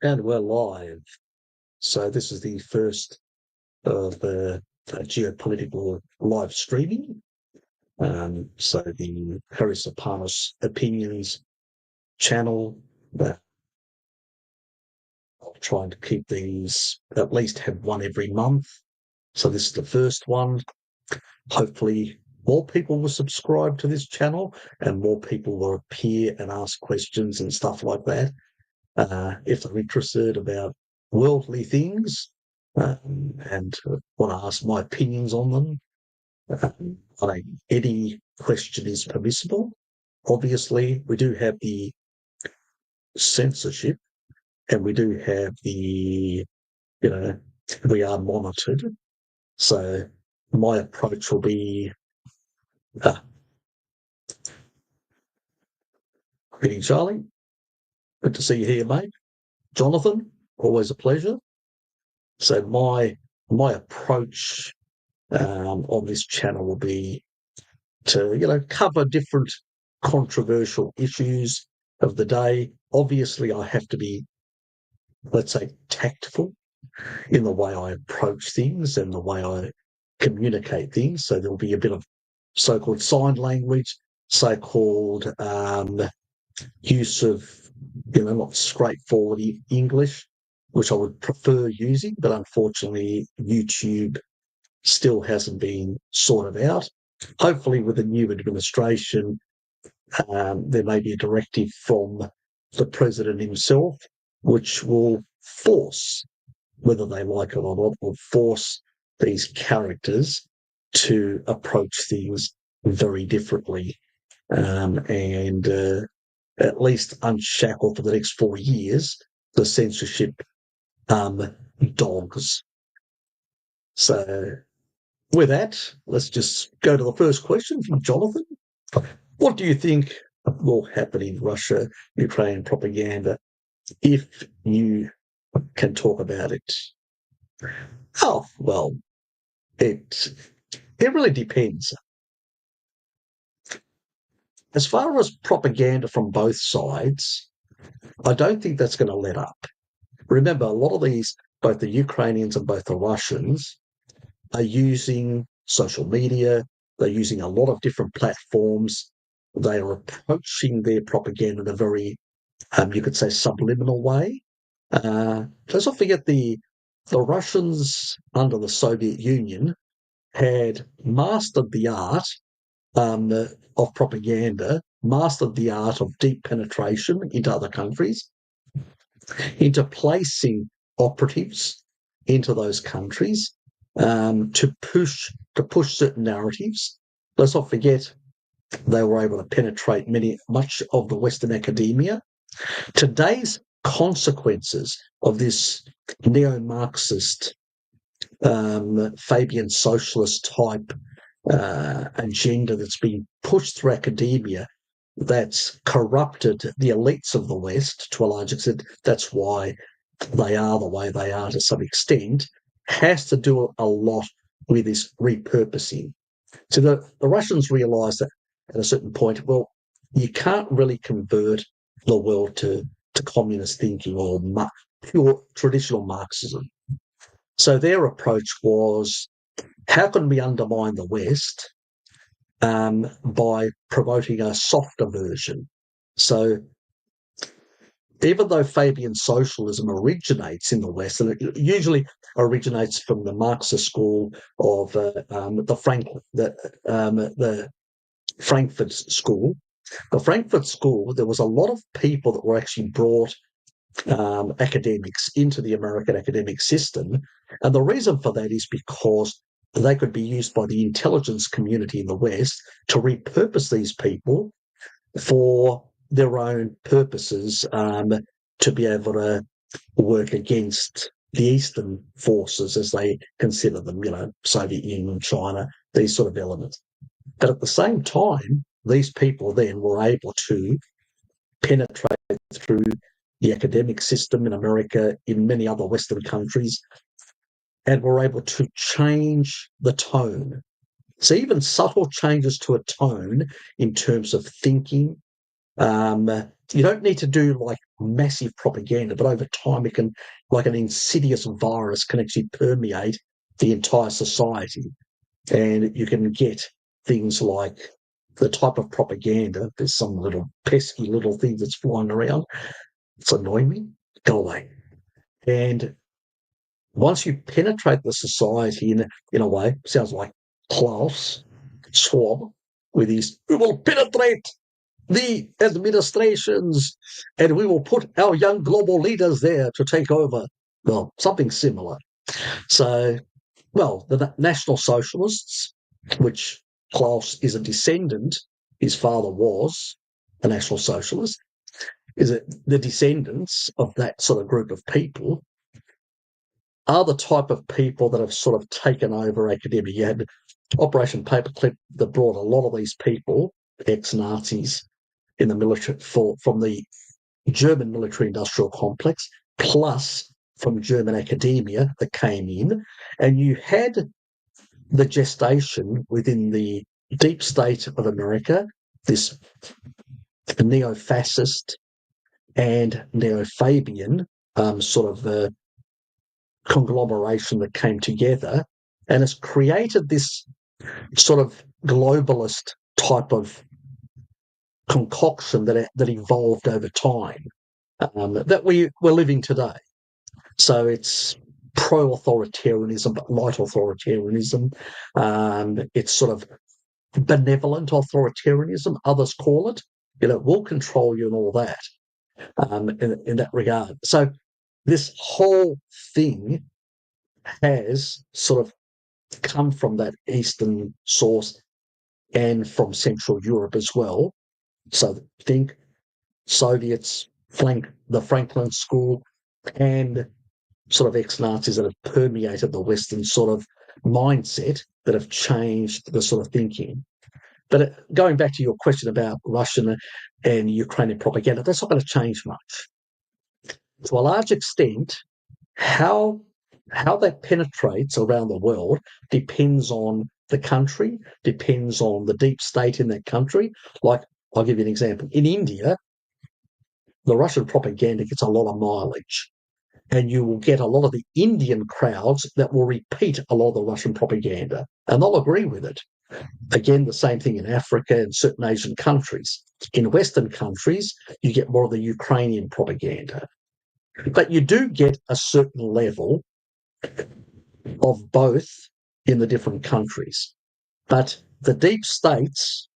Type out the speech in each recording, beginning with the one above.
And we're live. So this is the first of the geopolitical live streaming. So the Harry Sopanis Opinions channel. I'll try to keep these, at least have one every month. So this is the first one. Hopefully more people will subscribe to this channel and more people will appear and ask questions and stuff like that. If they're interested about worldly things and want to ask my opinions on them. I think any question is permissible. Obviously, we do have the censorship and we do have we are monitored. So my approach will be, greeting, Charlie. Good to see you here, mate. Jonathan, always a pleasure. So my approach on this channel will be to cover different controversial issues of the day. Obviously, I have to be, let's say, tactful in the way I approach things and the way I communicate things. So there'll be a bit of so-called sign language, so-called use of not straightforward English, which I would prefer using, but unfortunately YouTube still hasn't been sorted out. Hopefully with the new administration, there may be a directive from the president himself, which will force, whether they like it or not, will force these characters to approach things very differently and at least unshackle for the next 4 years the censorship dogs. So with that, let's just go to the first question from Jonathan. What do you think will happen in Russia, Ukraine propaganda if you can talk about it? Oh, well, it really depends. As far as propaganda from both sides, I don't think that's going to let up. Remember, a lot of these, both the Ukrainians and both the Russians, are using social media. They're using a lot of different platforms. They are approaching their propaganda in a very, you could say, subliminal way. Let's not forget the Russians under the Soviet Union had mastered the art of propaganda, mastered the art of deep penetration into other countries, into placing operatives into those countries to push certain narratives. Let's not forget they were able to penetrate much of the Western academia. Today's consequences of this neo-Marxist, Fabian socialist type agenda that's been pushed through academia, that's corrupted the elites of the West to a large extent. That's why they are the way they are to some extent, has to do a lot with this repurposing. So the Russians realised that at a certain point, well, you can't really convert the world to communist thinking or pure traditional Marxism. So their approach was, how can we undermine the West by promoting a softer version? So even though Fabian socialism originates in the West, and it usually originates from the Marxist school of the Frankfurt School. The Frankfurt School, there was a lot of people that were actually brought academics into the American academic system. And the reason for that is because they could be used by the intelligence community in the West to repurpose these people for their own purposes, to be able to work against the Eastern forces as they consider them, Soviet Union, China, these sort of elements. But at the same time, these people then were able to penetrate through the academic system in America, in many other Western countries, and were able to change the tone. So even subtle changes to a tone in terms of thinking, you don't need to do like massive propaganda, but over time it can, like an insidious virus, can actually permeate the entire society. And you can get things like the type of propaganda. There's some little pesky little thing that's flying around. It's annoying me. Go away. And once you penetrate the society in a way, sounds like Klaus Schwab with his, we will penetrate the administrations and we will put our young global leaders there to take over. Well, something similar. So, well, the National Socialists, which Klaus is a descendant, his father was a National Socialist, is it the descendants of that sort of group of people are the type of people that have sort of taken over academia. You had Operation Paperclip that brought a lot of these people, ex-Nazis, in the military from the German military-industrial complex, plus from German academia that came in, and you had the gestation within the deep state of America, this neo-fascist and neo-Fabian sort of conglomeration that came together and has created this sort of globalist type of concoction that evolved over time that we're living today. So it's pro-authoritarianism, but light authoritarianism. It's sort of benevolent authoritarianism, others call it. We'll control you and all that in that regard. So this whole thing has sort of come from that Eastern source and from Central Europe as well. So think Soviets, the Franklin School, and sort of ex-Nazis that have permeated the Western sort of mindset that have changed the sort of thinking. But going back to your question about Russian and Ukrainian propaganda, that's not going to change much. To a large extent, how that penetrates around the world depends on the country, depends on the deep state in that country. Like, I'll give you an example. In India, the Russian propaganda gets a lot of mileage, and you will get a lot of the Indian crowds that will repeat a lot of the Russian propaganda, and they'll agree with it. Again, the same thing in Africa and certain Asian countries. In Western countries, you get more of the Ukrainian propaganda. But you do get a certain level of both in the different countries. But the deep states,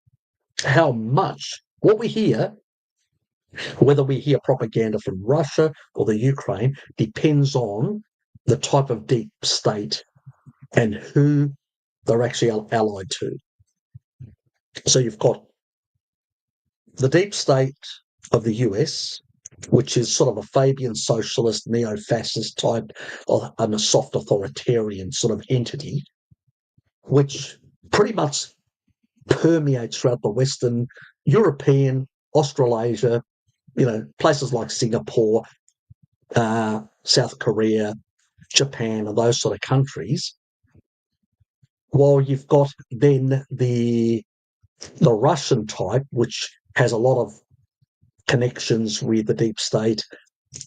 how much, what we hear, whether we hear propaganda from Russia or the Ukraine, depends on the type of deep state and who they're actually allied to. So you've got the deep state of the US, which is sort of a Fabian socialist, neo-fascist type of a soft authoritarian sort of entity, which pretty much permeates throughout the Western, European, Australasia, places like Singapore, South Korea, Japan, and those sort of countries. While you've got then the Russian type, which has a lot of connections with the deep state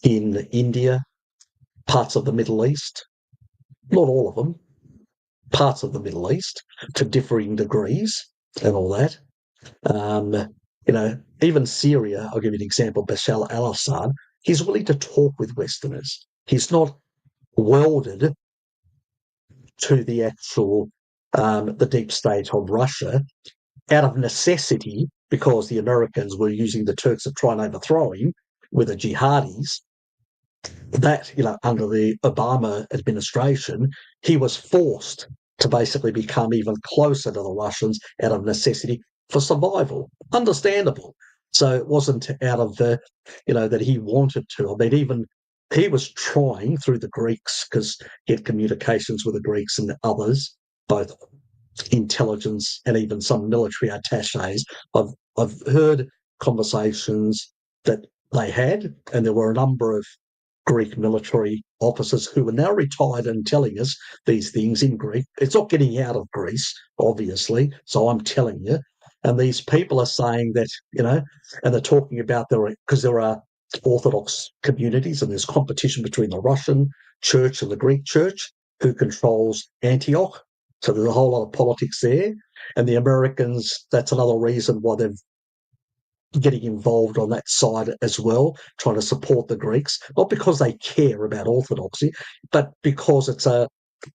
in India, parts of the Middle East, not all of them, parts of the Middle East to differing degrees and all that. Even Syria, I'll give you an example, Bashar al-Assad, he's willing to talk with Westerners. He's not welded to the actual, the deep state of Russia out of necessity because the Americans were using the Turks to try and overthrow him with the jihadis. That, under the Obama administration, he was forced to basically become even closer to the Russians out of necessity for survival. Understandable. So it wasn't out of that he wanted to. I mean, even he was trying through the Greeks because he had communications with the Greeks and others, both intelligence and even some military attaches. I've heard conversations that they had, and there were a number of Greek military officers who are now retired and telling us these things in Greek. It's not getting out of Greece, obviously, so I'm telling you. And these people are saying that, and they're talking about because there are Orthodox communities and there's competition between the Russian church and the Greek church who controls Antioch. So there's a whole lot of politics there. And the Americans, that's another reason why they're getting involved on that side as well, trying to support the Greeks, not because they care about Orthodoxy, but because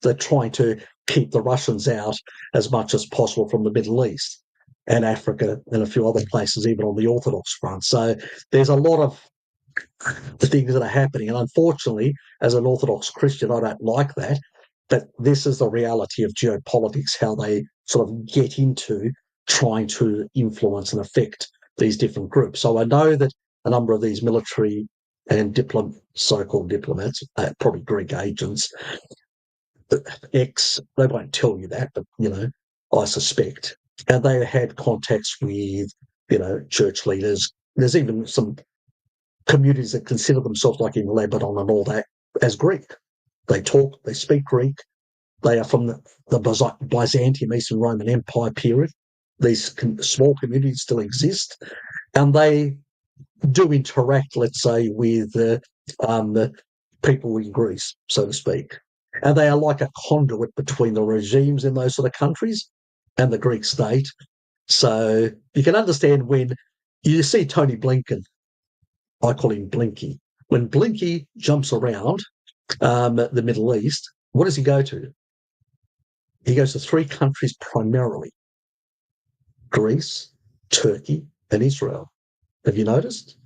they're trying to keep the Russians out as much as possible from the Middle East and Africa and a few other places, even on the Orthodox front. So there's a lot of things that are happening. And unfortunately, as an Orthodox Christian, I don't like that. But this is the reality of geopolitics, how they sort of get into trying to influence and affect these different groups. So I know that a number of these military and so-called diplomats, probably Greek agents, they won't tell you that, but, I suspect. And they had contacts with, church leaders. There's even some communities that consider themselves, like in Lebanon and all that, as Greek. They speak Greek. They are from the Byzantium Eastern Roman Empire period. These small communities still exist, and they do interact, let's say, with the people in Greece, so to speak. And they are like a conduit between the regimes in those sort of countries and the Greek state. So you can understand when you see Tony Blinken, I call him Blinky. When Blinky jumps around the Middle East, what does he go to? He goes to three countries primarily: Greece, Turkey, and Israel. Have you noticed?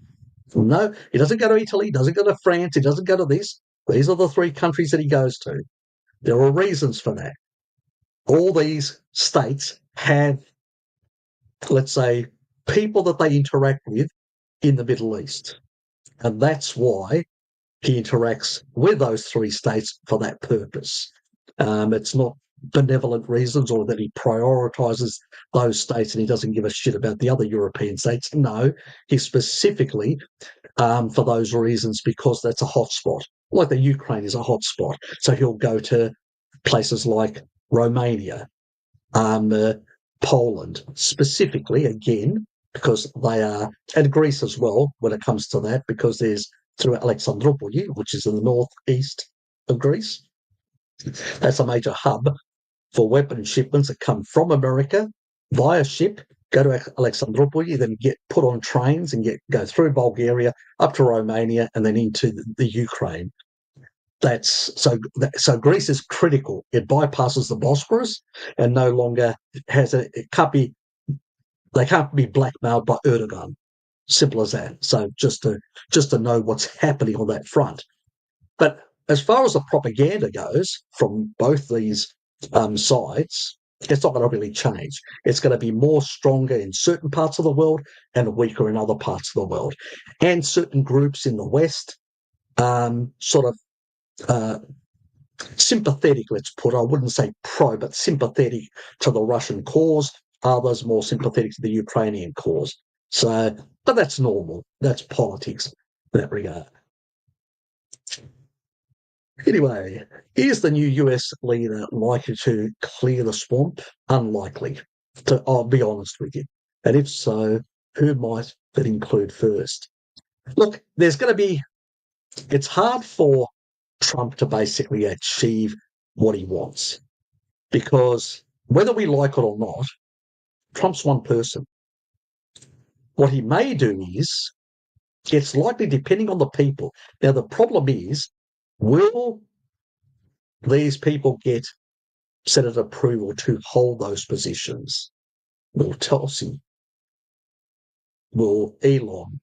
No, he doesn't go to Italy, he doesn't go to France, he doesn't go to this. These are the three countries that he goes to. There are reasons for that. All these states have, let's say, people that they interact with in the Middle East. And that's why he interacts with those three states for that purpose. It's not benevolent reasons or that he prioritises those states and he doesn't give a shit about the other European states. No, he specifically for those reasons, because that's a hotspot. Like the Ukraine is a hotspot. So he'll go to places like Romania, Poland, specifically, again, because they are, and Greece as well, when it comes to that, because there's through Alexandroupoli, which is in the northeast of Greece. That's a major hub for weapon shipments that come from America via ship, go to Alexandroupoli, then get put on trains and go through Bulgaria up to Romania and then into the Ukraine. So Greece is critical. It bypasses the Bosporus and no longer they can't be blackmailed by Erdogan. Simple as that. So just to know what's happening on that front. But as far as the propaganda goes from both these sides, it's not going to really change. It's going to be more stronger in certain parts of the world and weaker in other parts of the world. And certain groups in the West sort of sympathetic, let's put, I wouldn't say pro, but sympathetic to the Russian cause, others more sympathetic to the Ukrainian cause. So, but that's normal. That's politics in that regard. Anyway, is the new US leader likely to clear the swamp? Unlikely, I'll be honest with you. And if so, who might that include first? Look, it's hard for Trump to basically achieve what he wants because whether we like it or not, Trump's one person. What he may do is, it's likely depending on the people. Now, the problem is, will these people get Senate approval to hold those positions? Will Tulsi, will Elon,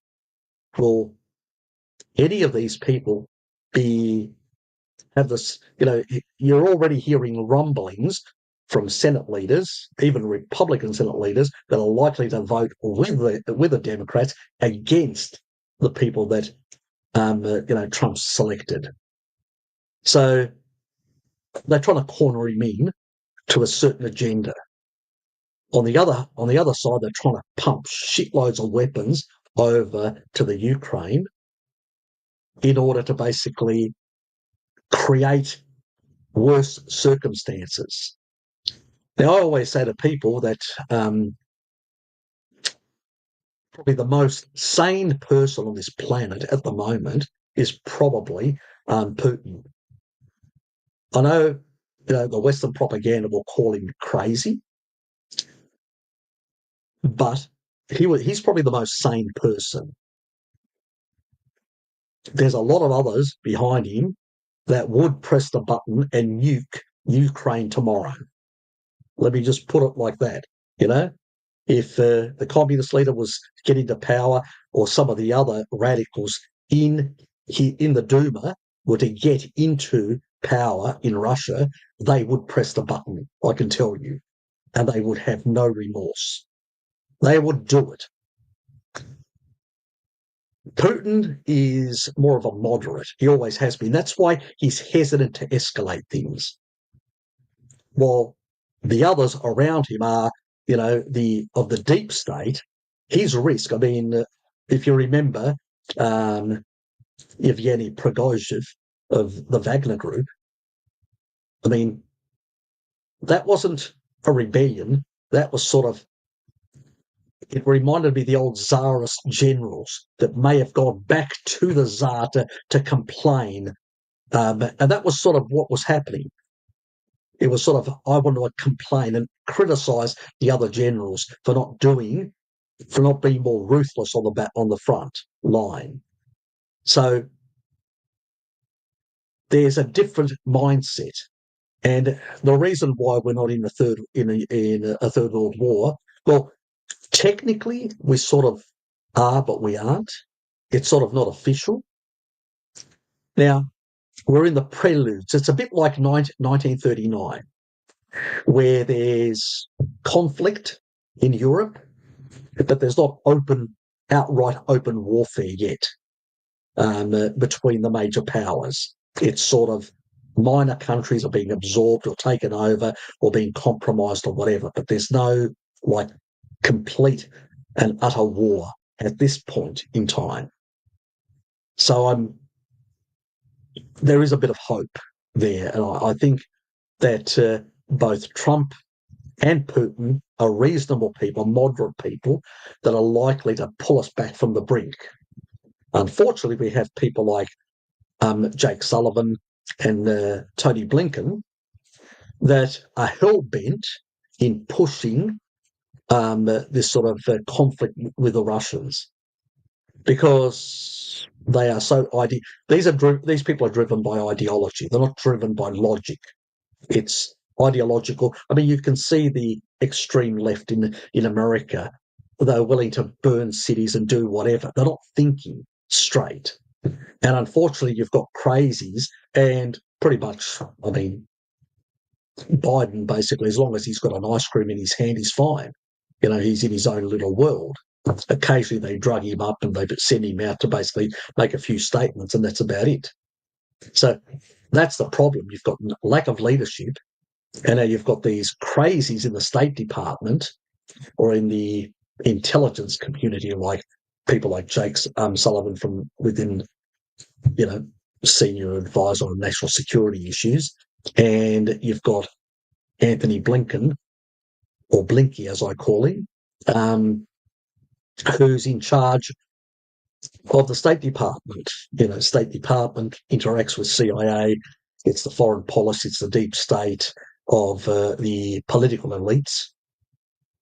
will any of these people have this? You're already hearing rumblings from Senate leaders, even Republican Senate leaders, that are likely to vote with the Democrats against the people that Trump selected. So they're trying to corner him in to a certain agenda. On the other side, they're trying to pump shitloads of weapons over to the Ukraine in order to basically create worse circumstances. Now, I always say to people that probably the most sane person on this planet at the moment is probably Putin. I know, the Western propaganda will call him crazy, but he's probably the most sane person. There's a lot of others behind him that would press the button and nuke Ukraine tomorrow. Let me just put it like that. If the communist leader was getting to power, or some of the other radicals in the Duma were to get into power in Russia, they would press the button, I can tell you, and they would have no remorse. They would do it. Putin is more of a moderate. He always has been. That's why he's hesitant to escalate things. While the others around him are, of the deep state, his risk. I mean, if you remember, Yevgeny Prigozhin of the Wagner Group, I mean, that wasn't a rebellion. That was sort of, it reminded me of the old Tsarist generals that may have gone back to the Tsar to complain. And that was sort of what was happening. It was sort of, I want to complain and criticise the other generals for not being more ruthless on the front line. So there's a different mindset, and the reason why we're not in a third world war, well, technically we sort of are, but we aren't. It's sort of not official. Now we're in the preludes. It's a bit like 1939, where there's conflict in Europe, but there's not outright open warfare yet between the major powers. It's sort of minor countries are being absorbed or taken over or being compromised or whatever, but there's no complete and utter war at this point in time. So there is a bit of hope there, and I think that both Trump and Putin are reasonable people, moderate people that are likely to pull us back from the brink. Unfortunately, we have people like Jake Sullivan and Tony Blinken that are hell-bent in pushing this sort of conflict with the Russians, because they are so these people are driven by ideology. They're not driven by logic. It's ideological. I mean, you can see the extreme left in America. They're willing to burn cities and do whatever. They're not thinking straight. And unfortunately, you've got crazies, and pretty much, I mean, Biden, basically, as long as he's got an ice cream in his hand, he's fine. He's in his own little world. Occasionally they drug him up and they send him out to basically make a few statements, and that's about it. So that's the problem. You've got lack of leadership, and now you've got these crazies in the State Department or in the intelligence community, like people like Jake Sullivan from within, senior advisor on national security issues, and you've got Anthony Blinken, or Blinky as I call him, who's in charge of the State Department. State Department interacts with CIA. It's the foreign policy. It's the deep state of the political elites.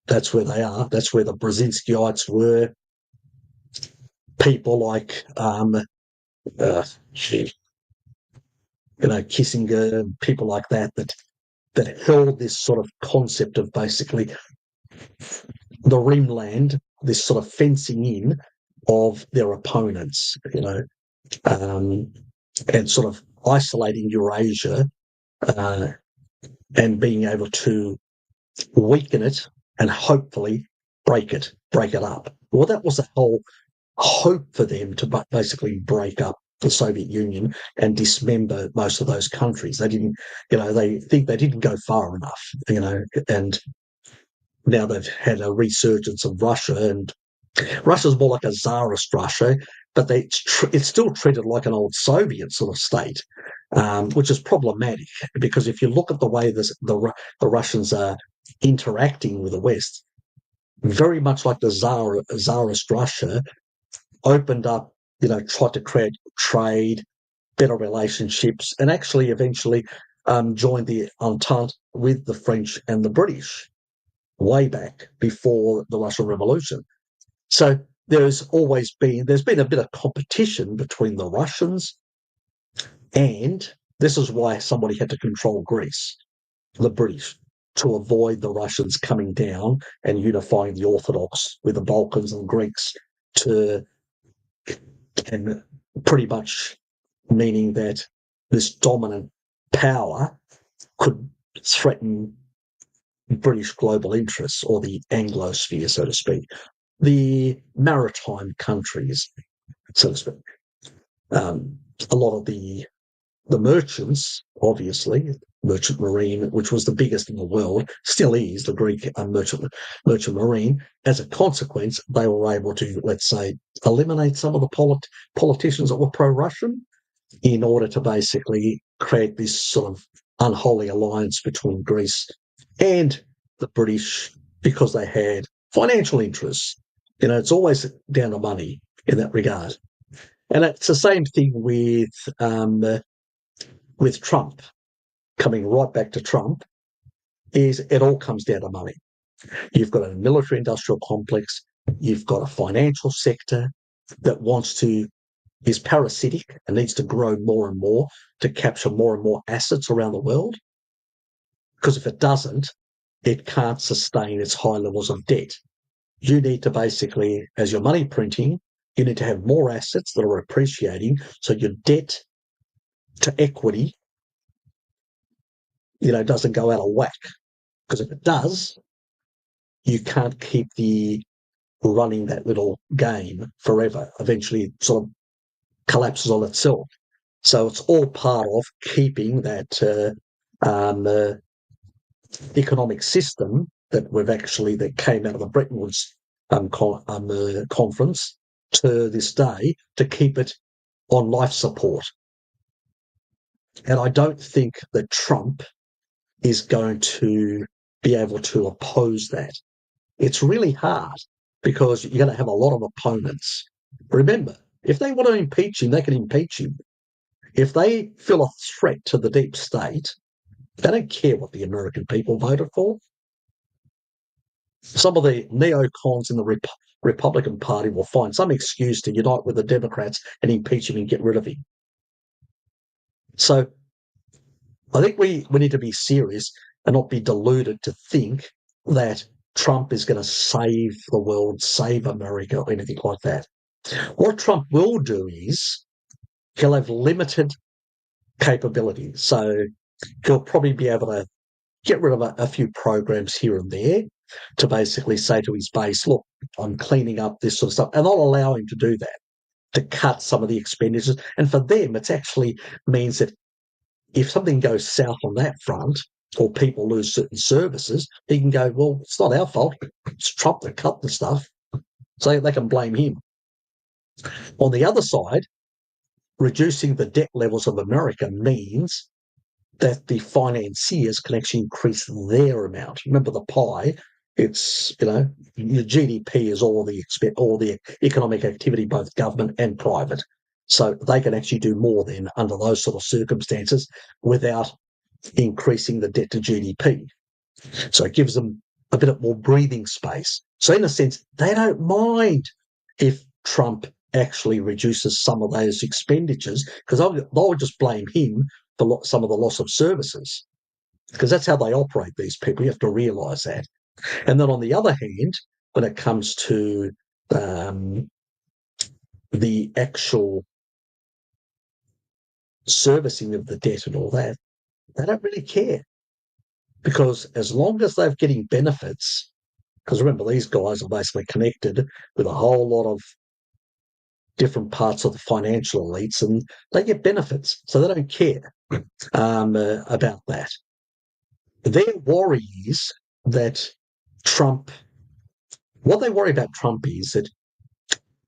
That's where they are. That's where the Brzezinskyites were. People like Kissinger, people like that held this sort of concept of basically the rimland, this sort of fencing in of their opponents, and sort of isolating Eurasia and being able to weaken it and hopefully break it up. Well, that was the whole hope for them, to basically break up the Soviet Union and dismember most of those countries. They didn't, they think they didn't go far enough, and now they've had a resurgence of Russia, and Russia's more like a Tsarist Russia, but it's still treated like an old Soviet sort of state, which is problematic, because if you look at the way the Russians are interacting with the West, very much like the Tsarist Russia, opened up, tried to create trade, better relationships, and actually eventually joined the Entente with the French and the British way back before the Russian Revolution. So there's been a bit of competition between the Russians, and this is why somebody had to control Greece, the British, to avoid the Russians coming down and unifying the Orthodox with the Balkans and Greeks, and pretty much meaning that this dominant power could threaten British global interests, or the Anglosphere, so to speak, the maritime countries, so to speak. A lot of the merchants, obviously, merchant marine, which was the biggest in the world, still is the Greek merchant marine. As a consequence, they were able to, let's say, eliminate some of the politicians that were pro-Russian in order to basically create this sort of unholy alliance between Greece and the British, because they had financial interests. It's always down to money in that regard. And it's the same thing with Trump. Coming right back to Trump, is it all comes down to money. You've got a military-industrial complex. You've got a financial sector that is parasitic and needs to grow more and more to capture more and more assets around the world. Because if it doesn't, it can't sustain its high levels of debt. You need to basically, as your money printing, you need to have more assets that are appreciating, so your debt to equity, doesn't go out of whack. Because if it does, you can't keep running that little game forever. Eventually, it sort of collapses on itself. So it's all part of keeping that economic system that came out of the Bretton Woods conference to this day, to keep it on life support. And I don't think that Trump is going to be able to oppose that. It's really hard, because you're going to have a lot of opponents. Remember, if they want to impeach him, they can impeach him. If they feel a threat to the deep state, they don't care what the American people voted for. Some of the neocons in the Republican Party will find some excuse to unite with the Democrats and impeach him and get rid of him. So I think we need to be serious and not be deluded to think that Trump is going to save the world, save America, or anything like that. What Trump will do is he'll have limited capability. So he'll probably be able to get rid of a few programs here and there to basically say to his base, look, I'm cleaning up this sort of stuff. And they'll allow him to do that, to cut some of the expenditures. And for them, it actually means that if something goes south on that front, or people lose certain services, he can go, well, it's not our fault. It's Trump that cut the stuff. So they can blame him. On the other side, reducing the debt levels of America means that the financiers can actually increase their amount. Remember the pie, it's, your GDP is all the economic activity, both government and private. So they can actually do more then under those sort of circumstances without increasing the debt to GDP. So it gives them a bit more breathing space. So in a sense, they don't mind if Trump actually reduces some of those expenditures, because they'll just blame him for some of the loss of services, because that's how they operate, these people. You have to realise that. And then on the other hand, when it comes to the actual servicing of the debt and all that, they don't really care, because as long as they're getting benefits, because remember, these guys are basically connected with a whole lot of different parts of the financial elites, and they get benefits, so they don't care about that. Their worry is that what they worry about Trump is that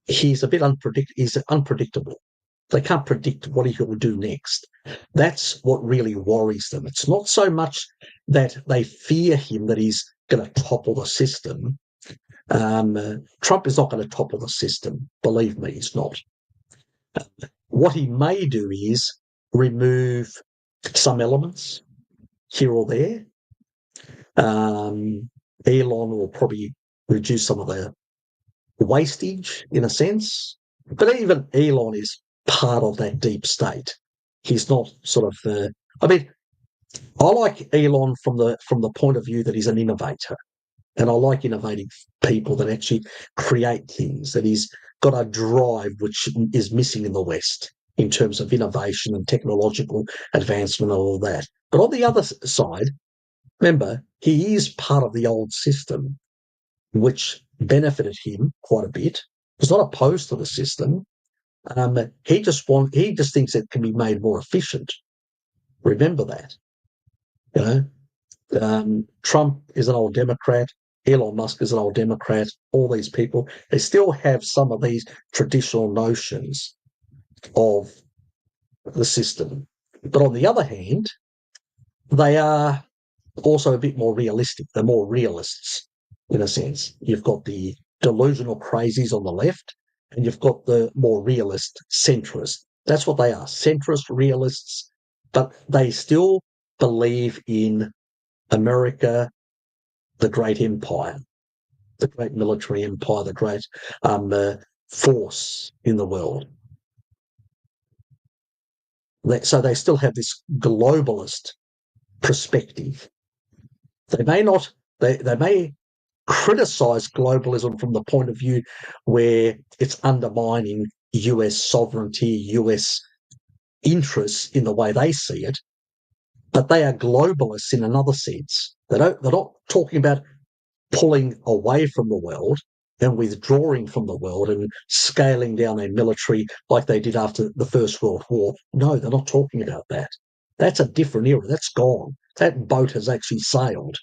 he's unpredictable. They can't predict what he will do next. That's what really worries them. It's not so much that they fear him, that he's going to topple the system. Trump is not going to topple the system. Believe me, he's not. What he may do is remove some elements here or there. Elon will probably reduce some of the wastage in a sense. But even Elon is part of that deep state. He's not sort of. I mean, I like Elon from the point of view that he's an innovator, and I like innovative people that actually create things. That he's got a drive which is missing in the West in terms of innovation and technological advancement and all that. But on the other side, remember, he is part of the old system, which benefited him quite a bit. He's not opposed to the system. He just thinks it can be made more efficient. Remember that. You Trump is an old Democrat. Elon Musk is an old Democrat. All these people, they still have some of these traditional notions of the system. But on the other hand, they are also a bit more realistic. They're more realists in a sense. You've got the delusional crazies on the left, and you've got the more realist centrists. That's what they are, centrist realists, but they still believe in America, the great empire, the great military empire, the great force in the world. So they still have this globalist perspective. They may not, they may criticize globalism from the point of view where it's undermining US sovereignty, US interests in the way they see it, but they are globalists in another sense. They're not talking about pulling away from the world and withdrawing from the world and scaling down their military like they did after the First World War. No, they're not talking about that. That's a different era. That's gone. That boat has actually sailed.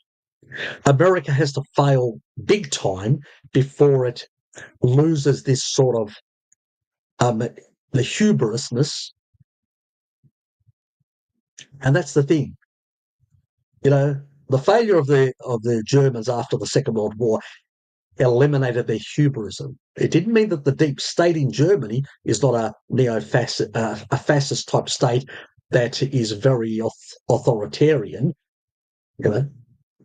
America has to fail big time before it loses this sort of the hubrisness. And that's the thing. The failure of the Germans after the Second World War eliminated their hubrism. It didn't mean that the deep state in Germany is not a neo-fascist, a fascist type state that is very authoritarian.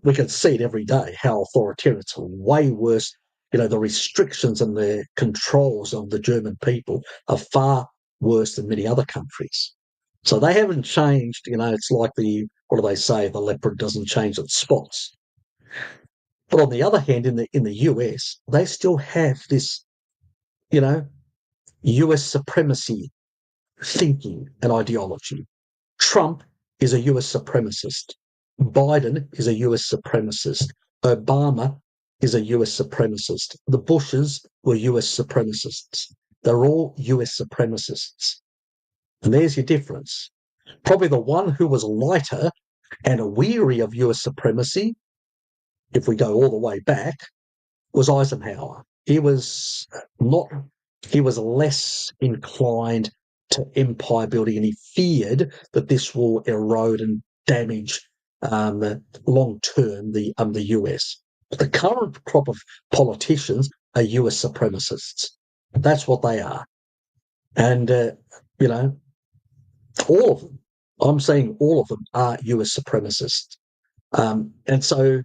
We can see it every day how authoritarian. It's way worse. The restrictions and the controls of the German people are far worse than many other countries. So they haven't changed. It's like what do they say? The leopard doesn't change its spots. But on the other hand, in the US, they still have this, US supremacy thinking and ideology. Trump is a US supremacist. Biden is a US supremacist. Obama is a US supremacist. The Bushes were US supremacists. They're all US supremacists. And there's your difference. Probably the one who was lighter and weary of US supremacy, if we go all the way back, was Eisenhower. He was less inclined to empire building, and he feared that this will erode and damage long term the US. But the current crop of politicians are US supremacists. That's what they are, and all of them. I'm saying all of them are US supremacists, and so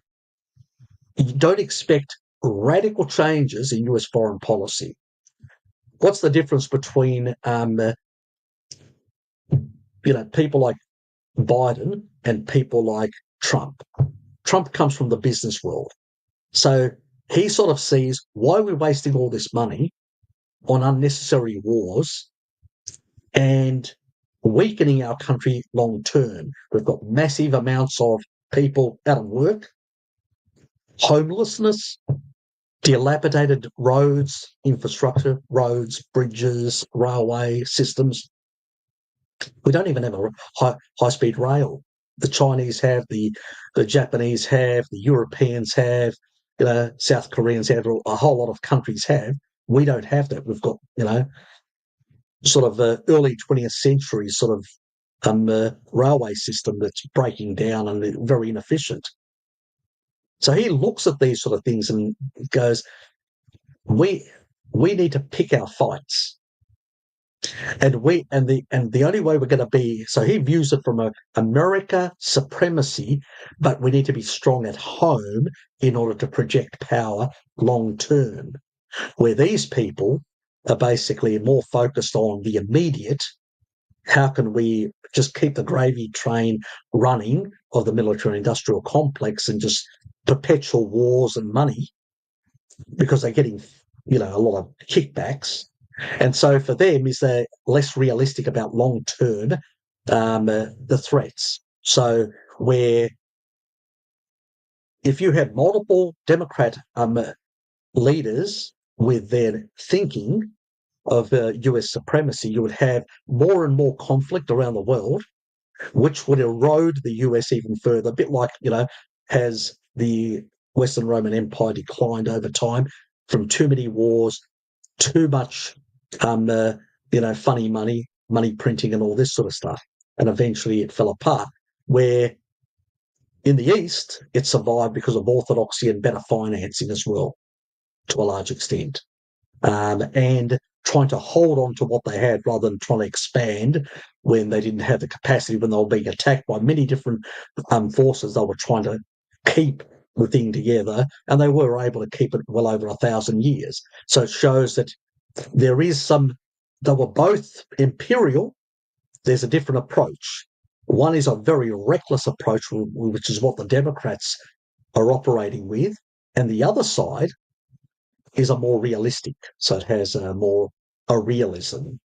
you don't expect radical changes in US foreign policy. What's the difference between people like Biden and people like Trump? Trump comes from the business world. So he sort of sees why we're wasting all this money on unnecessary wars and weakening our country long term. We've got massive amounts of people out of work, homelessness, dilapidated roads, infrastructure, roads, bridges, railway systems. We don't even have a high-speed rail. The Chinese have, the Japanese have, the Europeans have, South Koreans have, a whole lot of countries have. We don't have that. We've got, sort of early 20th century sort of railway system that's breaking down and very inefficient. So he looks at these sort of things and goes, we need to pick our fights. And the only way we're going to be, so he views it from a America supremacy, but we need to be strong at home in order to project power long term. Where these people are basically more focused on the immediate. How can we just keep the gravy train running of the military industrial complex and just perpetual wars and money, because they're getting, a lot of kickbacks. And so for them, is they're less realistic about long term the threats. So where if you had multiple Democrat leaders with their thinking of US supremacy, you would have more and more conflict around the world, which would erode the US even further. A bit like, has the Western Roman Empire declined over time from too many wars, too much, funny money printing and all this sort of stuff. And eventually it fell apart. Where in the East, it survived because of orthodoxy and better financing as well, to a large extent. And trying to hold on to what they had rather than trying to expand when they didn't have the capacity, when they were being attacked by many different forces. They were trying to keep the thing together, and they were able to keep it well over 1,000 years. So it shows that there is they were both imperial. There's a different approach. One is a very reckless approach, which is what the Democrats are operating with, and the other side is a more realistic. So it has a realism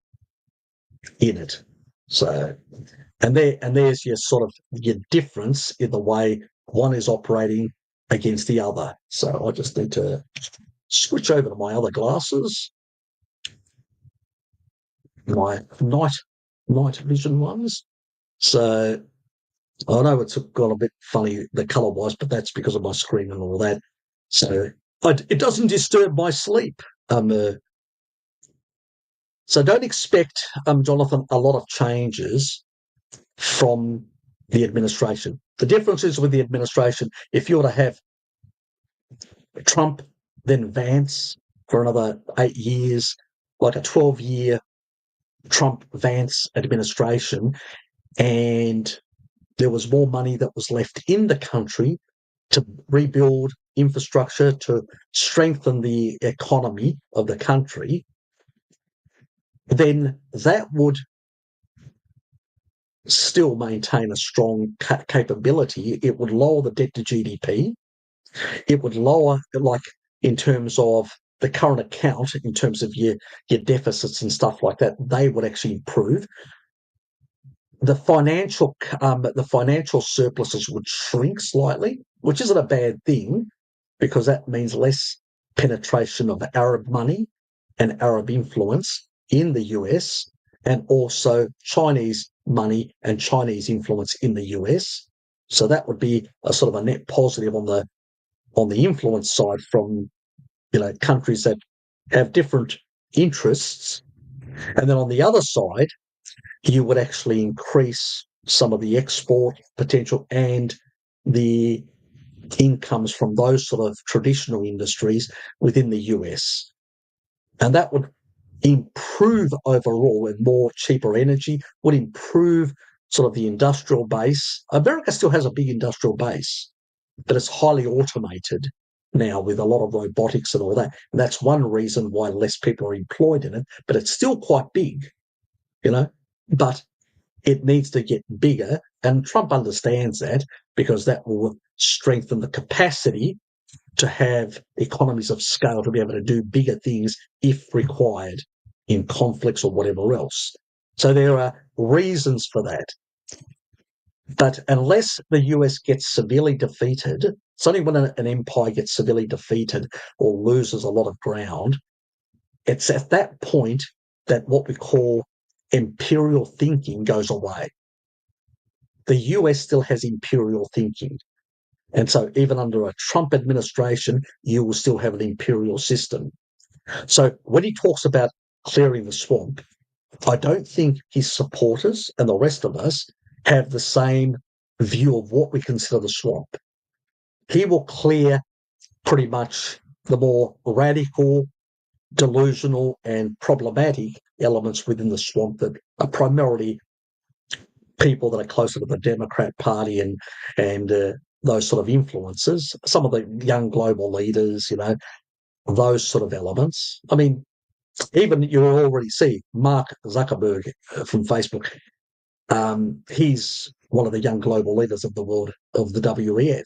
in it. So, and there's your sort of your difference in the way one is operating against the other. So I just need to switch over to my other glasses, my night vision ones. So I know it's gone a bit funny the colour wise, but that's because of my screen and all that. So it doesn't disturb my sleep. So don't expect, Jonathan, a lot of changes from the administration. The difference is with the administration, if you were to have Trump, then Vance for another 8 years, like a 12-year Trump-Vance administration, and there was more money that was left in the country to rebuild infrastructure, to strengthen the economy of the country, then that would still maintain a strong capability. It would lower the debt to GDP. It would lower, like in terms of the current account, in terms of your deficits and stuff like that, they would actually improve. The financial surpluses would shrink slightly, which isn't a bad thing, because that means less penetration of Arab money and Arab influence in the US, and also Chinese money and Chinese influence in the US. So that would be a sort of a net positive on the influence side from countries that have different interests. And then on the other side, you would actually increase some of the export potential and the incomes from those sort of traditional industries within the US. And that would improve overall, and more cheaper energy would improve sort of the industrial base. America still has a big industrial base, but it's highly automated now with a lot of robotics and all that. And that's one reason why less people are employed in it, but it's still quite big, but it needs to get bigger. And Trump understands that, because that will strengthen the capacity to have economies of scale to be able to do bigger things if required in conflicts or whatever else. So there are reasons for that. But unless the US gets severely defeated, it's only when an empire gets severely defeated or loses a lot of ground, it's at that point that what we call imperial thinking goes away. The US still has imperial thinking. And so even under a Trump administration, you will still have an imperial system. So when he talks about clearing the swamp, I don't think his supporters and the rest of us have the same view of what we consider the swamp. he will clear pretty much the more radical, delusional, and problematic elements within the swamp that are primarily people that are closer to the Democrat Party and those sort of influences. Some of the young global leaders, those sort of elements. I mean, even you already see Mark Zuckerberg from Facebook. He's one of the young global leaders of the world of the WEF,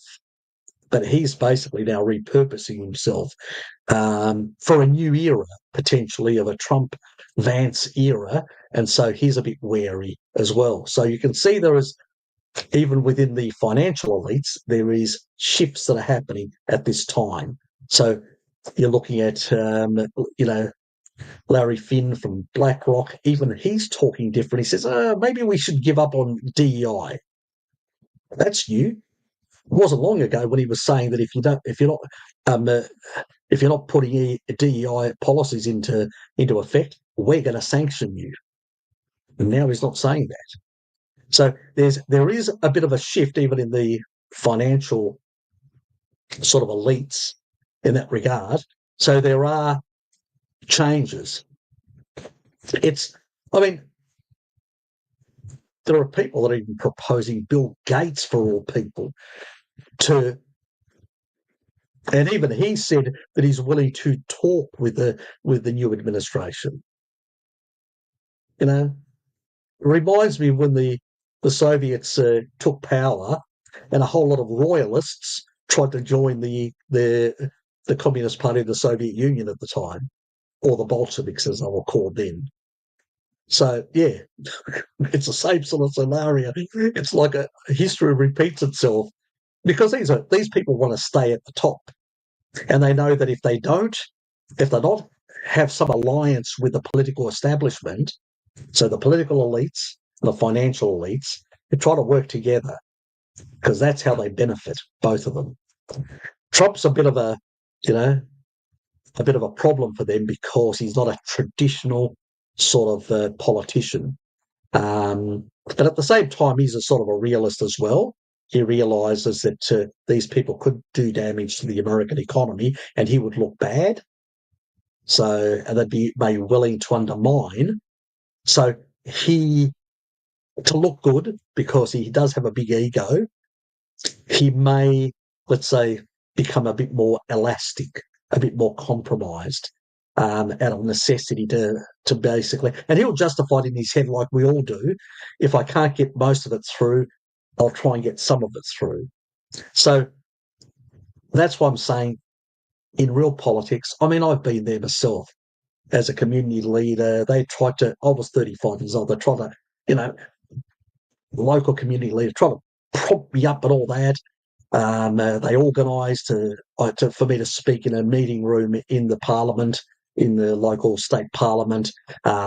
but he's basically now repurposing himself for a new era, potentially of a Trump Vance era, and so he's a bit wary as well. So you can see there is, even within the financial elites, there is shifts that are happening at this time. So you're looking at, Larry Finn from BlackRock. Even he's talking different. He says, maybe we should give up on DEI. That's new. It wasn't long ago when he was saying that if you're not putting DEI policies into effect, we're going to sanction you. And now he's not saying that. So there is a bit of a shift even in the financial sort of elites in that regard. So there are changes. I mean, there are people that are even proposing Bill Gates, for all people, and even he said that he's willing to talk with the new administration. It reminds me when the Soviets took power, and a whole lot of royalists tried to join the Communist Party of the Soviet Union at the time, or the Bolsheviks as they were called then. So yeah, it's the same sort of scenario. It's like a history repeats itself because these people want to stay at the top, and they know that if they're not have some alliance with the political establishment, so the political elites, the financial elites, they try to work together because that's how they benefit, both of them. Trump's a bit of a problem for them because he's not a traditional sort of politician. But at the same time, he's a sort of a realist as well. He realises that these people could do damage to the American economy and he would look bad. So, and they'd be willing to undermine. So to look good, because he does have a big ego, he may, let's say, become a bit more elastic, a bit more compromised, out of necessity to basically, and he'll justify it in his head like we all do. If I can't get most of it through, I'll try and get some of it through. So that's why I'm saying in real politics, I mean, I've been there myself as a community leader. I was 35 years old, they tried to, local community leader, tried to prop me up and all that. They organised for me to speak in a meeting room in the parliament, in the local state parliament,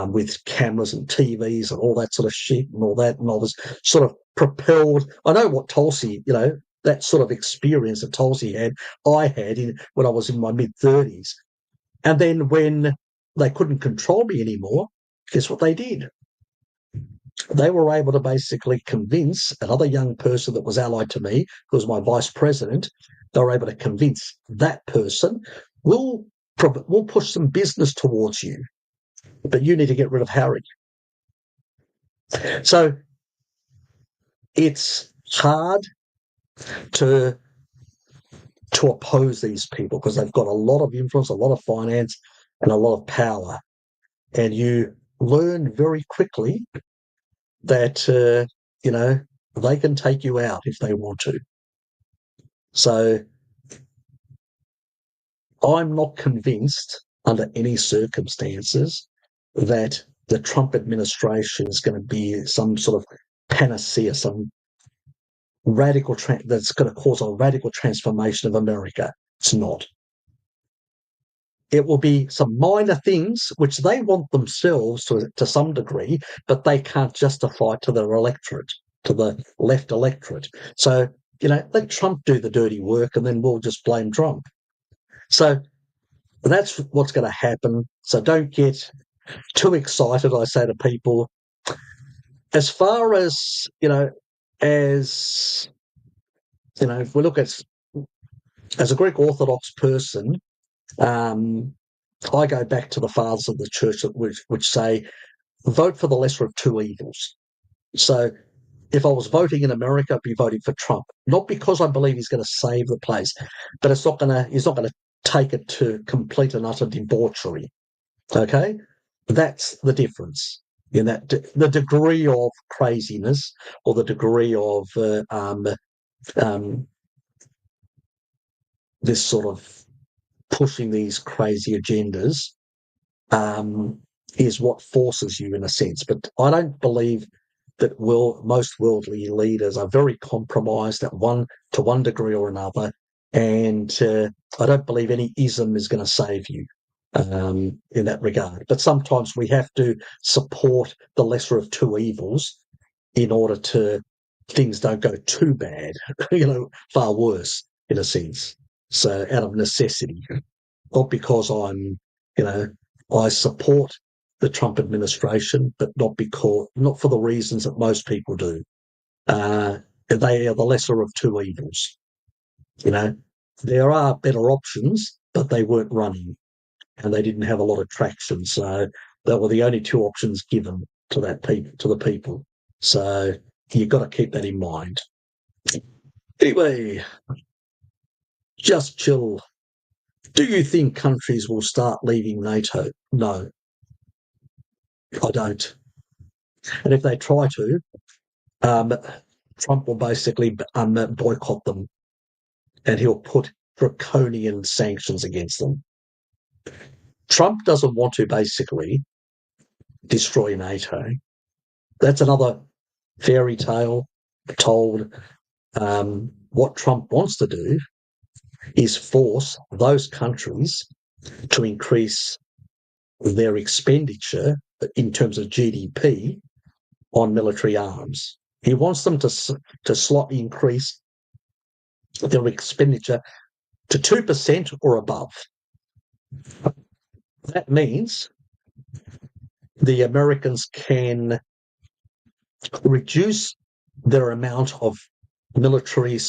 with cameras and TVs and all that sort of shit and all that. And I was sort of propelled. I know what Tulsi, that sort of experience that Tulsi had, I had when I was in my mid-30s. And then when they couldn't control me anymore, guess what they did? They were able to basically convince another young person that was allied to me, who was my vice president. They were able to convince that person, we'll push some business towards you, but you need to get rid of Harry. So it's hard to oppose these people because they've got a lot of influence, a lot of finance, and a lot of power. And you learn very quickly that, they can take you out if they want to. So I'm not convinced under any circumstances that the Trump administration is going to be some sort of panacea, some that's going to cause a radical transformation of America. It's not. It will be some minor things which they want themselves to some degree, but they can't justify to their electorate, to the left electorate. So, let Trump do the dirty work and then we'll just blame Trump. So that's what's going to happen. So don't get too excited, I say to people. As far as, if we look at as a Greek Orthodox person, I go back to the fathers of the church which say, vote for the lesser of two evils. So if I was voting in America, I'd be voting for Trump, not because I believe he's going to save the place, but he's not going to take it to complete and utter debauchery. Okay, that's the difference in that the degree of craziness or the degree of this sort of pushing these crazy agendas is what forces you in a sense. But I don't believe that most worldly leaders are very compromised to one degree or another, and I don't believe any ism is going to save you in that regard. But sometimes we have to support the lesser of two evils in order to things don't go too bad, far worse in a sense. So out of necessity, not because I support the Trump administration, but not for the reasons that most people do. They are the lesser of two evils. There are better options, but they weren't running and they didn't have a lot of traction. So they were the only two options given to the people. So you've got to keep that in mind. Anyway, just chill. Do you think countries will start leaving NATO? No, I don't. And if they try to, Trump will basically boycott them, and he'll put draconian sanctions against them. Trump doesn't want to basically destroy NATO. That's another fairy tale told. What Trump wants to do is force those countries to increase their expenditure in terms of GDP on military arms. He wants them to slightly increase their expenditure to 2% or above. That means the Americans can reduce their amount of military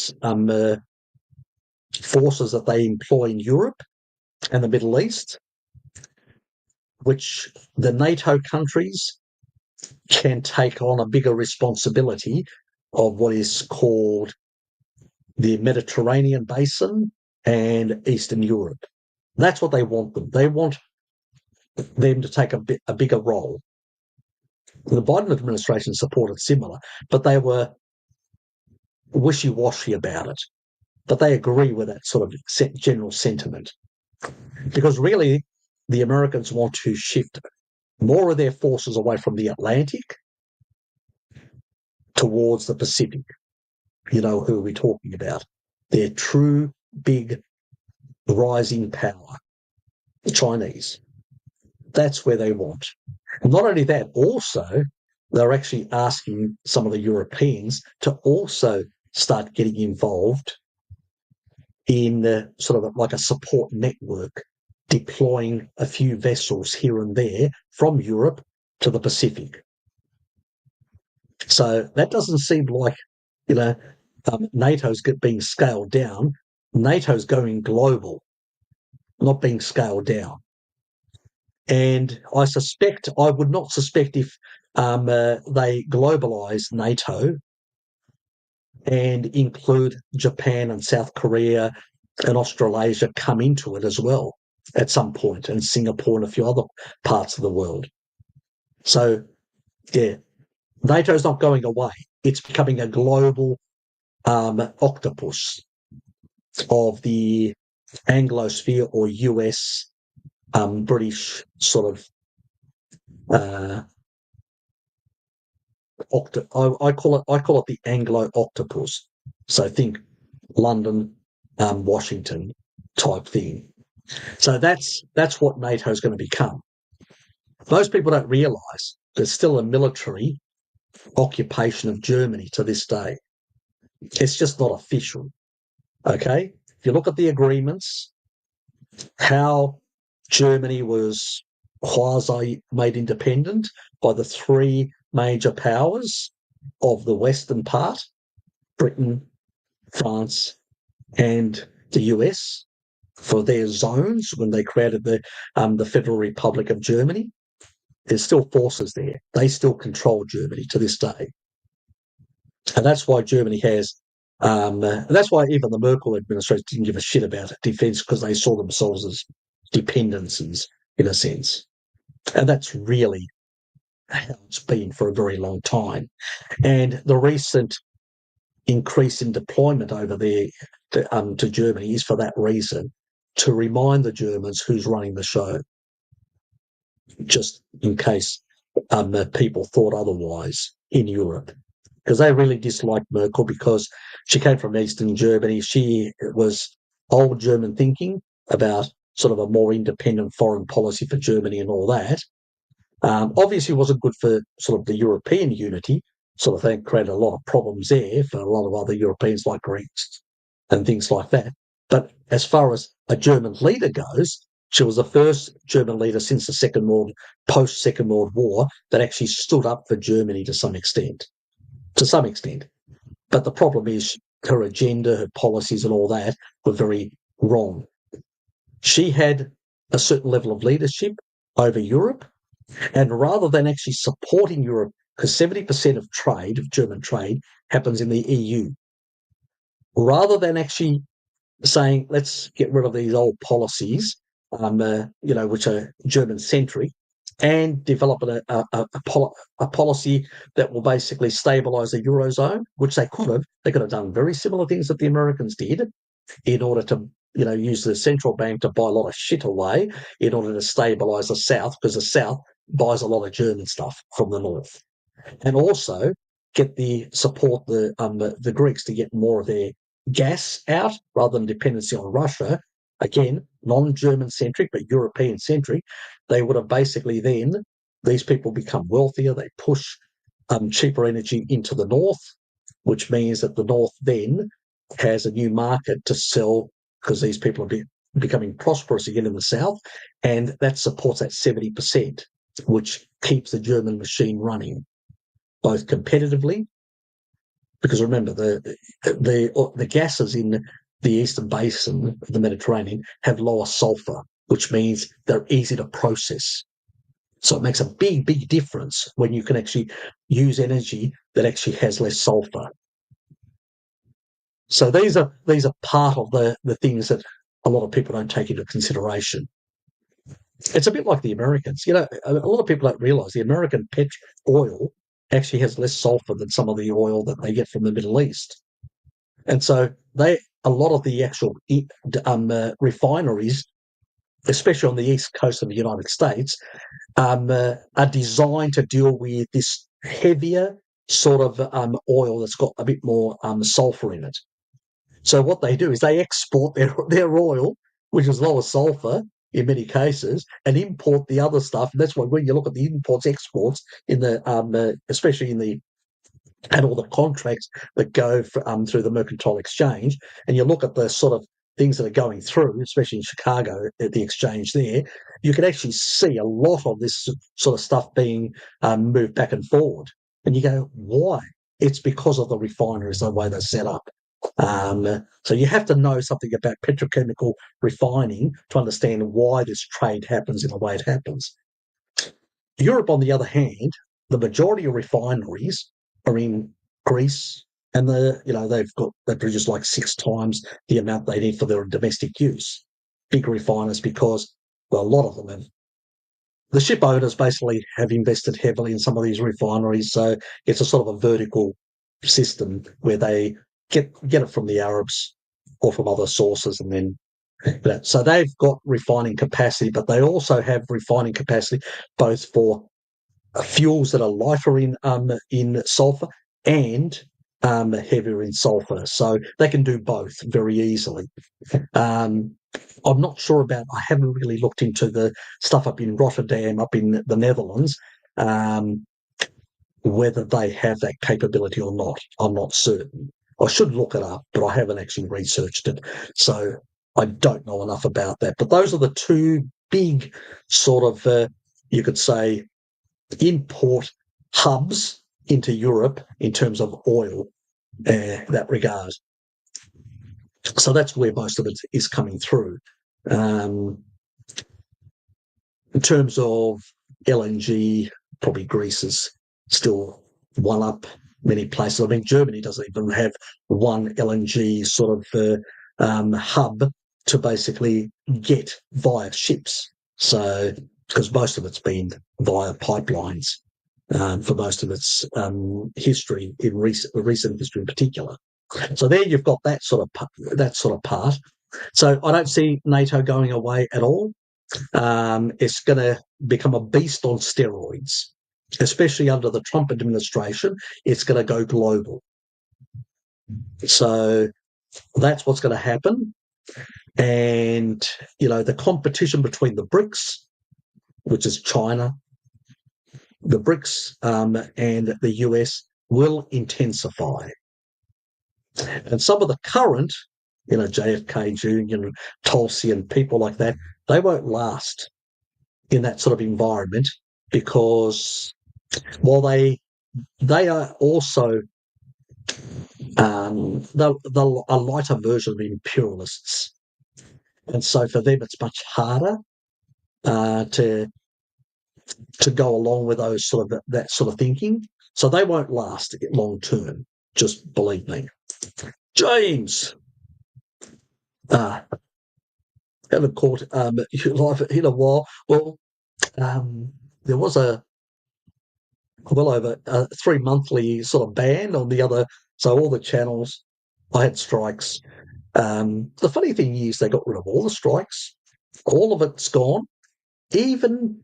forces that they employ in Europe and the Middle East, which the NATO countries can take on a bigger responsibility of what is called the Mediterranean basin and Eastern Europe. That's what they want them. They want them to take a bigger role. The Biden administration supported similar, but they were wishy-washy about it. But they agree with that sort of general sentiment. Because really, the Americans want to shift more of their forces away from the Atlantic towards the Pacific. Who are we talking about? Their true big rising power, the Chinese. That's where they want. And not only that, also, they're actually asking some of the Europeans to also start getting involved in sort of like a support network, deploying a few vessels here and there from Europe to the Pacific. So that doesn't seem like, NATO's being scaled down. NATO's going global, not being scaled down. And I would not suspect if they globalise NATO and include Japan and South Korea and Australasia come into it as well at some point, and Singapore and a few other parts of the world. So, yeah, NATO's not going away. It's becoming a global octopus of the Anglosphere or US British sort of I call it the Anglo octopus. So think London, Washington type thing. So that's what NATO is going to become. Most people don't realise there's still a military occupation of Germany to this day. It's just not official. Okay? If you look at the agreements, how Germany was quasi made independent by the three major powers of the Western part, Britain, France, and the US for their zones when they created the Federal Republic of Germany. There's still forces there. They still control Germany to this day. And that's why Germany has, and that's why even the Merkel administration didn't give a shit about defence, because they saw themselves as dependencies in a sense. And that's really how it's been for a very long time. And the recent increase in deployment over there to Germany is for that reason, to remind the Germans who's running the show, just in case people thought otherwise in Europe. Because they really disliked Merkel because she came from Eastern Germany. She was old German thinking about sort of a more independent foreign policy for Germany and all that. Obviously, wasn't good for sort of the European unity. Sort of thing created a lot of problems there for a lot of other Europeans like Greeks and things like that. But as far as a German leader goes, she was the first German leader since the post-Second World War that actually stood up for Germany to some extent. But the problem is her agenda, her policies and all that were very wrong. She had a certain level of leadership over Europe, and rather than actually supporting Europe, because 70% of trade, of German trade, happens in the EU, rather than actually saying, let's get rid of these old policies, which are German-centric, and develop a policy that will basically stabilise the Eurozone, which they could have. They could have done very similar things that the Americans did in order to, use the central bank to buy a lot of shit away in order to stabilise the South, because the South buys a lot of German stuff from the North. And also support the Greeks to get more of their gas out rather than dependency on Russia. Again, non-German centric but European centric. They would have basically then, these people become wealthier. They push cheaper energy into the north, which means that the north then has a new market to sell, because these people are becoming prosperous again in the south, and that supports that 70%, which keeps the German machine running, both competitively, because remember, the gases in the eastern basin of the Mediterranean have lower sulfur, which means they're easy to process. So it makes a big, big difference when you can actually use energy that actually has less sulfur. So these are part of the things that a lot of people don't take into consideration. It's a bit like the Americans. A lot of people don't realise the American oil actually has less sulfur than some of the oil that they get from the Middle East. And so a lot of the actual refineries, especially on the east coast of the United States, are designed to deal with this heavier sort of oil that's got a bit more sulfur in it. So what they do is they export their oil, which is lower sulfur in many cases, and import the other stuff. And that's why when you look at the imports, exports in the, especially in the, and all the contracts that go through the mercantile exchange, and you look at the sort of things that are going through, especially in Chicago at the exchange there, you can actually see a lot of this sort of stuff being moved back and forward. And you go, why? It's because of the refineries, the way they're set up. So you have to know something about petrochemical refining to understand why this trade happens in the way it happens. Europe, on the other hand, the majority of refineries are in Greece, and they produce like 6 times the amount they need for their domestic use. Big refiners, because, well, a lot of them have. The ship owners basically have invested heavily in some of these refineries, so it's a sort of a vertical system where they get it from the Arabs or from other sources, and then so they've got refining capacity, but they also have refining capacity both for fuels that are lighter in sulfur and heavier in sulfur. So they can do both very easily. I'm not sure I haven't really looked into the stuff up in Rotterdam, up in the Netherlands, whether they have that capability or not. I'm not certain. I should look it up, but I haven't actually researched it. So I don't know enough about that. But those are the two big sort of, you could say, import hubs into Europe in terms of oil, that regard. So that's where most of it is coming through. In terms of LNG, probably Greece is still one up many places. I mean, Germany doesn't even have one LNG sort of hub to basically get via ships. So, because most of it's been via pipelines for most of its history, in recent history in particular. So there you've got that sort of part. So I don't see NATO going away at all. It's going to become a beast on steroids, especially under the Trump administration. It's going to go global. So that's what's going to happen. And, the competition between the BRICS, which is China, the BRICS and the US will intensify. And some of the current, JFK Jr., Tulsi and people like that, they won't last in that sort of environment because while they are also they're a lighter version of imperialists. And so for them, it's much harder to go along with that sort of thinking. So they won't last long term. Just believe me. James, haven't caught your life in a while. Well, there was a well over a 3-monthly sort of ban on the other. So all the channels, I had strikes. The funny thing is they got rid of all the strikes. All of it's gone. Even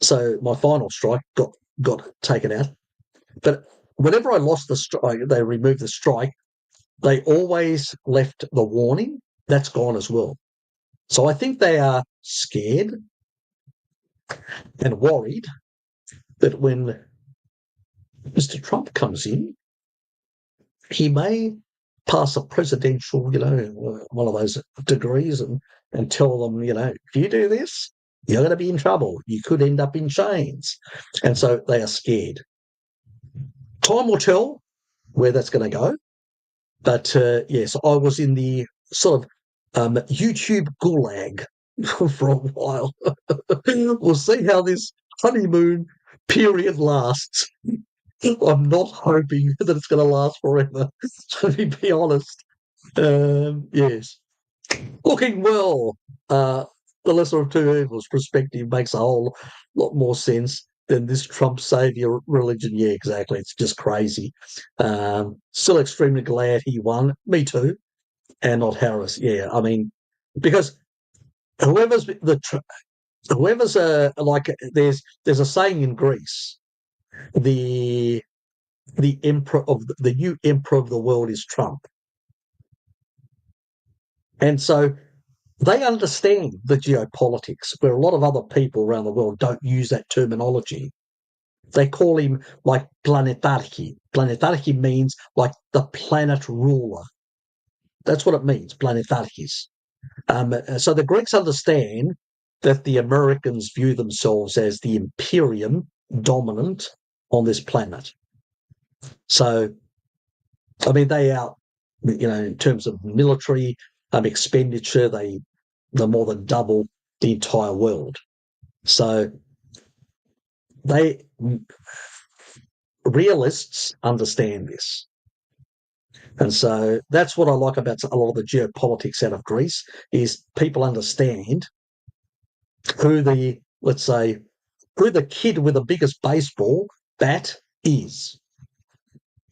so, my final strike got taken out. But whenever I lost the strike, they removed the strike. They always left the warning. That's gone as well. So I think they are scared and worried that when Mr. Trump comes in, he may pass a presidential, one of those degrees and tell them, if you do this, you're going to be in trouble. You could end up in chains. And so they are scared. Time will tell where that's going to go. But yes, I was in the sort of YouTube gulag for a while. We'll see how this honeymoon period lasts. I'm not hoping that it's going to last forever, to be honest. Yes. Looking well. The lesser of two evils perspective makes a whole lot more sense than this Trump savior religion. Yeah, exactly. It's just crazy. Still extremely glad he won. Me too. And not Harris. Yeah, I mean, because whoever's like, there's a saying in Greece, the the new emperor of the world is Trump. And so they understand the geopolitics, where a lot of other people around the world don't use that terminology. They call him like planetarchy. Planetarchy means like the planet ruler. That's what it means, planetarchis. So the Greeks understand that the Americans view themselves as the imperium dominant on this planet. So, I mean, they are, in terms of military expenditure, they're more than double the entire world. So realists understand this. And so that's what I like about a lot of the geopolitics out of Greece is people understand who the kid with the biggest baseball bat is.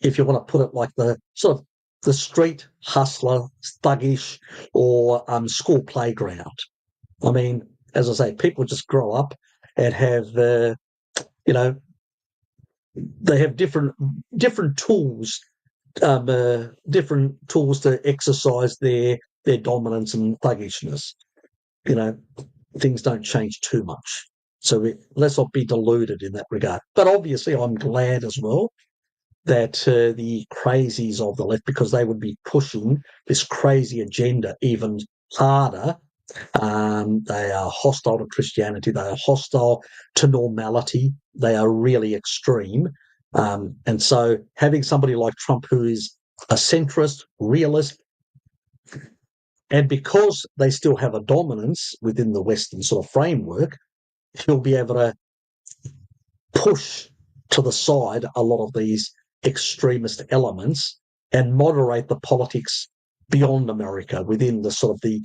If you want to put it like the sort of the street hustler, thuggish, or school playground. I mean, as I say, people just grow up and have, they have different tools, different tools to exercise their dominance and thuggishness. Things don't change too much. So let's not be deluded in that regard. But obviously, I'm glad as well that the crazies of the left, because they would be pushing this crazy agenda even harder. They are hostile to Christianity. They are hostile to normality. They are really extreme. And so having somebody like Trump, who is a centrist, realist, And because they still have a dominance within the Western sort of framework, he'll be able to push to the side a lot of these extremist elements and moderate the politics beyond America within the sort of the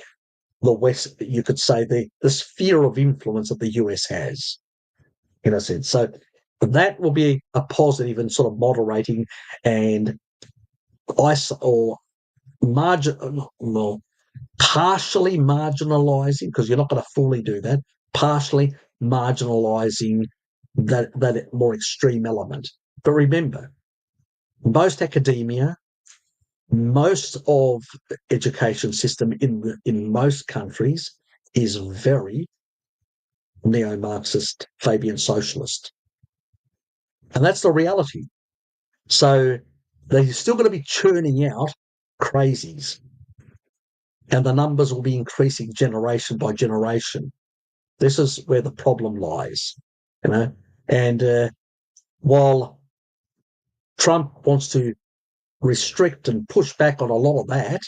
West, you could say the sphere of influence that the US has, in a sense. So that will be a positive in sort of moderating and or partially marginalising, because you're not going to fully do that, partially marginalising that more extreme element. But remember, most academia, most of the education system in most countries is very neo-Marxist, Fabian socialist. And that's the reality. So they're still going to be churning out crazies. And the numbers will be increasing generation by generation. This is where the problem lies, you know. And while Trump wants to restrict and push back on a lot of that,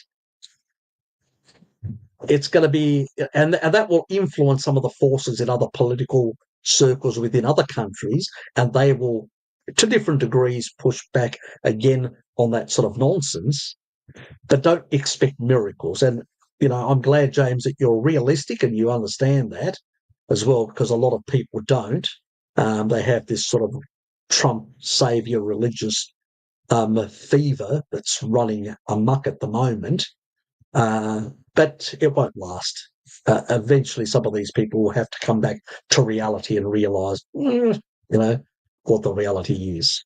it's going to be, and that will influence some of the forces in other political circles within other countries, and they will, to different degrees, push back again on that sort of nonsense. But don't expect miracles. And, I'm glad, James, that you're realistic and you understand that as well, because a lot of people don't. They have this sort of Trump savior religious fever that's running amok at the moment. But it won't last. Eventually, some of these people will have to come back to reality and realise, what the reality is.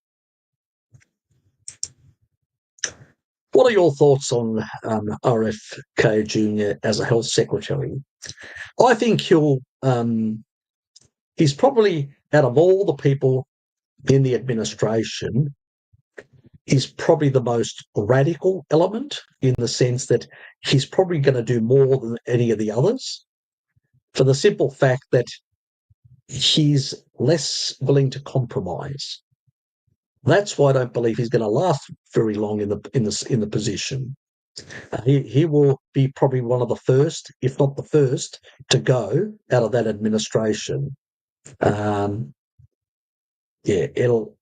What are your thoughts on RFK Jr. as a health secretary? I think he's probably, out of all the people in the administration, he's probably the most radical element, in the sense that he's probably going to do more than any of the others, for the simple fact that he's less willing to compromise. That's why I don't believe he's going to last very long in the position. He will be probably one of the first, if not the first, to go out of that administration. It'll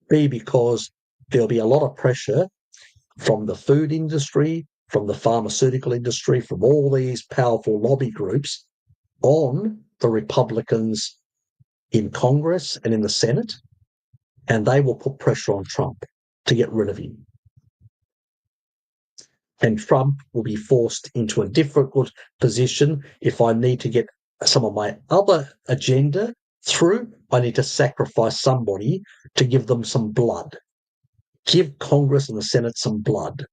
be because there'll be a lot of pressure from the food industry, from the pharmaceutical industry, from all these powerful lobby groups on the Republicans in Congress and in the Senate, and they will put pressure on Trump to get rid of him. And Trump will be forced into a difficult position. If I need to get some of my other agenda through, I need to sacrifice somebody to give them some blood. Give Congress and the Senate some blood,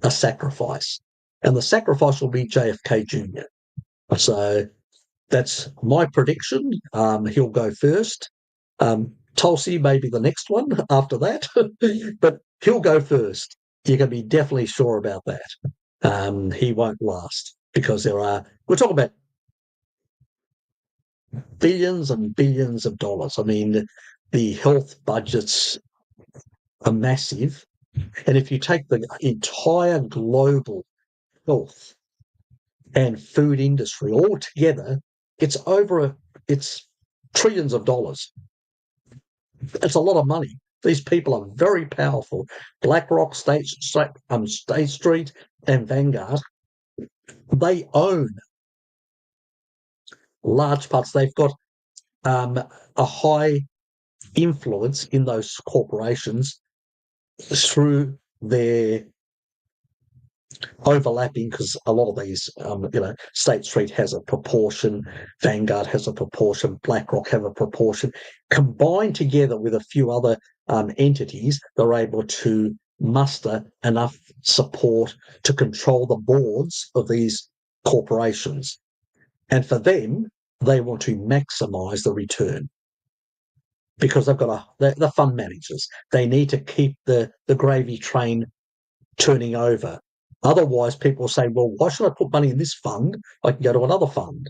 a sacrifice. And the sacrifice will be JFK Jr. So that's my prediction. He'll go first. Tulsi may be the next one after that, but he'll go first. You can be definitely sure about that. He won't last, because we're talking about billions and billions of dollars. I mean, the health budgets are massive. And if you take the entire global health and food industry all together, it's trillions of dollars. It's a lot of money. These people are very powerful. BlackRock, State Street, and Vanguard, they own large parts. They've got a high influence in those corporations through their overlapping, because a lot of these, State Street has a proportion, Vanguard has a proportion, BlackRock have a proportion. Combined together with a few other entities, they're able to muster enough support to control the boards of these corporations. And for them, they want to maximise the return, because they've got the fund managers. They need to keep the gravy train turning over. Otherwise, people will say, well, why should I put money in this fund? I can go to another fund.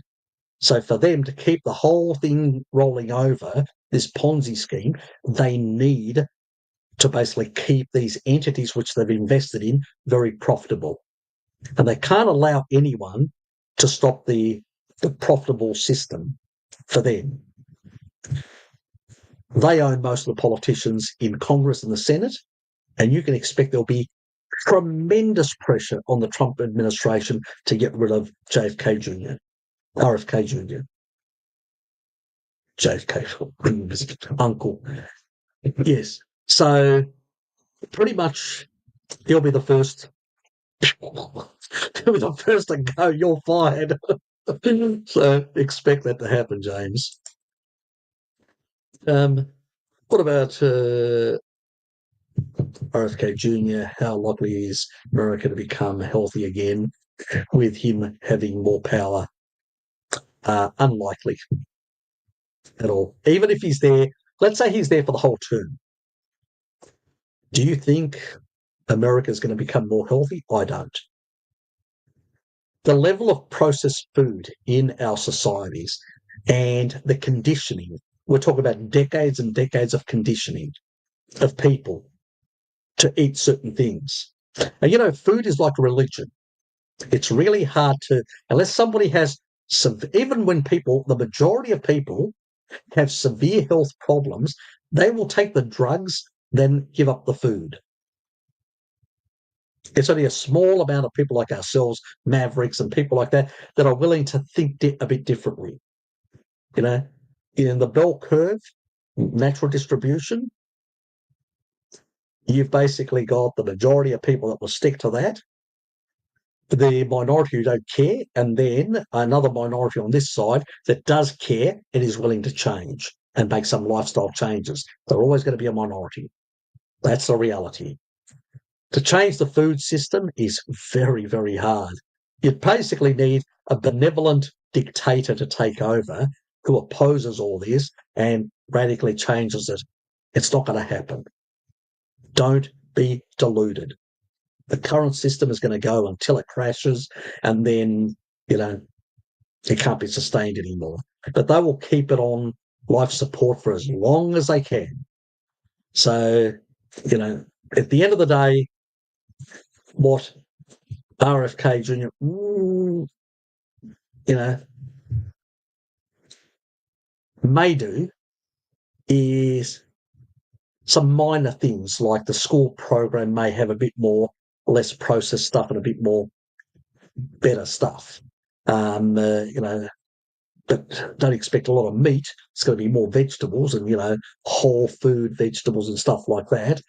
So for them to keep the whole thing rolling over, this Ponzi scheme, they need to basically keep these entities which they've invested in very profitable. And they can't allow anyone to stop the profitable system for them. They own most of the politicians in Congress and the Senate, and you can expect there'll be tremendous pressure on the Trump administration to get rid of JFK Jr., RFK Jr., JFK, uncle. Yes. So pretty much he'll be the first. He'll be the first to go, you're fired. So expect that to happen, James. What about RFK Jr.? How likely is America to become healthy again with him having more power? Unlikely at all. Even if he's there, let's say he's there for the whole term. Do you think America is going to become more healthy? I don't. The level of processed food in our societies and the conditioning, we're talking about decades and decades of conditioning of people to eat certain things. And food is like religion. It's really hard to, unless somebody has some, even when the majority of people have severe health problems, they will take the drugs, then give up the food. It's only a small amount of people like ourselves, mavericks and people like that are willing to think a bit differently. In the bell curve, natural distribution, you've basically got the majority of people that will stick to that, the minority who don't care, and then another minority on this side that does care and is willing to change and make some lifestyle changes. They're always going to be a minority. That's the reality. To change the food system is very, very hard. You basically need a benevolent dictator to take over who opposes all this and radically changes it. It's not going to happen. Don't be deluded. The current system is going to go until it crashes, and then, it can't be sustained anymore. But they will keep it on life support for as long as they can. So, at the end of the day, what RFK Jr., may do is some minor things like the school program may have a bit more less processed stuff and a bit more better stuff. But don't expect a lot of meat. It's going to be more vegetables and, whole food vegetables and stuff like that.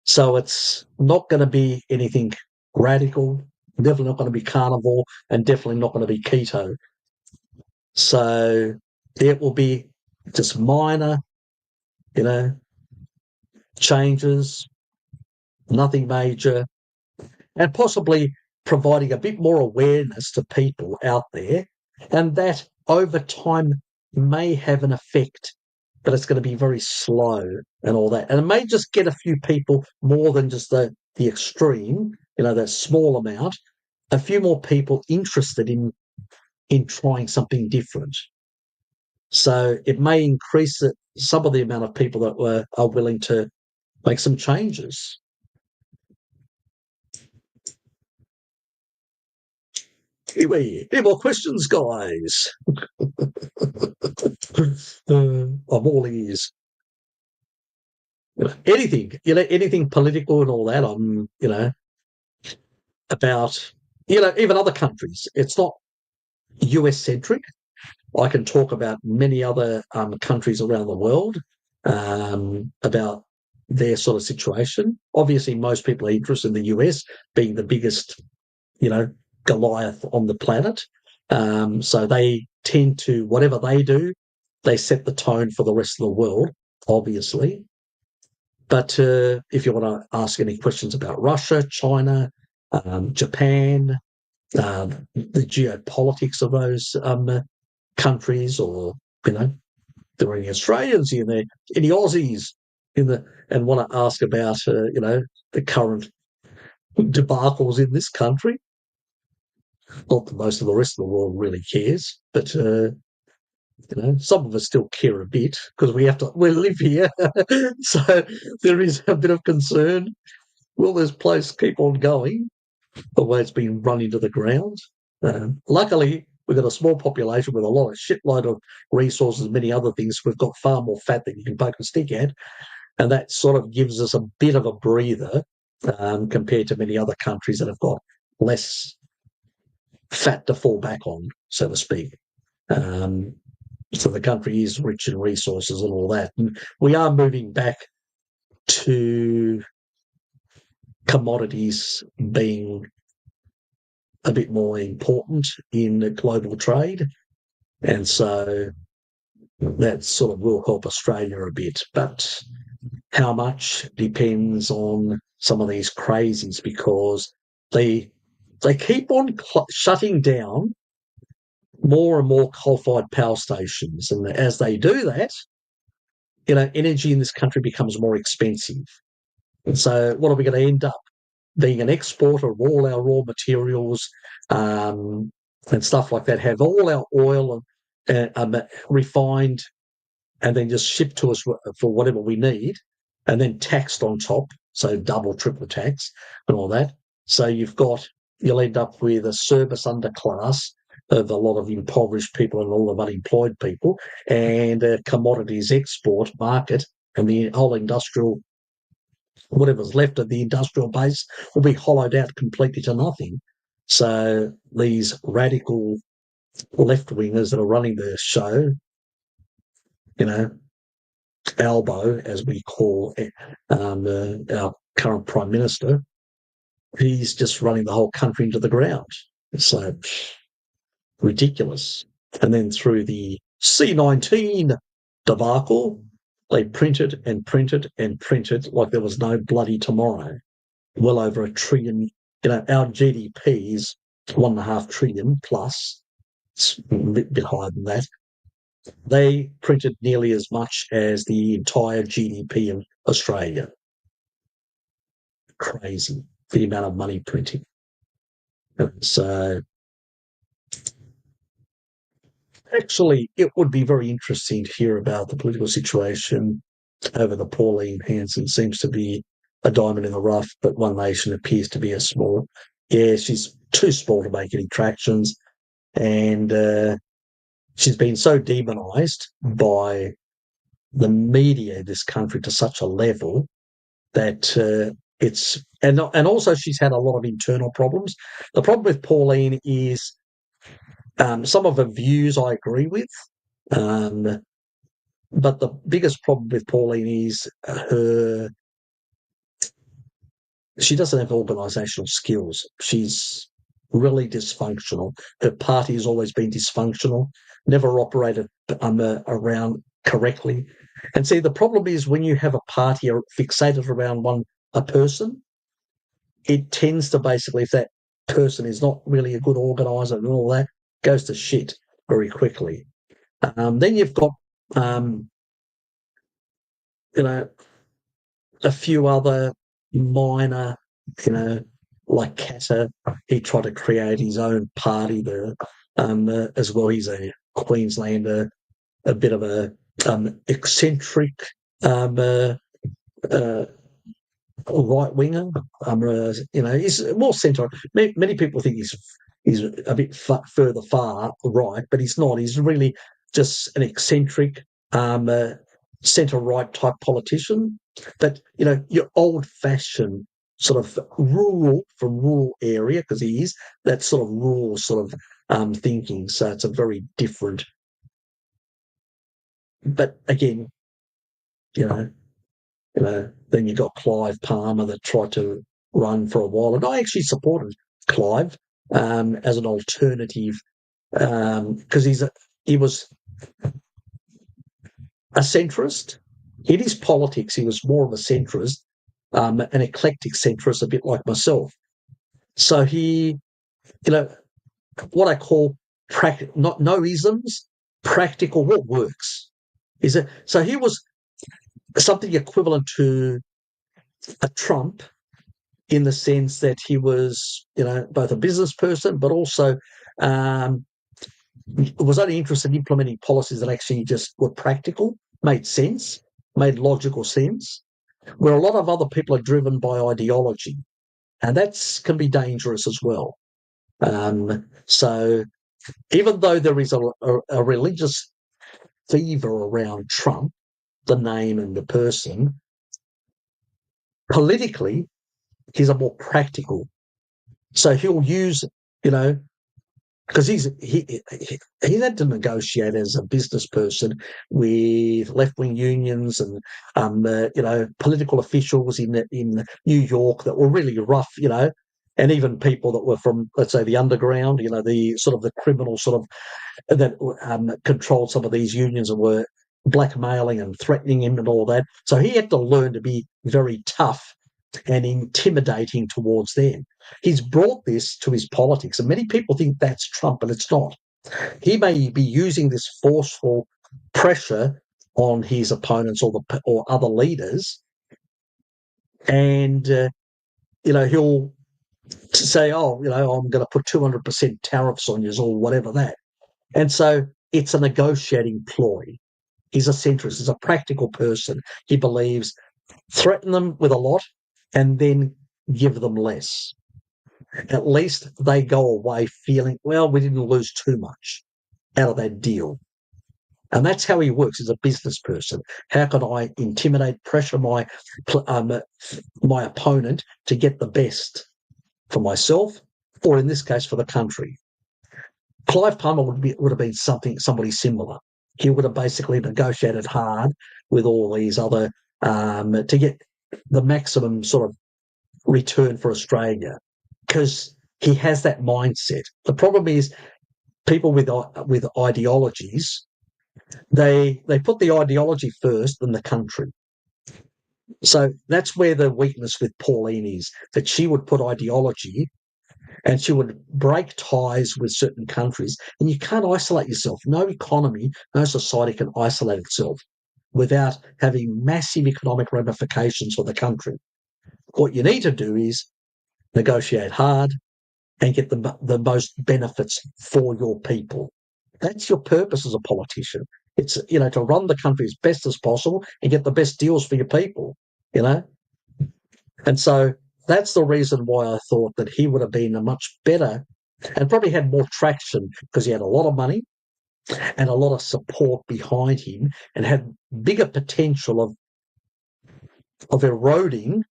So it's not going to be anything radical, definitely not going to be carnivore, and definitely not going to be keto. So it will be just minor, changes, nothing major, and possibly providing a bit more awareness to people out there, and that over time may have an effect, but it's going to be very slow and all that. And it may just get a few people more than just the extreme, that small amount, a few more people interested in trying something different. So it may increase some of the amount of people that are willing to make some changes. Anyway, any more questions, guys? I'm all ears. Anything, anything political and all that. I'm, about, even other countries. It's not US centric. I can talk about many other countries around the world about their sort of situation. Obviously, most people are interested in the US being the biggest, Goliath on the planet. So they tend to, whatever they do, they set the tone for the rest of the world, obviously. But if you want to ask any questions about Russia, China, Japan, the geopolitics of those countries, or, there are any Australians in there, any Aussies and want to ask about, the current debacles in this country. Not that most of the rest of the world really cares, but some of us still care a bit because we live here. So there is a bit of concern. Will this place keep on going? the way it's been run into the ground. Luckily, we've got a small population with a shitload of resources, many other things. We've got far more fat than you can poke a stick at, and that sort of gives us a bit of a breather compared to many other countries that have got less fat to fall back on, so to speak. So the country is rich in resources and all that. And we are moving back to commodities being a bit more important in global trade. And so that sort of will help Australia a bit. But how much depends on some of these crazies, because they keep on shutting down more and more coal-fired power stations. And as they do that, energy in this country becomes more expensive. And so what are we going to end up? Being an exporter of all our raw materials and stuff like that, have all our oil and refined and then just shipped to us for whatever we need, and then taxed on top, so double, triple tax and all that. So you'll end up with a service underclass of a lot of impoverished people and all of unemployed people, and a commodities export market, and the whole industrial, whatever's left of the industrial base, will be hollowed out completely to nothing. So these radical left-wingers that are running the show, Albo, as we call our current Prime Minister, he's just running the whole country into the ground. So ridiculous. And then through the C-19 debacle, they printed and printed and printed like there was no bloody tomorrow. Well over $1 trillion. Our GDP is $1.5 trillion plus. It's a bit higher than that. They printed nearly as much as the entire GDP in Australia. Crazy, the amount of money printing. So actually, it would be very interesting to hear about the political situation over the Pauline Hanson. Seems to be a diamond in the rough, but One Nation appears to be a small. Yeah, she's too small to make any tractions, and she's been so demonised by the media in this country to such a level that it's and also she's had a lot of internal problems. The problem with Pauline is some of her views I agree with, but the biggest problem with Pauline is she doesn't have organisational skills. She's really dysfunctional. Her party has always been dysfunctional, never operated around correctly. And see, the problem is when you have a party fixated around a person, it tends to basically, if that person is not really a good organiser and all that, goes to shit very quickly. Then you've got, a few other minor, like Katter. He tried to create his own party there as well. He's a Queenslander, a bit of a eccentric right winger. He's more centre. Many people think he's a bit further far right, but he's not. He's really just an eccentric centre right type politician. But your old fashioned sort of rural area, because he is that sort of rural sort of thinking. So it's a very different. But again, then you got Clive Palmer that tried to run for a while, and I actually supported Clive as an alternative because he was a centrist. In his politics, he was more of a centrist, an eclectic centrist, a bit like myself. So he, what I call no isms, practical, what works. So he was something equivalent to a Trump in the sense that he was, both a business person, but also was only interested in implementing policies that actually just were practical, made sense, made logical sense, where a lot of other people are driven by ideology. And that can be dangerous as well. So even though there is a religious fever around Trump, the name and the person, politically, he's a more practical. So he'll use, because he had to negotiate as a business person with left wing unions and political officials in New York that were really rough, and even people that were from, let's say, the underground, the sort of the criminal sort of that controlled some of these unions and were blackmailing and threatening him and all that. So he had to learn to be very tough and intimidating towards them. He's brought this to his politics, and many people think that's Trump, but it's not. He may be using this forceful pressure on his opponents or other leaders, and he'll say, "Oh, I'm going to put 200% tariffs on you," or whatever that. And so it's a negotiating ploy. He's a centrist. He's a practical person. He believes threaten them with a lot and then give them less. At least they go away feeling, well, we didn't lose too much out of that deal. And that's how he works as a business person. How can I intimidate, pressure my opponent to get the best for myself, or in this case, for the country? Clive Palmer would have been somebody similar. He would have basically negotiated hard with all these other to get the maximum sort of return for Australia, because he has that mindset. The problem is people with ideologies, they put the ideology first than the country. So that's where the weakness with Pauline is, that she would put ideology and she would break ties with certain countries. And you can't isolate yourself. No economy, no society can isolate itself without having massive economic ramifications for the country. What you need to do is negotiate hard and get the most benefits for your people. That's your purpose as a politician. It's, to run the country as best as possible and get the best deals for your people, And so that's the reason why I thought that he would have been a much better and probably had more traction, because he had a lot of money and a lot of support behind him and had bigger potential of eroding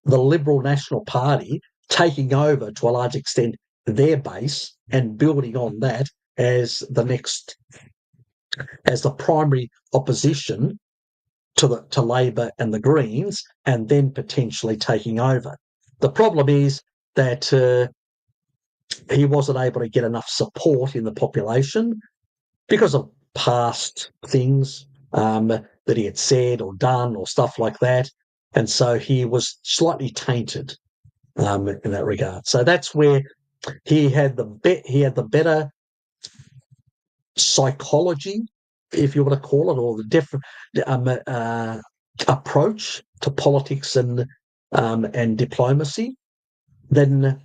the Liberal National Party, taking over to a large extent their base and building on that as the primary opposition to Labor and the Greens, and then potentially taking over. The problem is that he wasn't able to get enough support in the population because of past things that he had said or done or stuff like that. And so he was slightly tainted in that regard. So that's where he had the better psychology, if you want to call it, or the different approach to politics and diplomacy than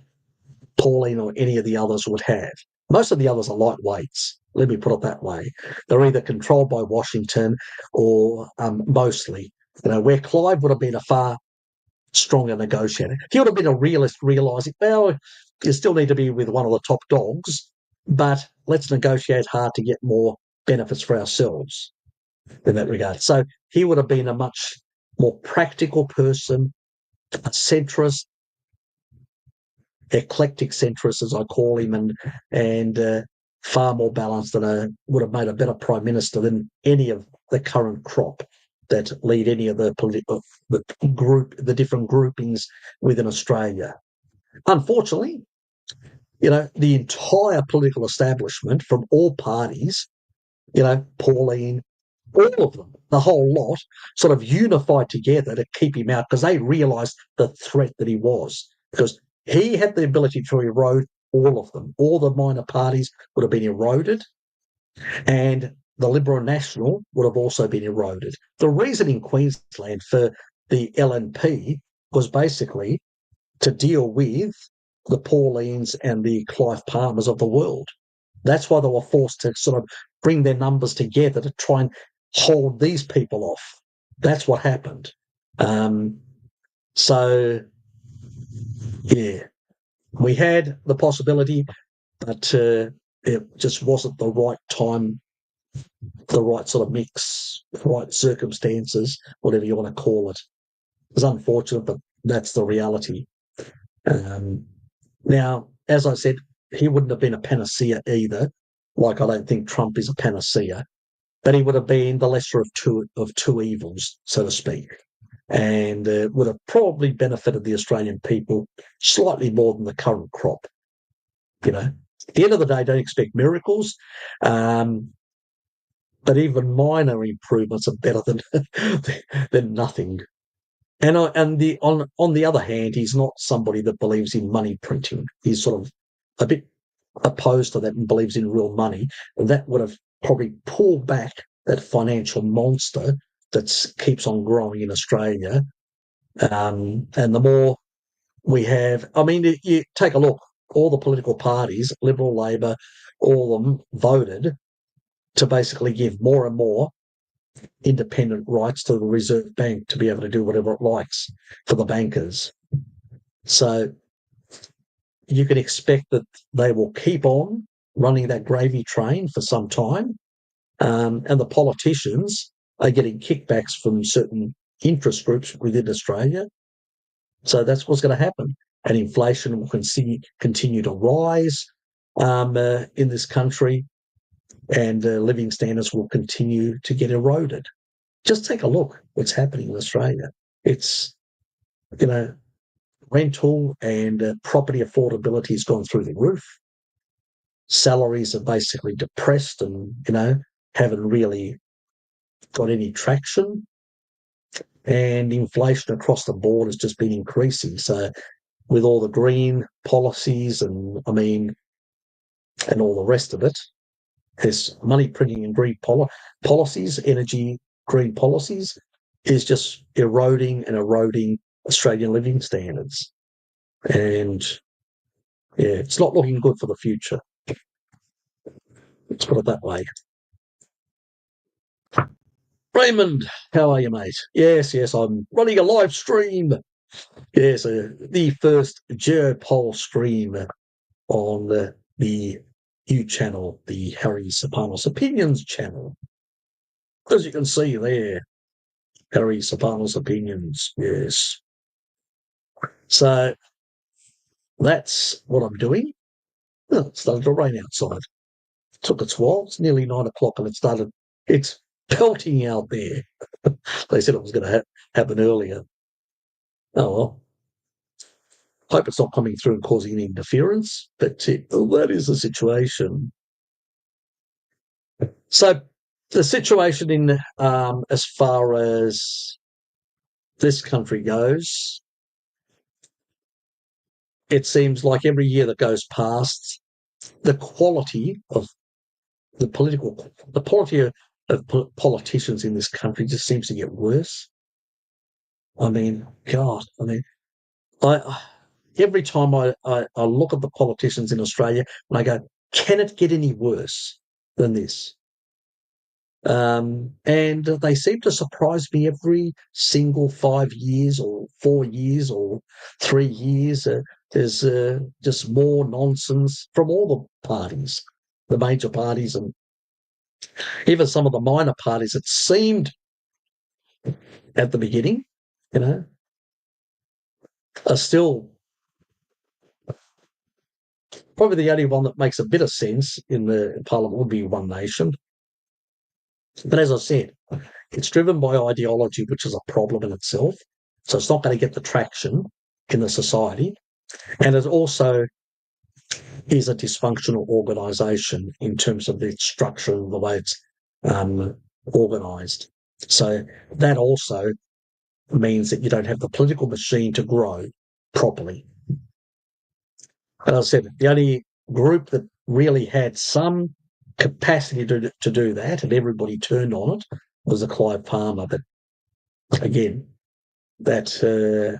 Pauline or any of the others would have. Most of the others are lightweights. Let me put it that way. They're either controlled by Washington or mostly, where Clive would have been a far stronger negotiator. He would have been a realist, realising, well, you still need to be with one of the top dogs, but let's negotiate hard to get more benefits for ourselves in that regard. So he would have been a much more practical person, a centrist, eclectic centrist, as I call him, and far more balanced and would have made a better prime minister than any of the current crop that lead any of the different groupings within Australia. Unfortunately, the entire political establishment from all parties, Pauline, all of them, the whole lot, sort of unified together to keep him out because they realised the threat that he was. Because he had the ability to erode all of them. All the minor parties would have been eroded, and the Liberal National would have also been eroded. The reason in Queensland for the LNP was basically to deal with the Paulines and the Clive Palmers of the world. That's why they were forced to sort of bring their numbers together to try and hold these people off. That's what happened. So Yeah, we had the possibility, but it just wasn't the right time, the right sort of mix, the right circumstances, whatever you want to call it. It was unfortunate, but that's the reality. Um, Now, as I said, he wouldn't have been a panacea either. Like I don't think Trump is a panacea, but he would have been the lesser of two evils, so to speak, and would have probably benefited the Australian people slightly more than the current crop. You know, at the end of the day, don't expect miracles, um, but even minor improvements are better than than nothing. And on the other hand, he's not somebody that believes in money printing. He's sort of a bit opposed to that and believes in real money. And that would have probably pulled back that financial monster that keeps on growing in Australia. And the more we have, I mean, you take a look, all the political parties, Liberal, Labor, all of them voted to basically give more and more independent rights to the Reserve Bank to be able to do whatever it likes for the bankers. So you can expect that they will keep on running that gravy train for some time. And the politicians are getting kickbacks from certain interest groups within Australia. So that's what's going to happen. And inflation will continue to rise in this country, and living standards will continue to get eroded. Just take a look what's happening in Australia. It's, you know, rental and property affordability has gone through the roof. Salaries are basically depressed and, haven't really got any traction. And inflation across the board has just been increasing. So with all the green policies and all the rest of it, there's money printing and green policies, energy green policies is just eroding Australian living standards. And yeah, it's not looking good for the future. Let's put it that way. Raymond, how are you, mate? Yes, I'm running a live stream. Yes, the first GEOPOL-Stream on the new channel, the Harry Sopanos Opinions channel. As you can see there, Harry Sopanos Opinions, yes. So that's what I'm doing. Oh, it started to rain outside. It took its while. It's nearly 9 o'clock and it's pelting out there. They said it was going to happen earlier. Oh, well. Hope it's not coming through and causing any interference, but that is the situation. So the situation in as far as this country goes, it seems like every year that goes past, the quality of the quality of politicians in this country just seems to get worse. I mean, God, I every time I look at the politicians in Australia and I go, can it get any worse than this? And they seem to surprise me every single 5 years or 4 years or 3 years. There's just more nonsense from all the parties, the major parties, and even some of the minor parties. It seemed at the beginning, you know, are still probably the only one that makes a bit of sense in the Parliament would be One Nation. But as I said, it's driven by ideology, which is a problem in itself. So it's not going to get the traction in the society. And it also is a dysfunctional organisation in terms of its structure and the way it's organised. So that also means that you don't have the political machine to grow properly. And as I said, the only group that really had some capacity to do that, and everybody turned on it, was the Clive Palmer. But again, that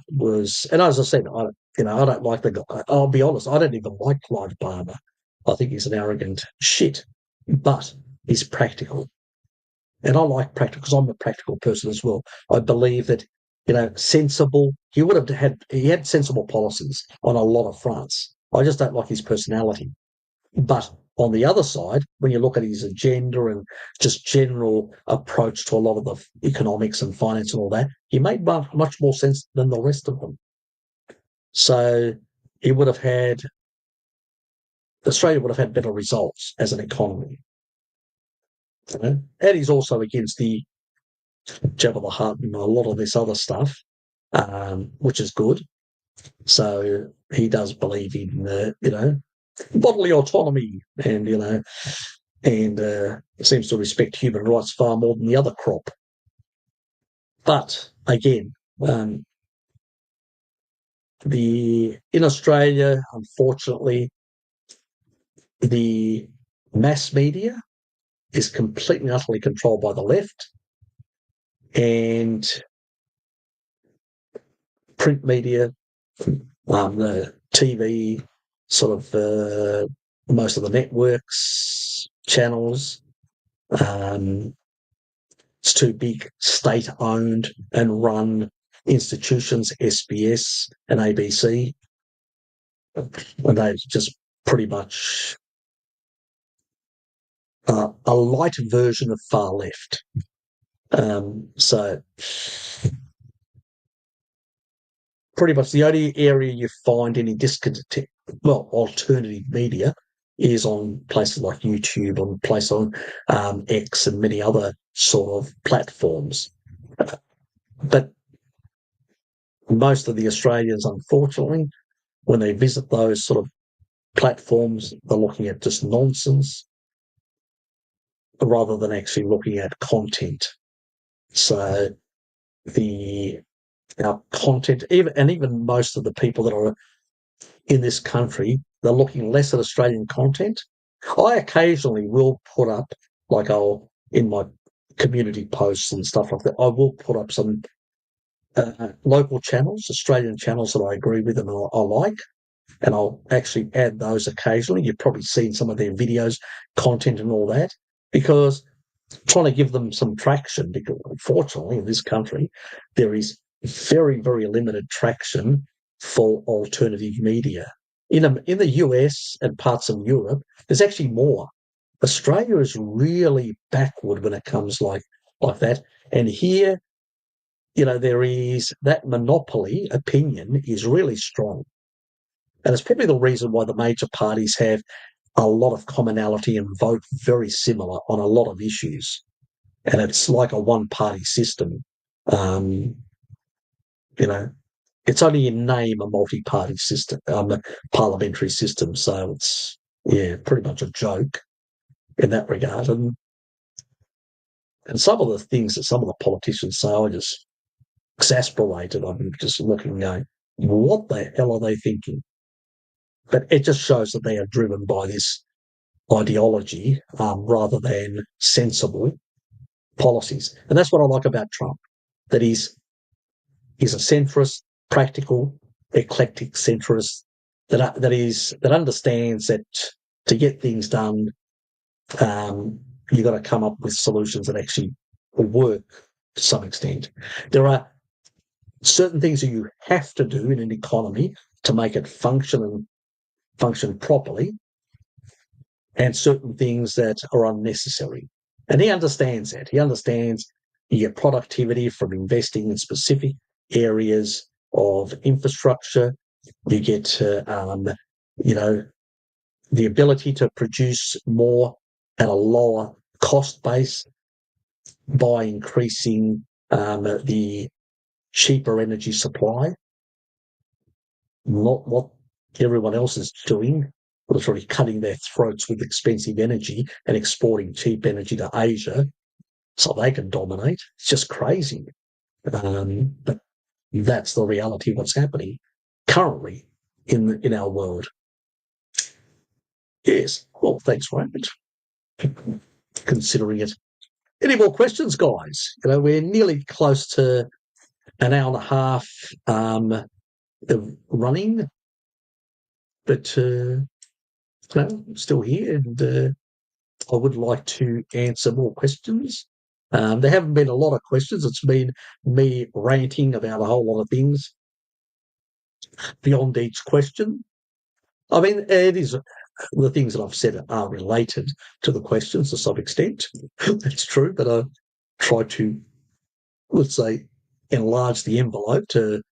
was, and as I said, I don't like the guy. I'll be honest, I don't even like Clive Palmer. I think he's an arrogant shit, but he's practical. And I like practical because I'm a practical person as well. I believe that sensible. He had sensible policies on a lot of fronts. I just don't like his personality. But on the other side, when you look at his agenda and just general approach to a lot of the economics and finance and all that, he made much more sense than the rest of them. So he would have had Australia would have had better results as an economy. And he's also against the Jabba the Hutt and a lot of this other stuff, which is good. So he does believe in, bodily autonomy and seems to respect human rights far more than the other crop. But again, in Australia, unfortunately, the mass media is completely and utterly controlled by the left, and print media, the TV, sort of most of the networks, channels. It's too big, state-owned and run institutions, SBS and ABC, and they're just pretty much a light version of far left. So pretty much the only area you find any alternative media is on places like YouTube, on places on X and many other sort of platforms. But most of the Australians, unfortunately, when they visit those sort of platforms, they're looking at just nonsense rather than actually looking at content. So our content, even most of the people that are in this country, they're looking less at Australian content. I occasionally will put up, in my community posts and stuff like that, I will put up some local channels, Australian channels that I agree with and I like, and I'll actually add those occasionally. You've probably seen some of their videos, content and all that, because trying to give them some traction, because unfortunately in this country there is very, very limited traction for alternative media. In the US and parts of Europe, there's actually more. Australia is really backward when it comes like that. And here, there is that monopoly opinion is really strong. And it's probably the reason why the major parties have a lot of commonality and vote very similar on a lot of issues. And it's like a one-party system. It's only in name a multi-party system, a parliamentary system. So it's, pretty much a joke in that regard. And some of the things that some of the politicians say, I just exasperated. I'm just looking, going, what the hell are they thinking? But it just shows that they are driven by this ideology rather than sensible policies. And that's what I like about Trump, that he's a centrist, practical, eclectic centrist that understands that to get things done, you've got to come up with solutions that actually work to some extent. There are certain things that you have to do in an economy to make it function properly, and certain things that are unnecessary. And he understands that. He understands you get productivity from investing in specific areas of infrastructure. You get, the ability to produce more at a lower cost base by increasing the cheaper energy supply. Not what everyone else is doing, literally cutting their throats with expensive energy and exporting cheap energy to Asia so they can dominate. It's just crazy. But that's the reality of what's happening currently in our world. Yes. Well, thanks, Raymond. Considering it. Any more questions, guys? We're nearly close to an hour and a half of running, but I'm still here, and I would like to answer more questions. There haven't been a lot of questions. It's been me ranting about a whole lot of things beyond each question. I mean, it is the things that I've said are related to the questions to some extent. That's true, but I try to, let's say, enlarge the envelope to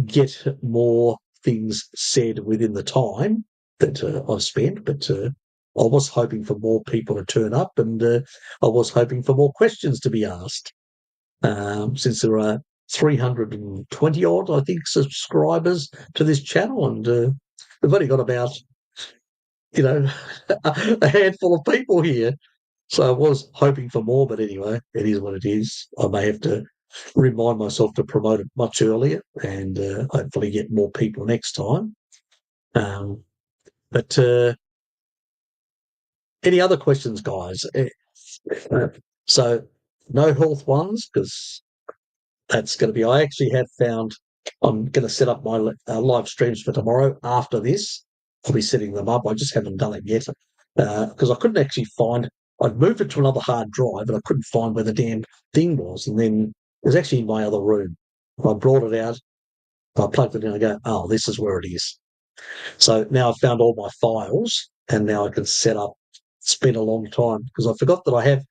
get more things said within the time that I've spent. But I was hoping for more people to turn up, and I was hoping for more questions to be asked. Since there are 320 odd, I think, subscribers to this channel, and we've only got about, a handful of people here. So I was hoping for more, but anyway, it is what it is. I may have to remind myself to promote it much earlier and hopefully get more people next time. But any other questions, guys? So no health ones, because that's going to be. I actually have found I'm going to set up my live streams for tomorrow after this. I'll be setting them up. I just haven't done it yet because I couldn't actually find. I'd moved it to another hard drive, and I couldn't find where the damn thing was. And then it was actually in my other room. I brought it out. I plugged it in. I go, oh, this is where it is. So now I've found all my files, and now I can set up. It's been a long time because I forgot that I have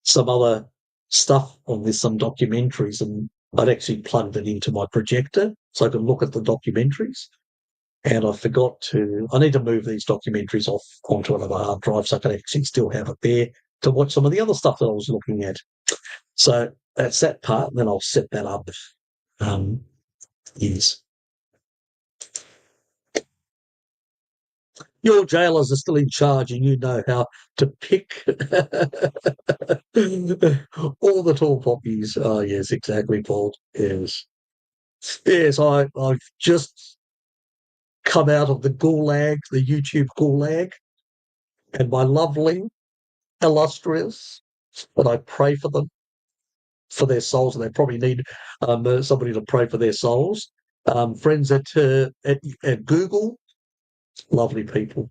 some other stuff on this, some documentaries, and I'd actually plugged it into my projector so I could look at the documentaries. And I need to move these documentaries off onto another hard drive so I can actually still have it there to watch some of the other stuff that I was looking at. So that's that part, and then I'll set that up. Yes. Your jailers are still in charge and you know how to pick all the tall poppies. Oh, yes, exactly, Paul. Yes. Yes, I've just come out of the gulag, the YouTube gulag, and my lovely, illustrious, but I pray for them, for their souls, and they probably need somebody to pray for their souls. Friends at Google, lovely people.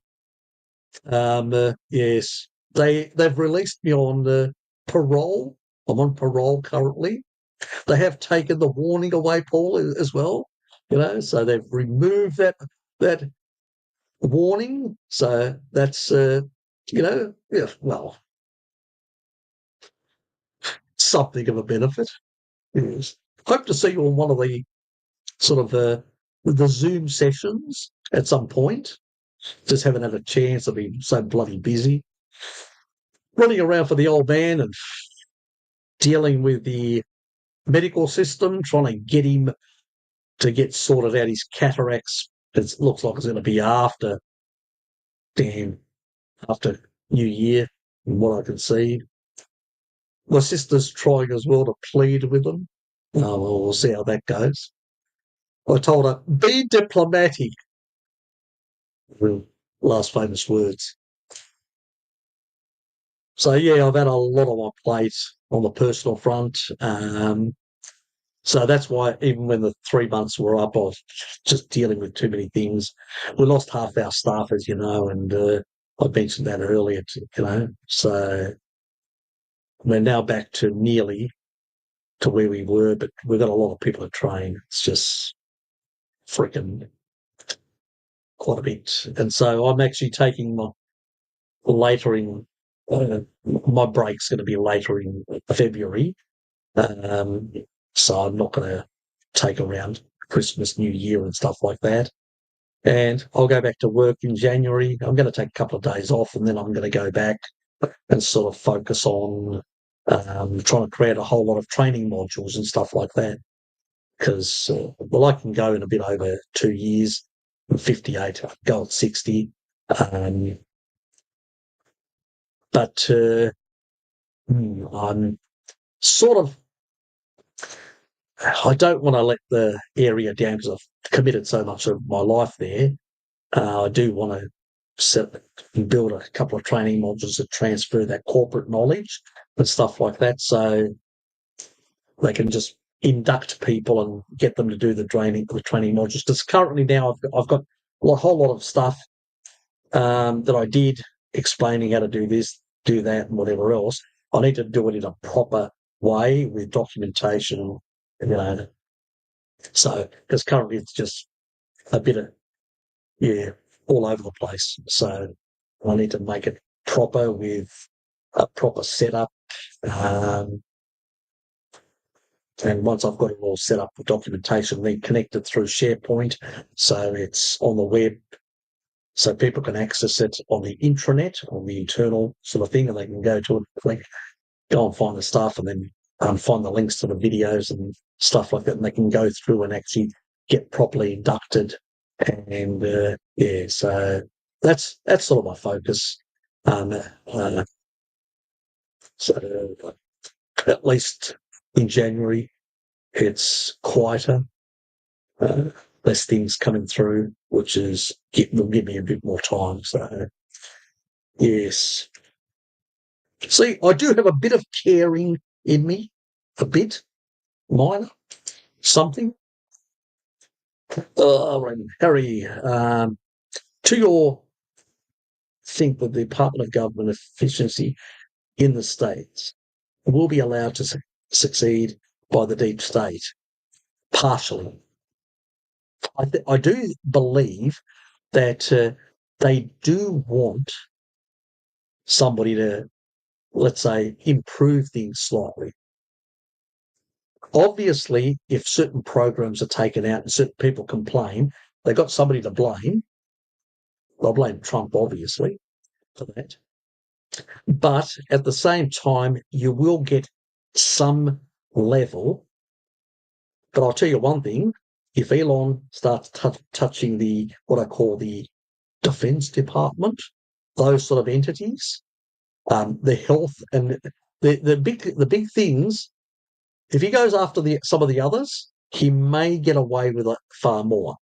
Yes, they've released me on parole. I'm on parole currently. They have taken the warning away, Paul, as well. So they've removed that warning. So that's yeah, well, something of a benefit. Yes. Hope to see you on one of the sort of the Zoom sessions at some point. Just haven't had a chance. I've been so bloody busy running around for the old man and dealing with the medical system, trying to get him to get sorted out his cataracts. It looks like it's going to be after New Year, from what I can see. My sister's trying as well to plead with them. Oh, well, we'll see how that goes. I told her, be diplomatic. Last famous words. So, yeah, I've had a lot on my plate on the personal front. So that's why even when the 3 months were up, I was just dealing with too many things. We lost half our staff, as you know, and I mentioned that earlier, So we're now back to nearly to where we were, but we've got a lot of people to train. It's just freaking quite a bit. And so I'm actually taking my break's going to be later in February. So I'm not going to take around Christmas, New Year and stuff like that. And I'll go back to work in January. I'm going to take a couple of days off and then I'm going to go back and sort of focus on trying to create a whole lot of training modules and stuff like that. Because, I can go in a bit over 2 years. I'm 58, I can go at 60. But I'm sort of, I don't want to let the area down because I've committed so much of my life there. I do want to build a couple of training modules that transfer that corporate knowledge and stuff like that, so they can just induct people and get them to do the training modules. Because currently now I've got a whole lot of stuff that I did explaining how to do this, do that, and whatever else. I need to do it in a proper way with documentation, you know. So, because currently it's just a bit of, yeah, all over the place. So I need to make it proper with a proper setup. And once I've got it all set up with documentation, then connect it through SharePoint. So it's on the web. So people can access it on the intranet, on the internal sort of thing, and they can go to it, like, go and find the stuff and then find the links to the videos and stuff like that. And they can go through and actually get properly inducted. And yeah, so that's sort of my focus. So at least in January, it's quieter, less things coming through, which is will give me a bit more time. So yes. See, I do have a bit of caring in me, a bit, minor, something. Harry, to your think that the Department of Government Efficiency in the States will be allowed to succeed by the deep state, partially. I do believe that they do want somebody to, let's say, improve things slightly. Obviously, if certain programs are taken out and certain people complain, they've got somebody to blame. They'll blame Trump, obviously, for that. But at the same time, you will get some level. But I'll tell you one thing, if Elon starts touching the, what I call the Defense Department, those sort of entities, the health and the big things, if he goes after some of the others, he may get away with it far more.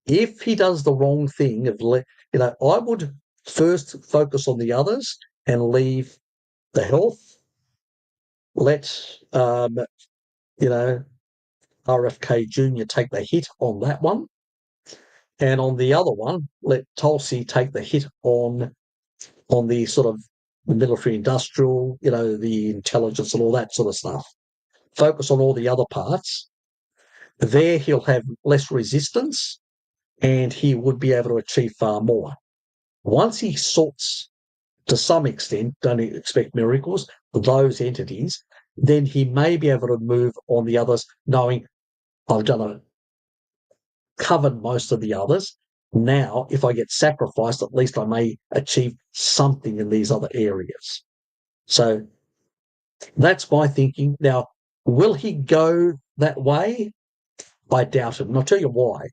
If he does the wrong thing I would first focus on the others and leave the health. Let RFK Jr. take the hit on that one, and on the other one, let Tulsi take the hit on the sort of military industrial, the intelligence and all that sort of stuff. Focus on all the other parts. There he'll have less resistance and he would be able to achieve far more. Once he sorts, to some extent, don't expect miracles, those entities, then he may be able to move on the others, knowing I've covered most of the others. Now, if I get sacrificed, at least I may achieve something in these other areas. So that's my thinking. Now, will he go that way? I doubt it, and I'll tell you why.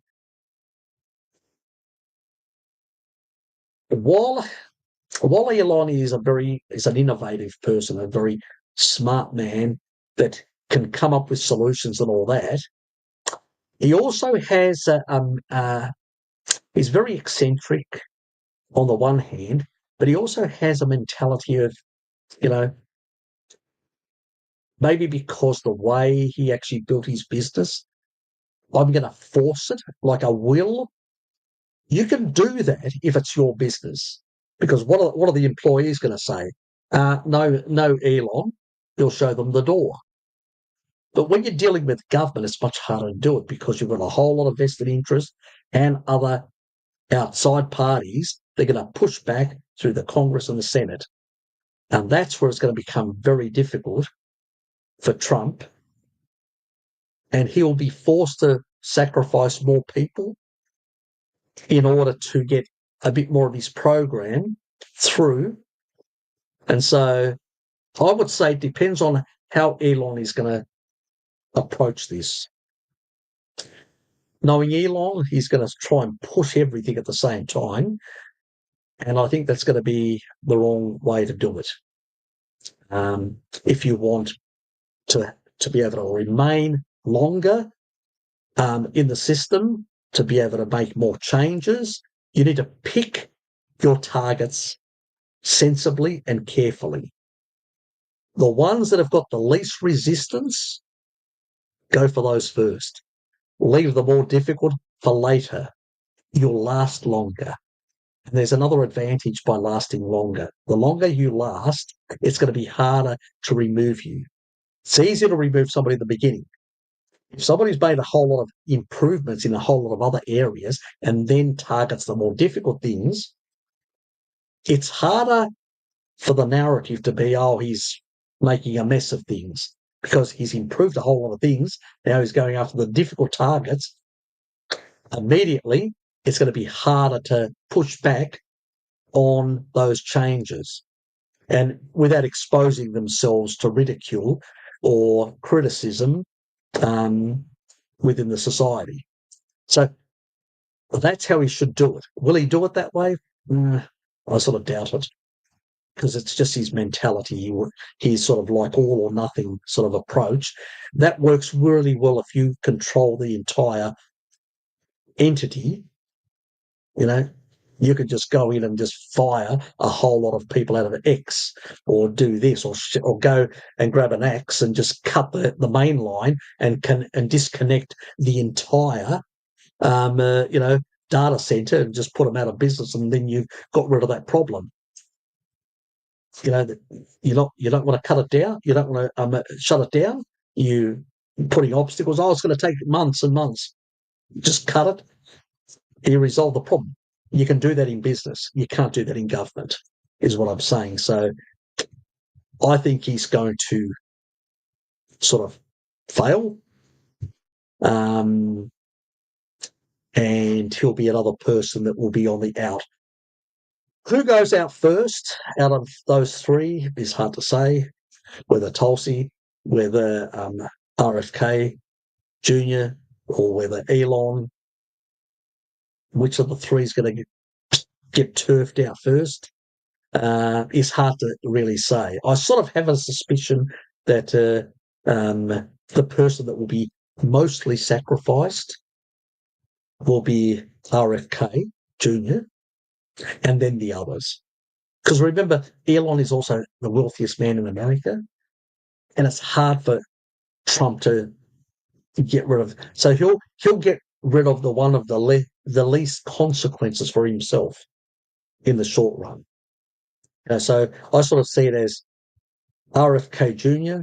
While Elon is an innovative person, a very smart man that can come up with solutions and all that, he also has he's very eccentric on the one hand, but he also has a mentality of, maybe because the way he actually built his business, I'm going to force it like a will. You can do that if it's your business, because what are the employees going to say? No, Elon. He'll show them the door. But when you're dealing with government, it's much harder to do it because you've got a whole lot of vested interest and other outside parties. They're going to push back through the Congress and the Senate. And that's where it's going to become very difficult for Trump. And he'll be forced to sacrifice more people in order to get a bit more of his program through. And so I would say it depends on how Elon is going to approach this. Knowing Elon, he's going to try and push everything at the same time. And I think that's going to be the wrong way to do it. If you want to be able to remain longer in the system, to be able to make more changes, you need to pick your targets sensibly and carefully. The ones that have got the least resistance, go for those first. Leave the more difficult for later. You'll last longer. And there's another advantage by lasting longer. The longer you last, it's going to be harder to remove you. It's easier to remove somebody at the beginning. If somebody's made a whole lot of improvements in a whole lot of other areas and then targets the more difficult things, it's harder for the narrative to be, oh, he's making a mess of things because he's improved a whole lot of things. Now he's going after the difficult targets. Immediately, it's going to be harder to push back on those changes and without exposing themselves to ridicule or criticism within the society. So that's how he should do it. Will he do it that way? I sort of doubt it, because it's just his mentality. He's sort of like all or nothing sort of approach. That works really well if you control the entire entity. You know, you could just go in and just fire a whole lot of people out of X, or do this, or go and grab an axe and just cut the main line and disconnect the entire data center and just put them out of business, and then you've got rid of that problem. You don't want to cut it down. You don't want to shut it down. You putting obstacles. Oh, it's going to take months and months. Just cut it. You resolve the problem. You can do that in business. You can't do that in government, is what I'm saying. So I think he's going to sort of fail, and he'll be another person that will be on the out. Who goes out first out of those three is hard to say. Whether Tulsi, whether RFK Jr., or whether Elon, which of the three is going to get turfed out first, is hard to really say. I sort of have a suspicion that the person that will be mostly sacrificed will be RFK Jr. and then the others. Because remember, Elon is also the wealthiest man in America, and it's hard for Trump to get rid of. So he'll get rid of the one of the least consequences for himself in the short run. So I sort of see it as RFK Jr.,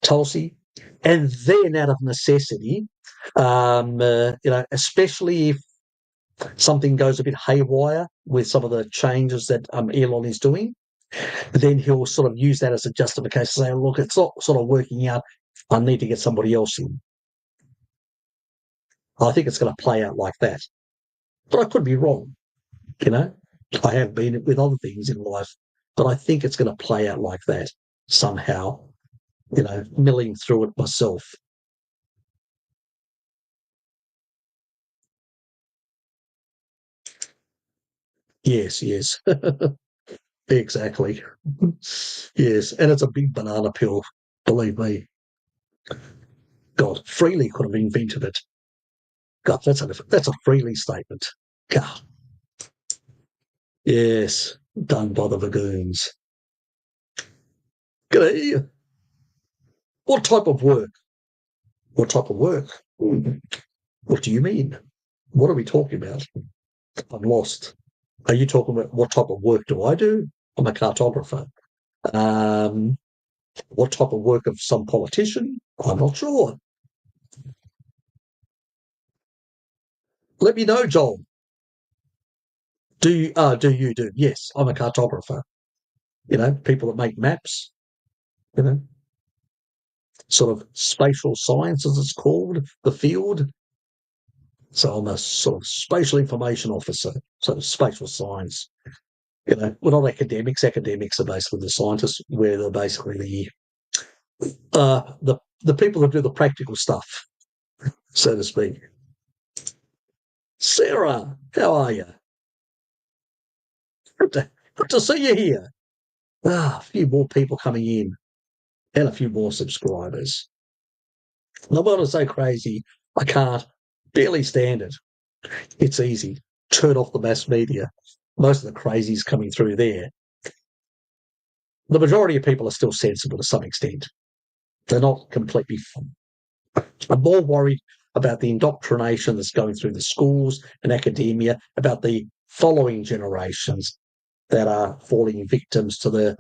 Tulsi, and then out of necessity, especially if something goes a bit haywire with some of the changes that Elon is doing, then he'll sort of use that as a justification, say, look, it's not sort of working out. I need to get somebody else in. I think it's going to play out like that. But I could be wrong. I have been with other things in life, but I think it's going to play out like that somehow, milling through it myself. Yes. Exactly. Yes, and it's a big banana peel, believe me. God, Freely could have invented it. God, that's a Freely statement. God. Yes, done by the Vagoons. G'day. What type of work? What type of work? What do you mean? What are we talking about? I'm lost. Are you talking about what type of work do I do? I'm a cartographer. What type of work of some politician? I'm not sure. Let me know, Joel. Do you? Do? Yes, I'm a cartographer. People that make maps. You know, sort of spatial science, as it's called, the field. So I'm a sort of spatial information officer. So spatial science. We're not academics. Academics are basically the scientists. We're basically the people that do the practical stuff, so to speak. Sarah, how are you? Good to see you here. A few more people coming in and a few more subscribers. The world is so crazy, I can't barely stand it. It's easy. Turn off the mass media. Most of the crazies coming through there. The majority of people are still sensible to some extent. They're not completely. I'm more worried about the indoctrination that's going through the schools and academia, about the following generations that are falling victims to the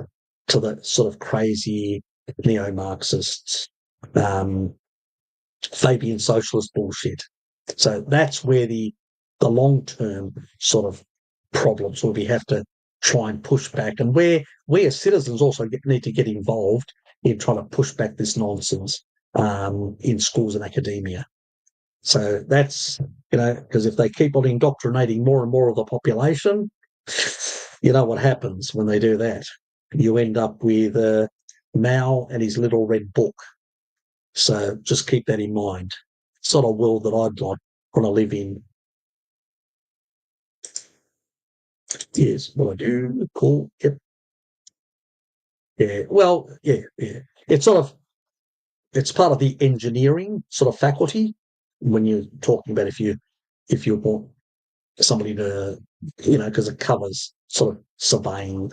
sort of crazy neo-Marxists, Fabian socialist bullshit. So that's where the long-term sort of problems where we have to try and push back, and where we as citizens also need to get involved in trying to push back this nonsense in schools and academia. So that's, because if they keep on indoctrinating more and more of the population, you know what happens when they do that. You end up with Mao and his little red book. So just keep that in mind. It's not a world that I'd like want to live in. Yes, well, I do. Cool. Yep. Yeah. Well, yeah. It's it's part of the engineering sort of faculty when you're talking about if you want somebody to, because it covers sort of surveying,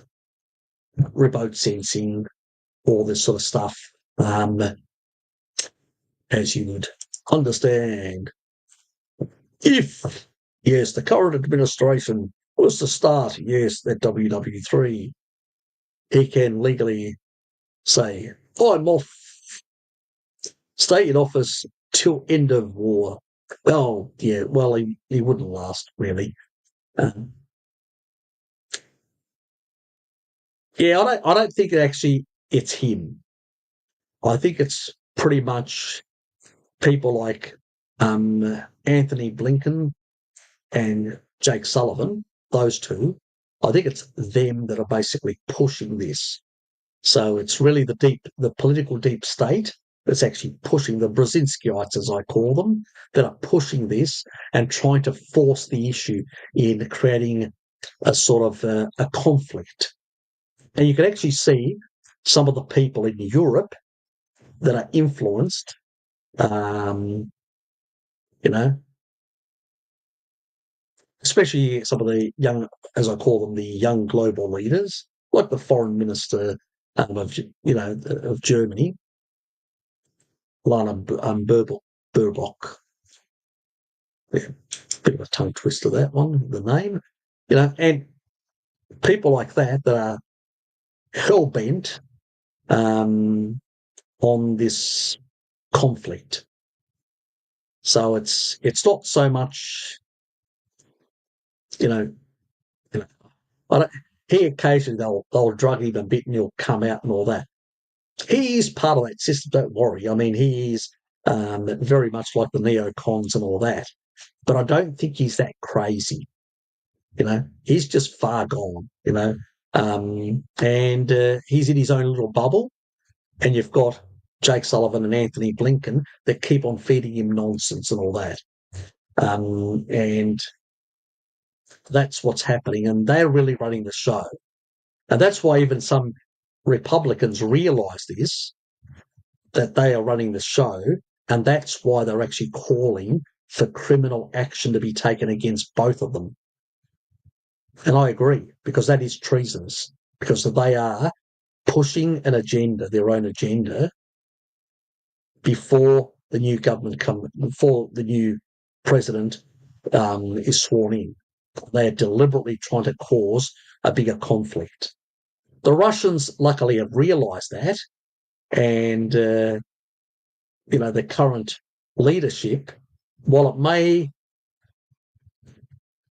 remote sensing, all this sort of stuff, as you would understand. If, yes, the current administration was to start, yes, that WWIII, he can legally say, I'm off, stay in office till end of war. Oh, yeah, well, he wouldn't last, really. Yeah, I don't think it's him. I think it's pretty much people like Anthony Blinken and Jake Sullivan, those two. I think it's them that are basically pushing this. So it's really the political deep state that's actually pushing the Brzezinskyites, as I call them, that are pushing this and trying to force the issue in creating a sort of a conflict. And you can actually see some of the people in Europe that are influenced, um, you know, especially some of the young, as I call them, the young global leaders, like the foreign minister of Germany, Lana Baerbock. Yeah, bit of a tongue twister, that one, the name, and people like that are hell bent on this conflict. So it's not so much, you know, I don't, he occasionally they'll drug him a bit and he'll come out and all that. He is part of that system. Don't worry. I mean, he is very much like the neocons and all that. But I don't think he's that crazy. He's just far gone. And he's in his own little bubble. And you've got Jake Sullivan and Anthony Blinken that keep on feeding him nonsense and all that. And that's what's happening. And they're really running the show. And that's why even some Republicans realise this, that they are running the show, and that's why they're actually calling for criminal action to be taken against both of them. And I agree, because that is treasonous, because they are pushing an agenda, their own agenda, before the new government before the new president is sworn in. They are deliberately trying to cause a bigger conflict. The Russians luckily have realised that, and the current leadership, while it may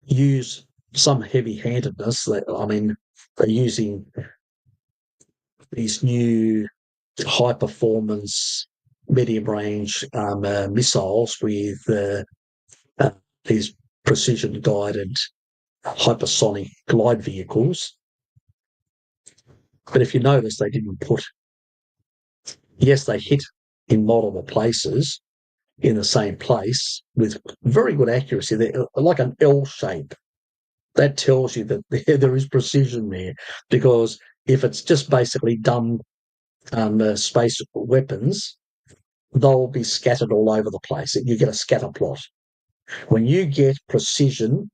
use some heavy-handedness, they're using these new high-performance medium-range missiles with these precision-guided hypersonic glide vehicles. But if you notice, they didn't yes, they hit in multiple places in the same place with very good accuracy. They're like an L shape. That tells you that there is precision there, because if it's just basically dumb space weapons, they'll be scattered all over the place. You get a scatter plot. When you get precision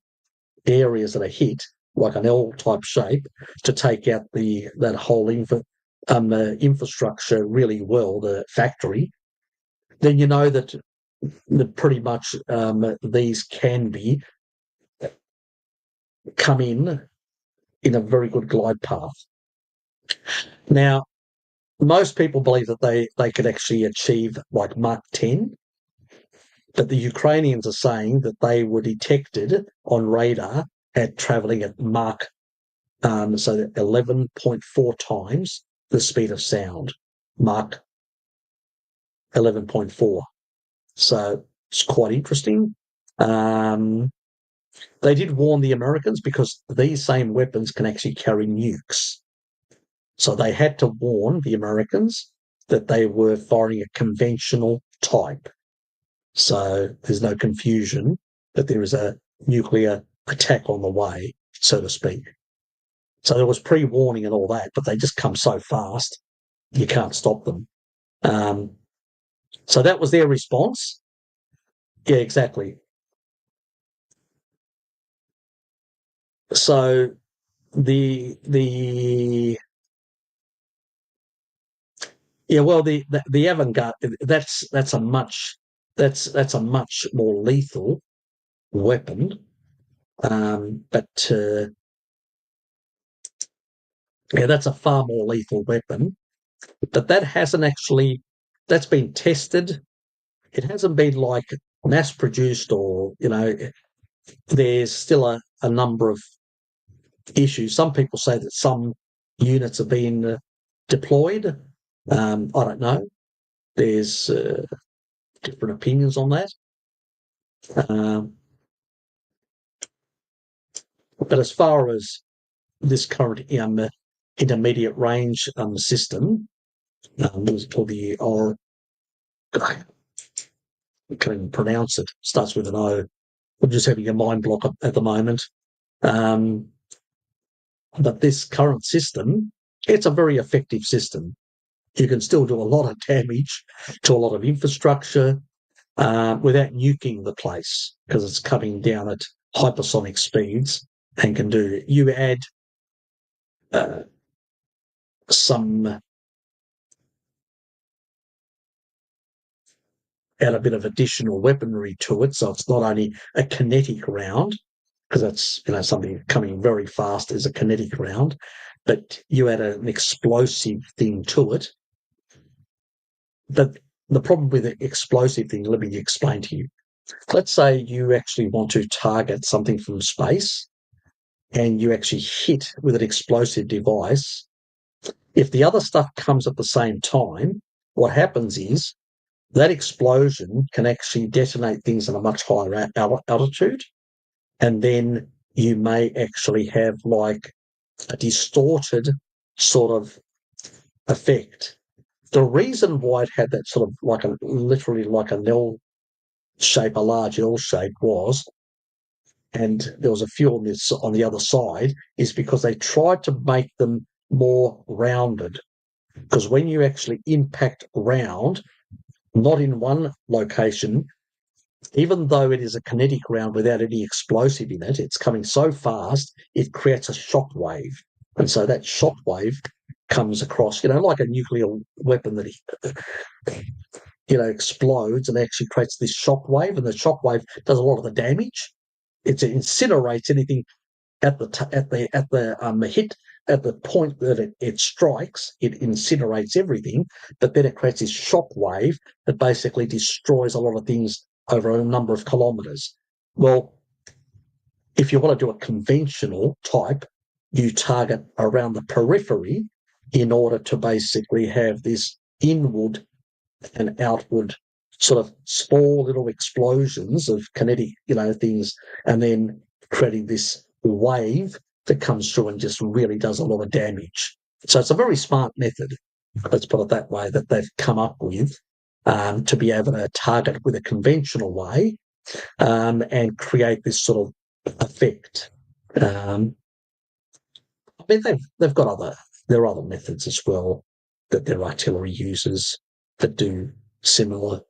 areas that are hit, like an L-type shape, to take out that whole infrastructure really well, the factory, then you know that pretty much these can be come in a very good glide path. Now, most people believe that they could actually achieve like Mach 10, but the Ukrainians are saying that they were detected on radar at travelling at Mach, so that 11.4 times the speed of sound, Mach 11.4. So it's quite interesting. They did warn the Americans because these same weapons can actually carry nukes. So they had to warn the Americans that they were firing a conventional type. So there's no confusion that there is a nuclear attack on the way, so to speak. So there was pre-warning and all that, but they just come so fast, you can't stop them. So that was their response. Yeah, exactly. So the yeah, well, the avant-garde, that's a much more lethal weapon. But yeah, that's a far more lethal weapon. But that's been tested. It hasn't been like mass produced, or there's still a number of issues. Some people say that some units have been deployed. I don't know. There's different opinions on that. Um, but as far as this current intermediate range system, what was it called? I can't even pronounce it. Starts with an O. I'm just having a mind block at the moment. Um, but this current system, it's a very effective system. You can still do a lot of damage to a lot of infrastructure without nuking the place, because it's coming down at hypersonic speeds and can do. You add uh, some add a bit of additional weaponry to it, so it's not only a kinetic round, because that's something coming very fast is a kinetic round, but you add an explosive thing to it. But the problem with the explosive thing, let me explain to you. Let's say you actually want to target something from space and you actually hit with an explosive device. If the other stuff comes at the same time, what happens is that explosion can actually detonate things at a much higher altitude, and then you may actually have like a distorted sort of effect. The reason why it had that sort of like literally like an L shape, a large L shape was, and there was a few on the other side, is because they tried to make them more rounded. Because when you actually impact round, not in one location, even though it is a kinetic round without any explosive in it, it's coming so fast, it creates a shock wave. And so that shock wave comes across, like a nuclear weapon that explodes and actually creates this shock wave, and the shock wave does a lot of the damage. It incinerates anything at the hit, at the point that it strikes. It incinerates everything, but then it creates this shock wave that basically destroys a lot of things over a number of kilometres. Well, if you want to do a conventional type, you target around the periphery in order to basically have this inward and outward sort of small little explosions of kinetic, things, and then creating this wave that comes through and just really does a lot of damage. So it's a very smart method, let's put it that way, that they've come up with to be able to target with a conventional way and create this sort of effect. I mean, they've got there are other methods as well that their artillery uses that do similar,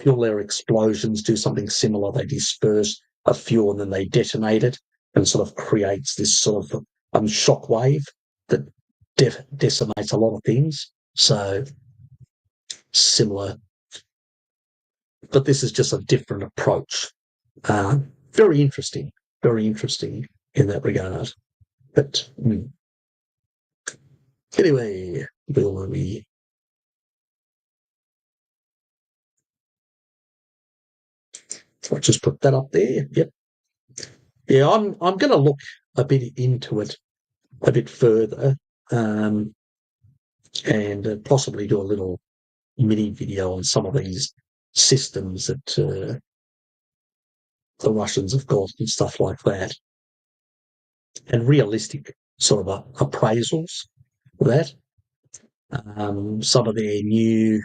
fuel air explosions do something similar. They disperse a fuel and then they detonate it, and sort of creates this sort of shock wave that decimates a lot of things. So similar, but this is just a different approach. Very interesting, very interesting. in that regard. But anyway, where were we? I'll just put that up there. Yep. Yeah, I'm going to look a bit into it a bit further, and possibly do a little mini video on some of these systems that the Russians have got and stuff like that, and realistic sort of appraisals of that. Some of their new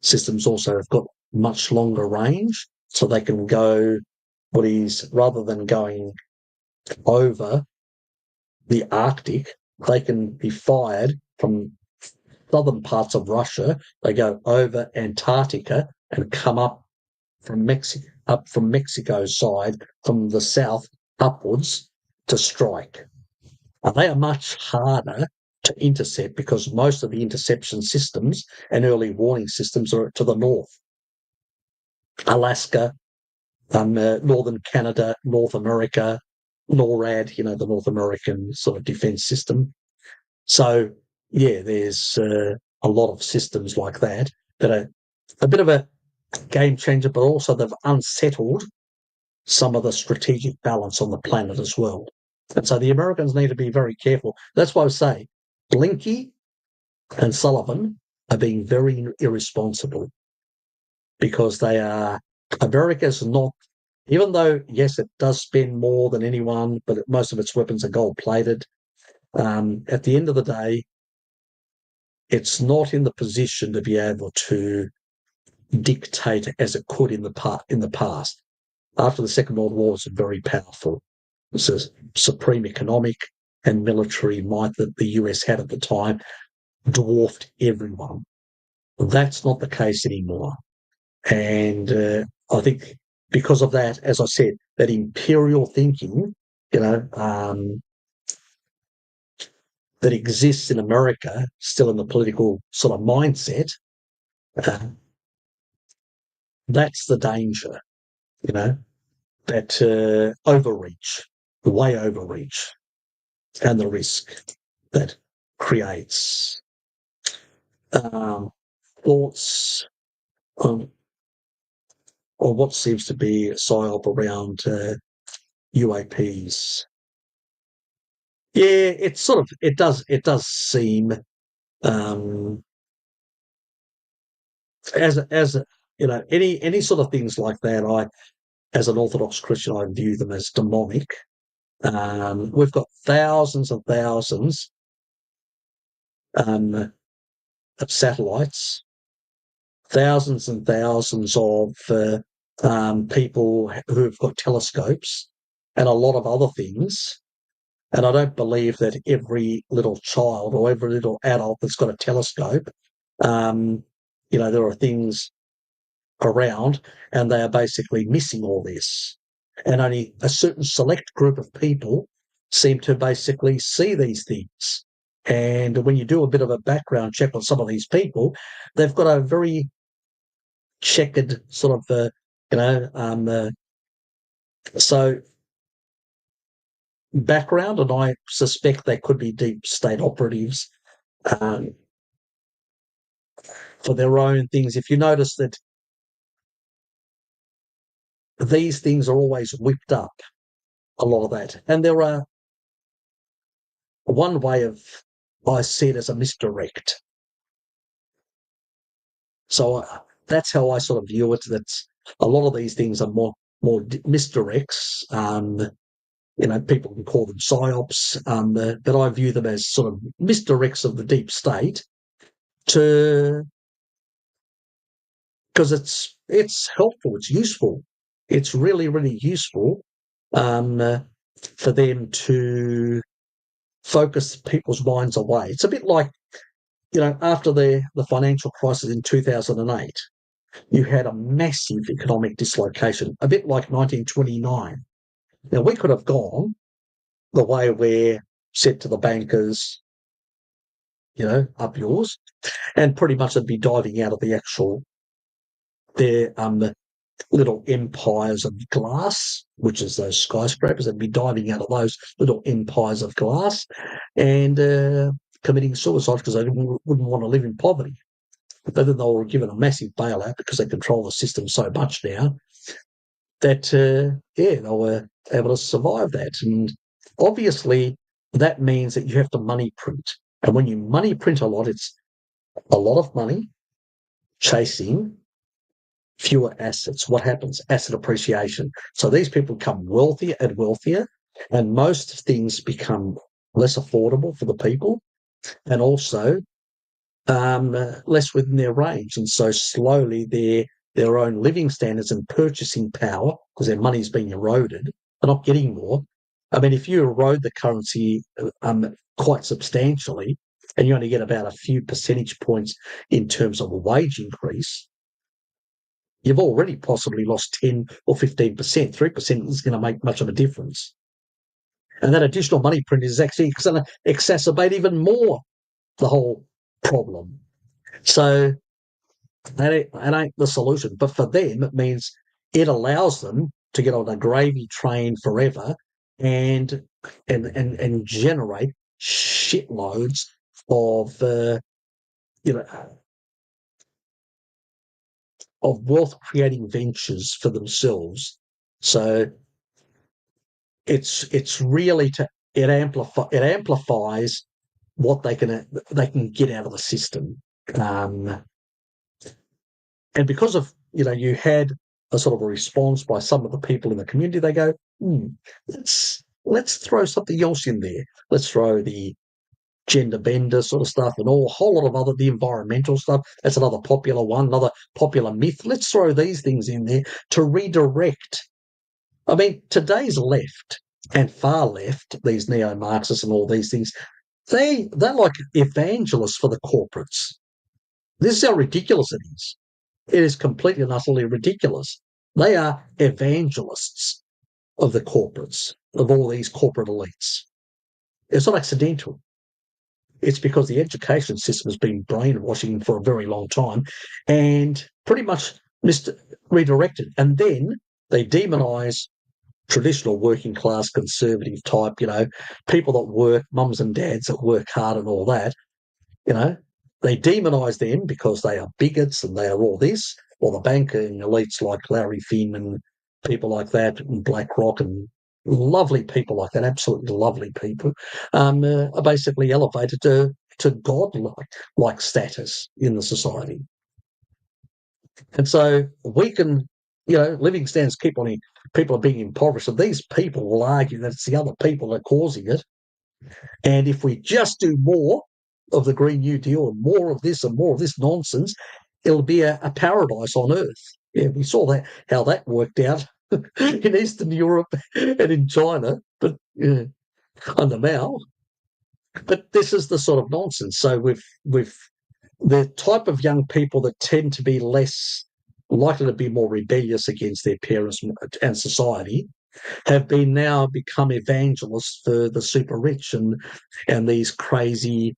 systems also have got much longer range, so they can go rather than going over the Arctic, they can be fired from southern parts of Russia. They go over Antarctica and come up from Mexico's side from the south upwards to strike. And they are much harder to intercept because most of the interception systems and early warning systems are to the north. Alaska, northern Canada, North America, NORAD, the North American sort of defense system. So, yeah, there's a lot of systems like that are a bit of a game changer, but also they've unsettled some of the strategic balance on the planet as well. And so the Americans need to be very careful. That's why I say Blinky and Sullivan are being very irresponsible because America's not, even though, yes, it does spend more than anyone, but most of its weapons are gold-plated. At the end of the day, it's not in the position to be able to dictate as it could in the past. After the Second World War, it was very powerful. It's a supreme economic and military might that the US had at the time, dwarfed everyone. That's not the case anymore. And I think because of that, as I said, that imperial thinking, that exists in America, still in the political sort of mindset, that's the danger, that way overreach, and the risk that creates. Thoughts on what seems to be a psyop around UAPs. Yeah, it does seem as any sort of things like that. As an Orthodox Christian, I view them as demonic. We've got thousands and thousands of satellites, thousands and thousands of people who've got telescopes and a lot of other things. And I don't believe that every little child or every little adult that's got a telescope, there are things around and they are basically missing all this. And only a certain select group of people seem to basically see these things. And when you do a bit of a background check on some of these people, they've got a very checkered sort of, so background, and I suspect they could be deep state operatives for their own things. If you notice that these things are always whipped up, a lot of that, and there are one way of, I see it as a misdirect. So that's how I sort of view it. That a lot of these things are more misdirects. People can call them psyops, but I view them as sort of misdirects of the deep state because it's helpful, it's useful, it's really, really useful for them to focus people's minds away. It's a bit like, after the financial crisis in 2008, you had a massive economic dislocation, a bit like 1929. Now, we could have gone the way we're said to the bankers, up yours, and pretty much it'd be diving out of the actual little empires of glass, which is those skyscrapers. They'd be diving out of those little empires of glass and committing suicide because they wouldn't want to live in poverty. But then they were given a massive bailout because they control the system so much now that, they were able to survive that. And obviously, that means that you have to money print. And when you money print a lot, it's a lot of money chasing fewer assets. What happens? Asset appreciation. So these people become wealthier and wealthier, and most things become less affordable for the people and also less within their range. And so slowly their own living standards and purchasing power, because their money's being eroded, they're not getting more. I mean, if you erode the currency quite substantially and you only get about a few percentage points in terms of a wage increase, you've already possibly lost 10 or 15%. 3% is going to make much of a difference. And that additional money print is actually going to exacerbate even more the whole problem. So that ain't the solution. But for them, it means it allows them to get on a gravy train forever and generate shitloads of of wealth creating ventures for themselves. So it's really it amplifies what they can get out of the system. And because of, you had a sort of a response by some of the people in the community, they go, let's throw something else in there. Let's throw the gender bender sort of stuff and a whole lot of the environmental stuff. That's another popular one, another popular myth. Let's throw these things in there to redirect. I mean, today's left and far left, these neo-Marxists and all these things, they're like evangelists for the corporates. This is how ridiculous it is. It is completely and utterly ridiculous. They are evangelists of the corporates, of all these corporate elites. It's not accidental. It's because the education system has been brainwashing for a very long time and pretty much redirected. And then they demonise traditional working class conservative type, people that work, mums and dads that work hard and all that, they demonise them because they are bigots and they are all this, or the banking elites like Larry Finn and people like that, and BlackRock and lovely people like that, absolutely lovely people, are basically elevated to God-like status in the society. And so we can, living standards keep on, people are being impoverished, and these people will argue that it's the other people that are causing it. And if we just do more of the Green New Deal and more of this nonsense, it'll be a paradise on earth. Yeah, we saw how that worked out in Eastern Europe and in China, but under Mao. But this is the sort of nonsense. So with the type of young people that tend to be less likely to be more rebellious against their parents and society have now become evangelists for the super rich and these crazy,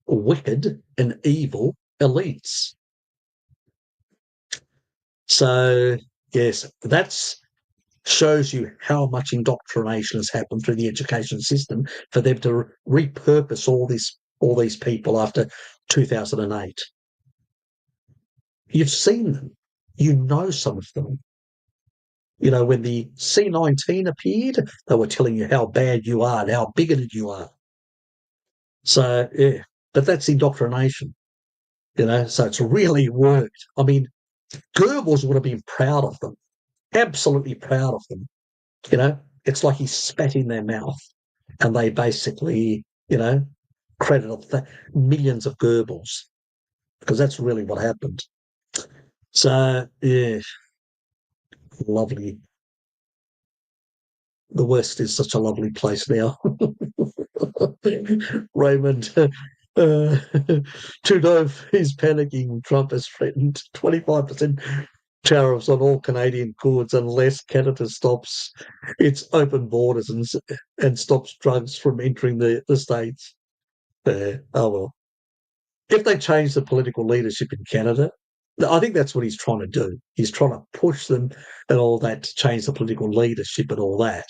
wicked and evil elites. So yes, that shows you how much indoctrination has happened through the education system for them to repurpose all these people after 2008. You've seen them. You know some of them. When the C-19 appeared, they were telling you how bad you are and how bigoted you are. So, yeah, but that's indoctrination, so it's really worked. I mean, Goebbels would have been proud of them, absolutely proud of them. It's like he spat in their mouth and they basically, credited millions of Goebbels because that's really what happened. So, yeah, lovely. The West is such a lovely place now. Raymond, Trudeau is panicking. Trump has threatened 25% tariffs on all Canadian goods unless Canada stops its open borders and stops drugs from entering the States. Oh, well. If they change the political leadership in Canada, I think that's what he's trying to do. He's trying to push them and all that to change the political leadership and all that.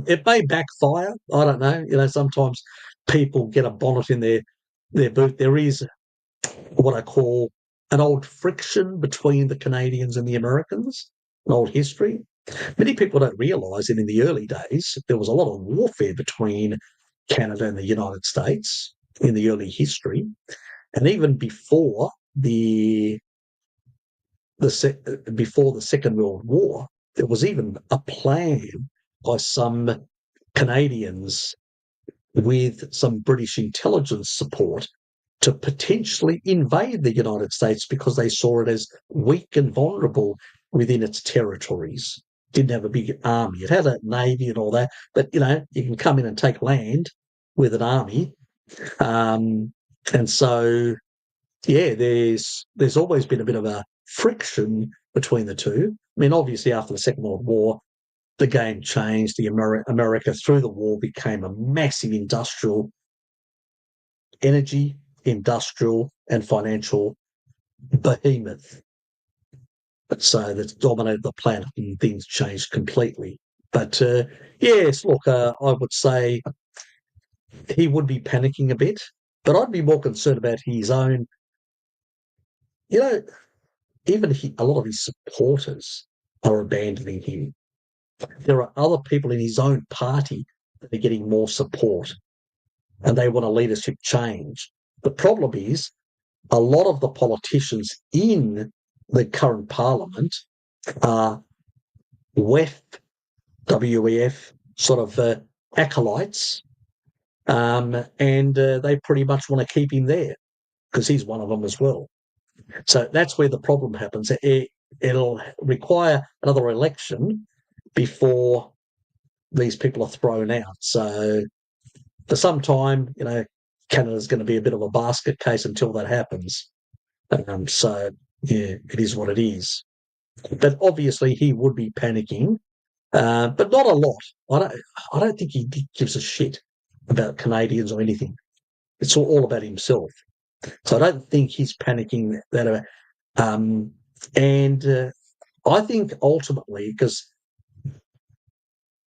It may backfire. I don't know. Sometimes people get a bonnet in their boot. There is what I call an old friction between the Canadians and the Americans, an old history. Many people don't realise that in the early days there was a lot of warfare between Canada and the United States in the early history, and even before before the Second World War, there was even a plan by some Canadians with some British intelligence support to potentially invade the United States because they saw it as weak and vulnerable within its territories. Didn't have a big army. It had a navy and all that, but you can come in and take land with an army. And so, yeah, there's always been a bit of a friction between the two. I mean, obviously, after the Second World War, the game changed. America, through the war, became a massive energy, industrial, and financial behemoth. So that's dominated the planet, and things changed completely. But yes, look, I would say he would be panicking a bit, but I'd be more concerned about his own. You know, even a lot of his supporters are abandoning him. There are other people in his own party that are getting more support, and they want a leadership change. The problem is a lot of the politicians in the current parliament are WEF sort of acolytes, and they pretty much want to keep him there because he's one of them as well. So that's where the problem happens. It'll require another election before these people are thrown out. So for some time, Canada's going to be a bit of a basket case until that happens. So yeah, it is what it is. But obviously, he would be panicking, but not a lot. I don't think he gives a shit about Canadians or anything. It's all about himself. So I don't think he's panicking that. And I think ultimately, because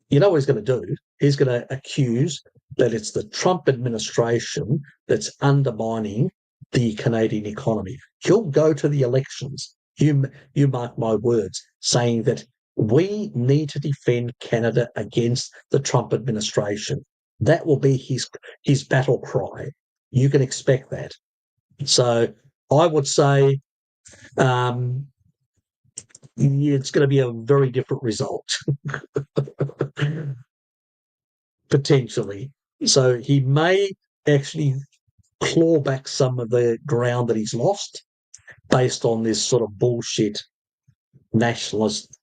you know what he's going to do? He's going to accuse that it's the Trump administration that's undermining the Canadian economy. He'll go to the elections, you mark my words, saying that we need to defend Canada against the Trump administration. That will be his battle cry. You can expect that. So I would say it's going to be a very different result. Potentially. So he may actually claw back some of the ground that he's lost based on this sort of bullshit nationalist.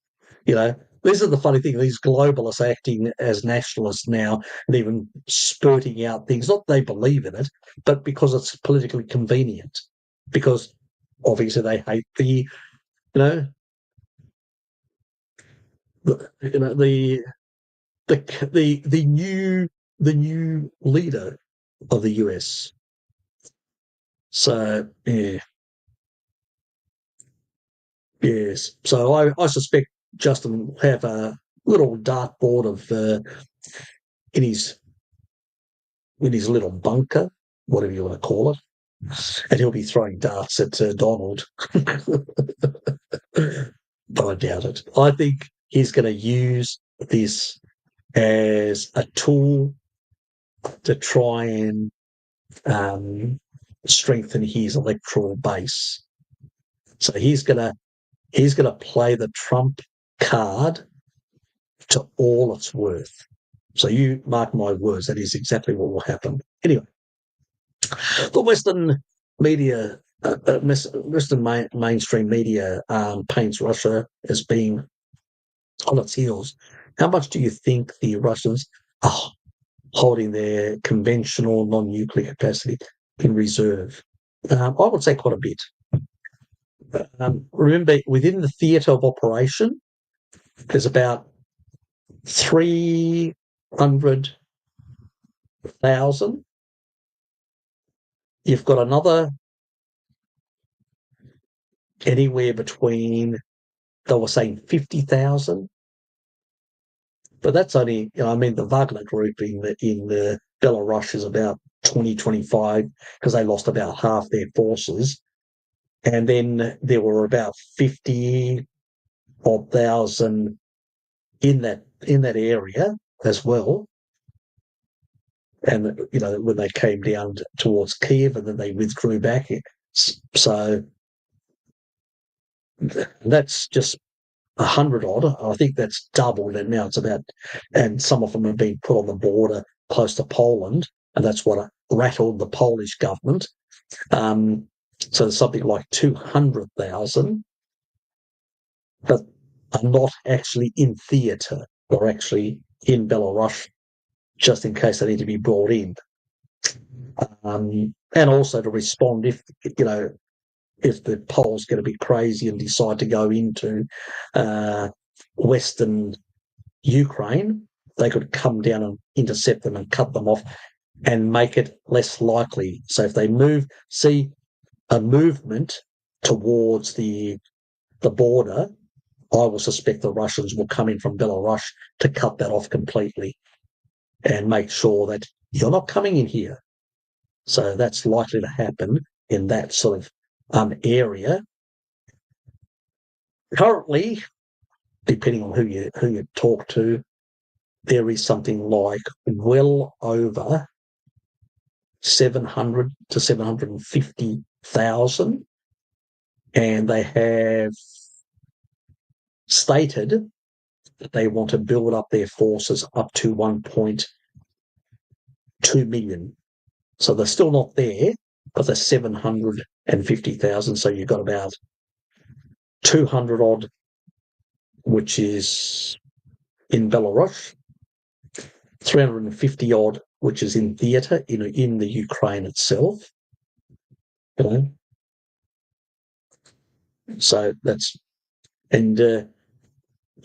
This is the funny thing, these globalists acting as nationalists now and even spurting out things, not that they believe in it, but because it's politically convenient. Because obviously they hate the, you know, the the new leader of the US. So yeah, yes. So I suspect Justin will have a little dartboard of in his little bunker, whatever you want to call it, and he'll be throwing darts at Donald. But I doubt it. I think he's going to use this as a tool to try and strengthen his electoral base. So he's gonna play the Trump card to all it's worth. So you mark my words, that is exactly what will happen. Anyway, the Western media, mainstream media, paints Russia as being on its heels. How much do you think the Russians are holding their conventional non-nuclear capacity in reserve? I would say quite a bit. Remember, within the theatre of operation, there's about 300,000. You've got another anywhere between, they were saying 50,000, but that's only, I mean, the Wagner group in Belarus is about 2025 because they lost about half their forces. And then there were about 50 odd thousand in that area as well. And when they came down towards Kiev, and then they withdrew back. So that's just 100 odd. I think that's doubled, and now it's about, and some of them have been put on the border close to Poland, and that's what rattled the Polish government. So there's something like 200,000, but are not actually in theatre or actually in Belarus, just in case they need to be brought in. And also to respond if the Poles get a bit crazy and decide to go into Western Ukraine, they could come down and intercept them and cut them off and make it less likely. So if they see a movement towards the border, I will suspect the Russians will come in from Belarus to cut that off completely and make sure that you're not coming in here. So that's likely to happen in that sort of area. Currently, depending on who you talk to, there is something like well over 700 to 750,000, and they have stated that they want to build up their forces up to 1.2 million. So they're still not there, but they're 750,000. So you've got about 200 odd, which is in Belarus, 350 odd, which is in theatre in the Ukraine itself. So that's, and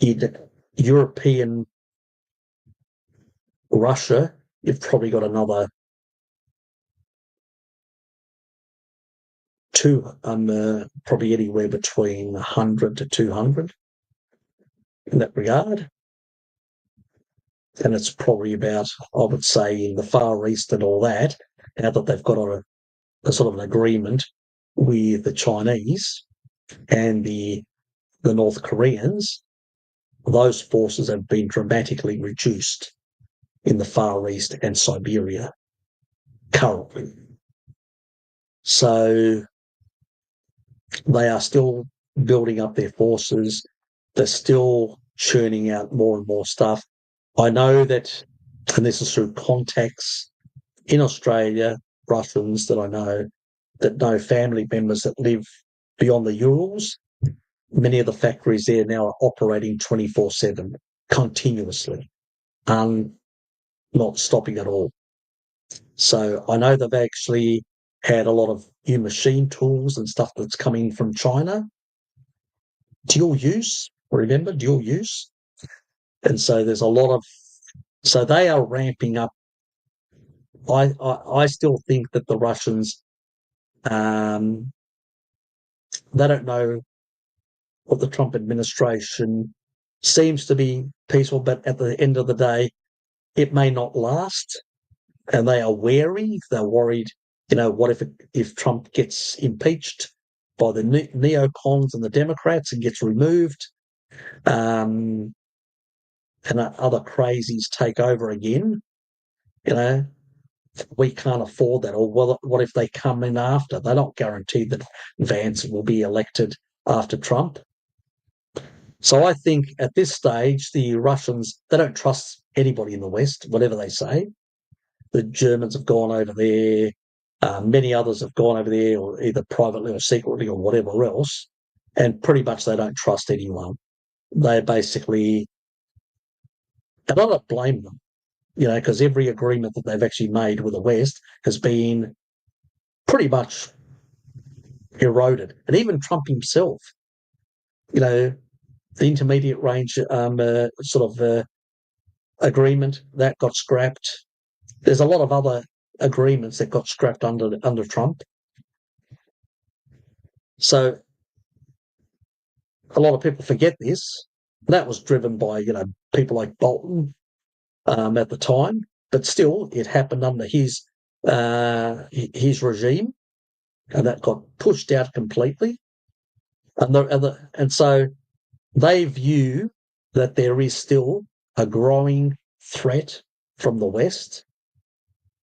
in European Russia, you've probably got another probably anywhere between 100 to 200 in that regard. And it's probably about, I would say, in the Far East and all that, now that they've got a sort of an agreement with the Chinese and the North Koreans, those forces have been dramatically reduced in the Far East and Siberia currently. So they are still building up their forces. They're still churning out more and more stuff. I know that, and this is through contacts in Australia, Russians that I know, that know family members that live beyond the Urals. Many of the factories there now are operating 24/7, continuously, not stopping at all. So I know they've actually had a lot of new machine tools and stuff that's coming from China. Dual use, remember, dual use. And so there's a lot of, so they are ramping up. I still think that the Russians, they don't know what the Trump administration seems to be peaceful, but at the end of the day, it may not last. And they are wary. They're worried, what if Trump gets impeached by the neocons and the Democrats and gets removed, and other crazies take over again? We can't afford that. Or what if they come in after? They're not guaranteed that Vance will be elected after Trump. So I think at this stage, the Russians, they don't trust anybody in the West, whatever they say. The Germans have gone over there. Many others have gone over there, or either privately or secretly or whatever else. And pretty much they don't trust anyone. They basically, and I don't blame them, because every agreement that they've actually made with the West has been pretty much eroded. And even Trump himself, the intermediate range agreement that got scrapped. There's a lot of other agreements that got scrapped under Trump. So A lot of people forget this. That was driven by, people like Bolton at the time, but still, it happened under his regime, and that got pushed out completely. And so they view that there is still a growing threat from the West,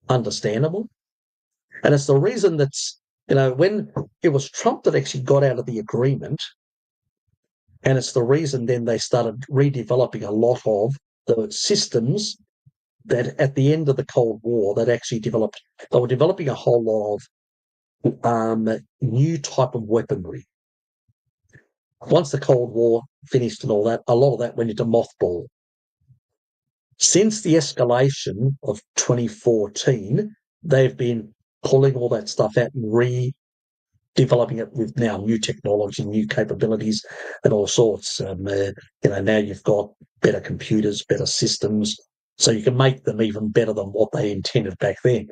understandable. And it's the reason that's, when it was Trump that actually got out of the agreement, and it's the reason then they started redeveloping a lot of the systems that at the end of the Cold War that actually developed. They were developing a whole lot of new type of weaponry. Once the Cold War finished and all that, a lot of that went into mothball. Since the escalation of 2014, they've been pulling all that stuff out and redeveloping it with now new technology, new capabilities, and all sorts. Now you've got better computers, better systems, so you can make them even better than what they intended back then.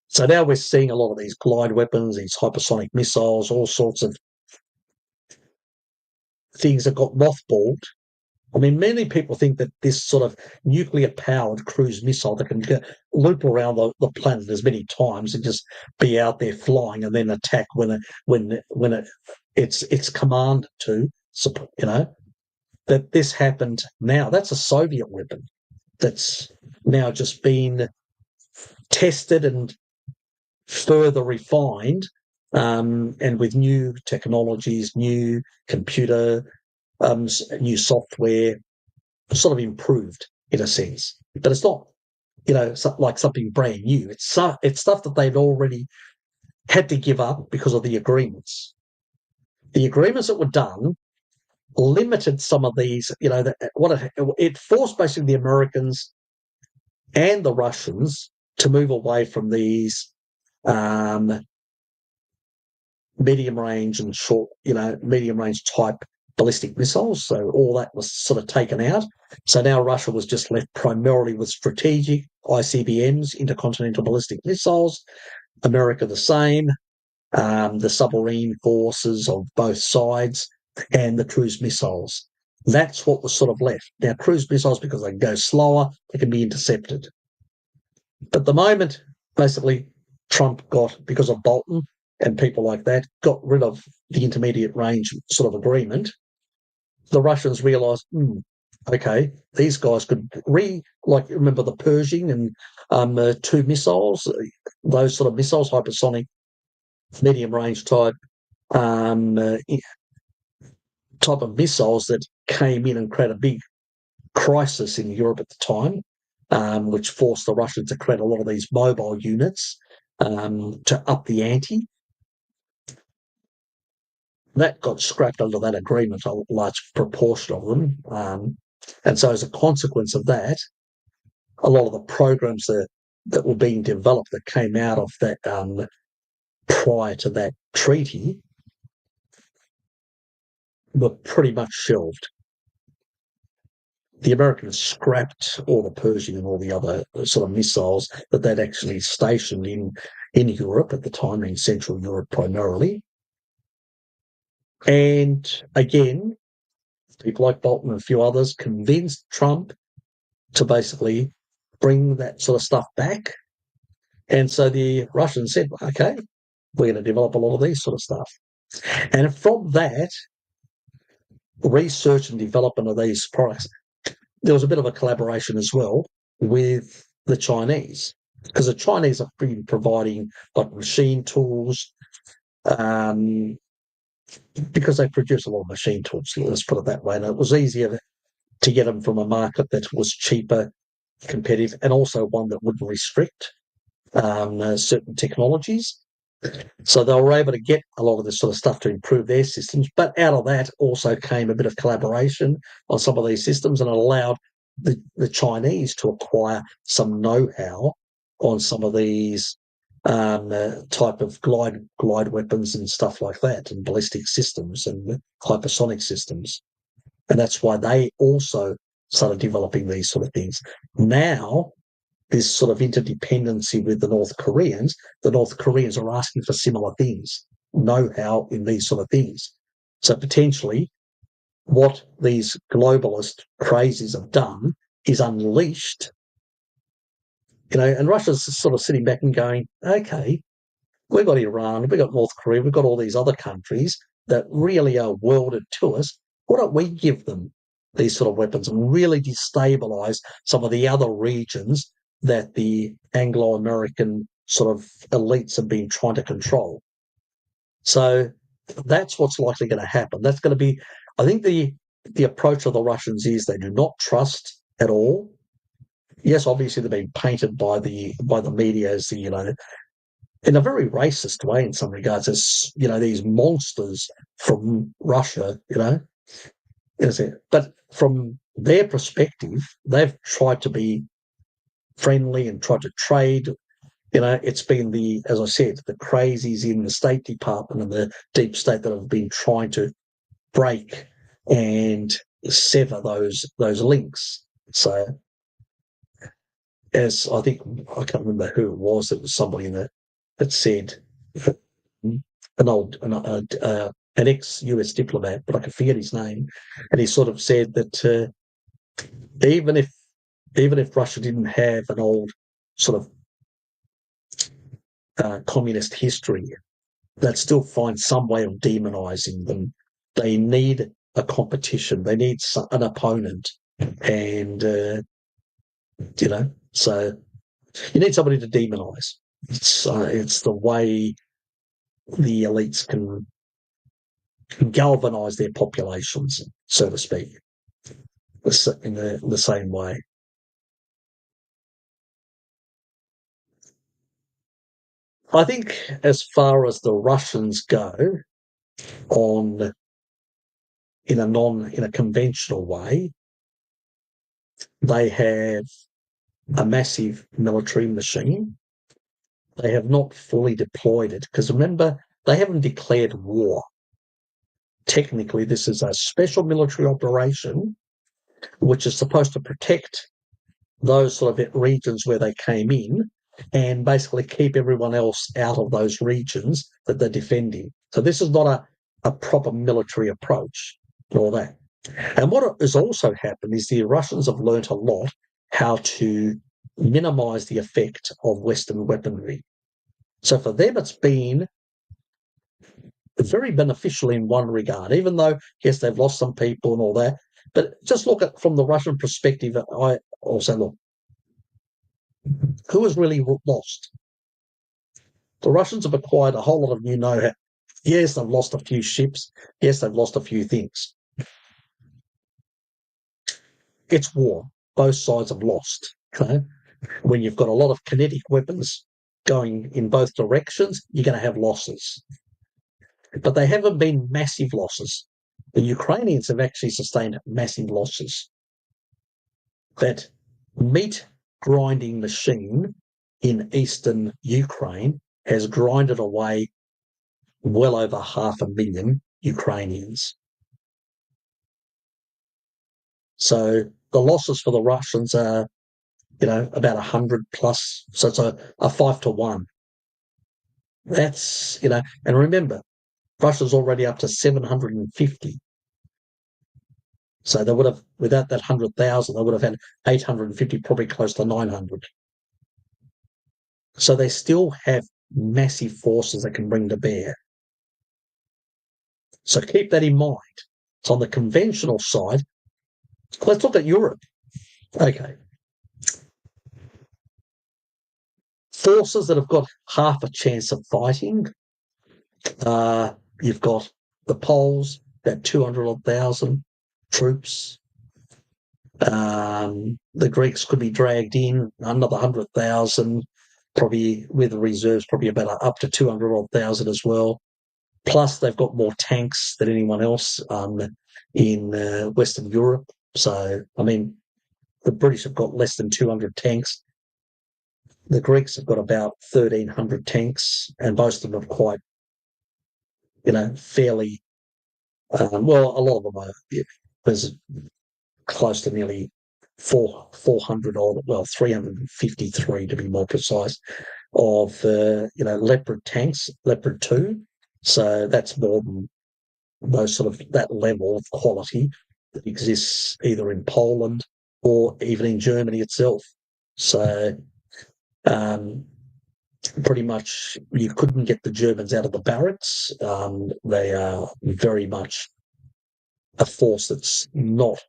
So now we're seeing a lot of these glide weapons, these hypersonic missiles, all sorts of things that got mothballed. I mean, many people think that this sort of nuclear-powered cruise missile that can loop around the planet as many times and just be out there flying and then attack when it's commanded to, that this happened now. That's a Soviet weapon that's now just been tested and further refined, and with new technologies, new computer, new software, sort of improved in a sense. But it's not, like something brand new. It's stuff that they'd already had to give up because of the agreements. The agreements that were done limited some of these. It forced basically the Americans and the Russians to move away from these medium range and short, medium range type ballistic missiles. So all that was sort of taken out. So now Russia was just left primarily with strategic ICBMs, intercontinental ballistic missiles. America the same, the submarine forces of both sides, and the cruise missiles. That's what was sort of left. Now, cruise missiles, because they go slower, they can be intercepted. But the moment, basically, Trump got, because of Bolton and people like that, got rid of the intermediate range sort of agreement, the Russians realised, okay, these guys could remember the Pershing and two missiles, those sort of missiles, hypersonic, medium range type type of missiles that came in and created a big crisis in Europe at the time, which forced the Russians to create a lot of these mobile units to up the ante. That got scrapped under that agreement, a large proportion of them. And so as a consequence of that, a lot of the programs that were being developed that came out of that prior to that treaty were pretty much shelved. The Americans scrapped all the Pershing and all the other sort of missiles that they'd actually stationed in Europe at the time, in Central Europe primarily. And again, people like Bolton and a few others convinced Trump to basically bring that sort of stuff back. And so the Russians said, okay, we're going to develop a lot of these sort of stuff. And from that, research and development of these products, there was a bit of a collaboration as well with the Chinese, because the Chinese have been providing like machine tools, because they produce a lot of machine tools, let's put it that way. And it was easier to get them from a market that was cheaper, competitive, and also one that wouldn't restrict certain technologies. So they were able to get a lot of this sort of stuff to improve their systems. But out of that also came a bit of collaboration on some of these systems, and it allowed the Chinese to acquire some know-how on some of these type of glide weapons and stuff like that, and ballistic systems and hypersonic systems. And that's why they also started developing these sort of things. Now, this sort of interdependency with the North Koreans are asking for similar things, know-how in these sort of things. So potentially what these globalist crazies have done is unleashed, and Russia's sort of sitting back and going, okay, we've got Iran, we've got North Korea, we've got all these other countries that really are welded to us. Why don't we give them these sort of weapons and really destabilise some of the other regions that the Anglo-American sort of elites have been trying to control? So that's what's likely going to happen. That's going to be, I think, the approach of the Russians is they do not trust at all. Yes, obviously they've been painted by the media as in a very racist way in some regards, as these monsters from Russia, but from their perspective, they've tried to be friendly and tried to trade. It's been as I said, the crazies in the State Department and the deep state that have been trying to break and sever those links. So, as I think, I can't remember who it was somebody that said, an ex-US diplomat, but I can forget his name, and he sort of said that even if Russia didn't have an old sort of communist history, they'd still find some way of demonizing them. They need a competition. They need an opponent, and so you need somebody to demonize. It's the way the elites can galvanize their populations, so to speak, in the same way. I think as far as the Russians go, in a conventional way, they have a massive military machine. They have not fully deployed it because remember, they haven't declared war. Technically, this is a special military operation which is supposed to protect those sort of regions where they came in and basically keep everyone else out of those regions that they're defending. So this is not a proper military approach and all that. And what has also happened is the Russians have learnt a lot how to minimise the effect of Western weaponry. So for them, it's been very beneficial in one regard, even though, yes, they've lost some people and all that. But just look at from the Russian perspective, I also look, who has really lost? The Russians have acquired a whole lot of new know-how. Yes, they've lost a few ships. Yes, they've lost a few things. It's war. Both sides have lost. Okay? When you've got a lot of kinetic weapons going in both directions, you're going to have losses. But they haven't been massive losses. The Ukrainians have actually sustained massive losses. That meat grinding machine in eastern Ukraine has grinded away well over 500,000 Ukrainians. So the losses for the Russians are, about 100 plus. So it's a 5 to 1. That's, and remember, Russia's already up to 750. So they would have, without that 100,000, they would have had 850, probably close to 900. So they still have massive forces that can bring to bear. So keep that in mind. So on the conventional side, let's look at Europe. Okay. Forces that have got half a chance of fighting. You've got the Poles, about 200,000 troops. The Greeks could be dragged in, another 100,000, probably with reserves, probably about up to 200,000 as well. Plus, they've got more tanks than anyone else in Western Europe. So, I mean, the British have got less than 200 tanks. The Greeks have got about 1,300 tanks, and most of them are quite, fairly. Well, a lot of them are. There's close to nearly 400 odd, well, 353 to be more precise, of Leopard tanks, Leopard 2. So that's more than those sort of that level of quality that exists either in Poland or even in Germany itself. So pretty much you couldn't get the Germans out of the barracks. They are very much a force that's not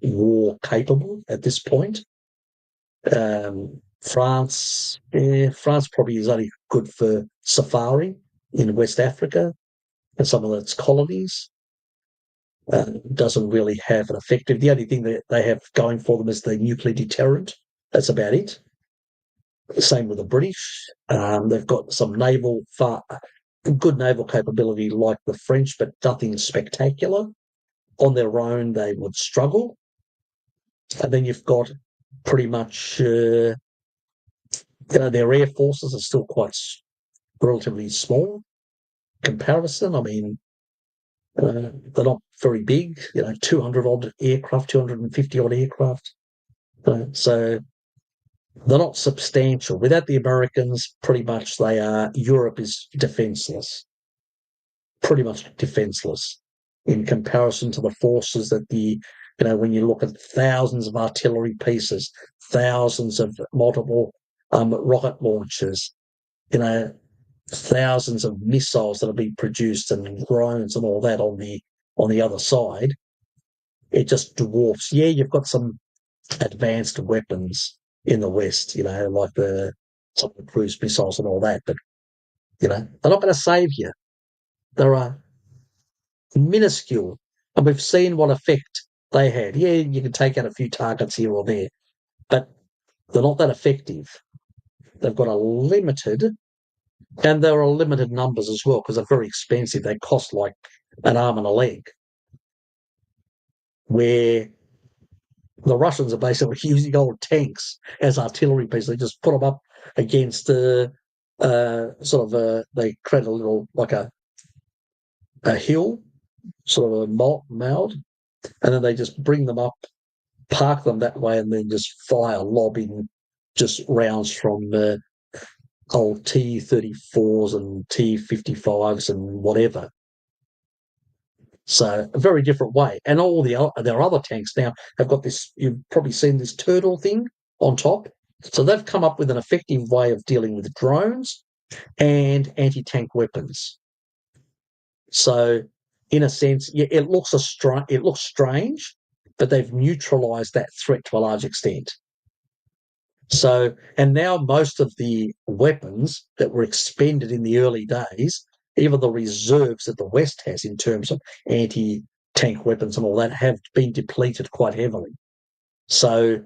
war capable at this point. France probably is only good for safari in West Africa and some of its colonies. Doesn't really have an effective. The only thing that they have going for them is the nuclear deterrent. That's about it. Same with the British. They've got some good naval capability like the French, but nothing spectacular. On their own, they would struggle. And then you've got pretty much, their air forces are still quite relatively small comparison. I mean, they're not very big, 200 odd aircraft, 250 odd aircraft. So they're not substantial. Without the Americans, pretty much Europe is defenseless, pretty much defenseless in comparison to the forces that when you look at thousands of artillery pieces, thousands of multiple rocket launchers, thousands of missiles that are being produced and drones and all that on the other side, it just dwarfs. Yeah, you've got some advanced weapons in the West, like some of the cruise missiles and all that, but they're not going to save you. They're minuscule, and we've seen what effect they had. Yeah, you can take out a few targets here or there, but they're not that effective. They've got and there are limited numbers as well because they're very expensive. They cost like an arm and a leg, where the Russians are basically using old tanks as artillery pieces. They just put them up against they create a little, like a hill, sort of a mound, and then they just bring them up, park them that way, and then just fire, lobbing just rounds from old T-34s and T-55s and whatever. So a very different way. And all their other tanks now have got this, you've probably seen this turtle thing on top. So they've come up with an effective way of dealing with drones and anti-tank weapons. So in a sense, yeah, it looks strange, but they've neutralized that threat to a large extent. So, and now most of the weapons that were expended in the early days, even the reserves that the West has in terms of anti-tank weapons and all that, have been depleted quite heavily. So,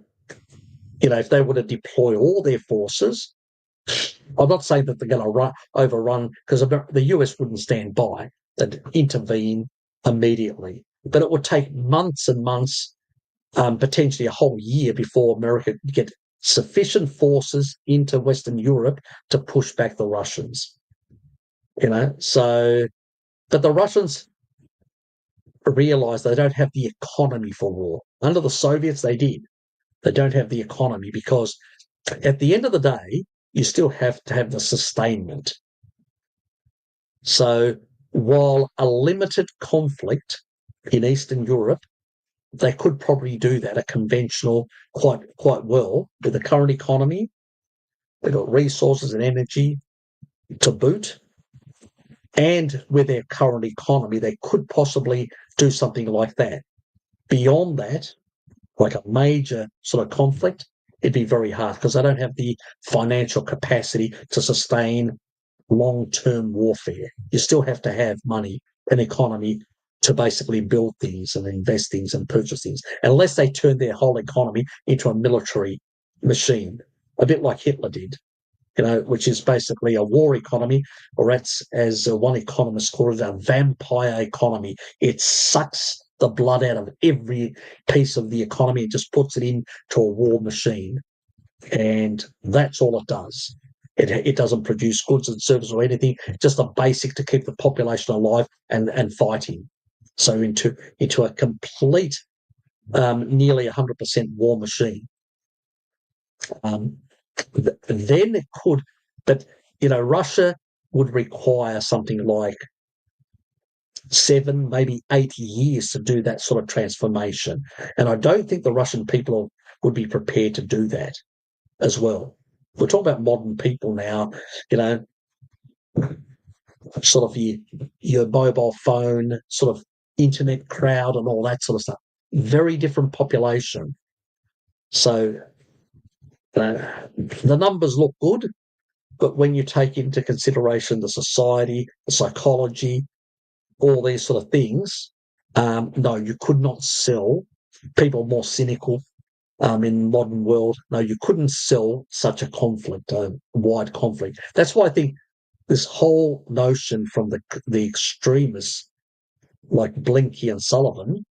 if they were to deploy all their forces, I'm not saying that they're going to overrun, because the US wouldn't stand by, they'd intervene immediately. But it would take months and months, potentially a whole year, before America could get sufficient forces into Western Europe to push back the Russians. So, but the Russians realize they don't have the economy for war. Under the Soviets, they did. They don't have the economy because at the end of the day, you still have to have the sustainment. So while a limited conflict in Eastern Europe, they could probably do that, a conventional, quite well with the current economy. They've got resources and energy to boot. And with their current economy, they could possibly do something like that. Beyond that, like a major sort of conflict, it'd be very hard because they don't have the financial capacity to sustain long-term warfare. You still have to have money and economy to basically build things and invest things and purchase things, unless they turn their whole economy into a military machine, a bit like Hitler did, which is basically a war economy, or as one economist called it, a vampire economy. It sucks the blood out of every piece of the economy and just puts it into a war machine. And that's all it does. It doesn't produce goods and services or anything, just a basic to keep the population alive and fighting. So into a complete, nearly 100% war machine. Then it could, but Russia would require something like 7, maybe 8 years to do that sort of transformation. And I don't think the Russian people would be prepared to do that as well. We're talking about modern people now, you know, sort of your mobile phone, sort of internet crowd and all that sort of stuff. Very different population. So the numbers look good, but when you take into consideration the society, the psychology, all these sort of things, no, you could not sell. People more cynical in modern world. No, you couldn't sell such a conflict, a wide conflict. That's why I think this whole notion from the extremists like Blinky and Sullivan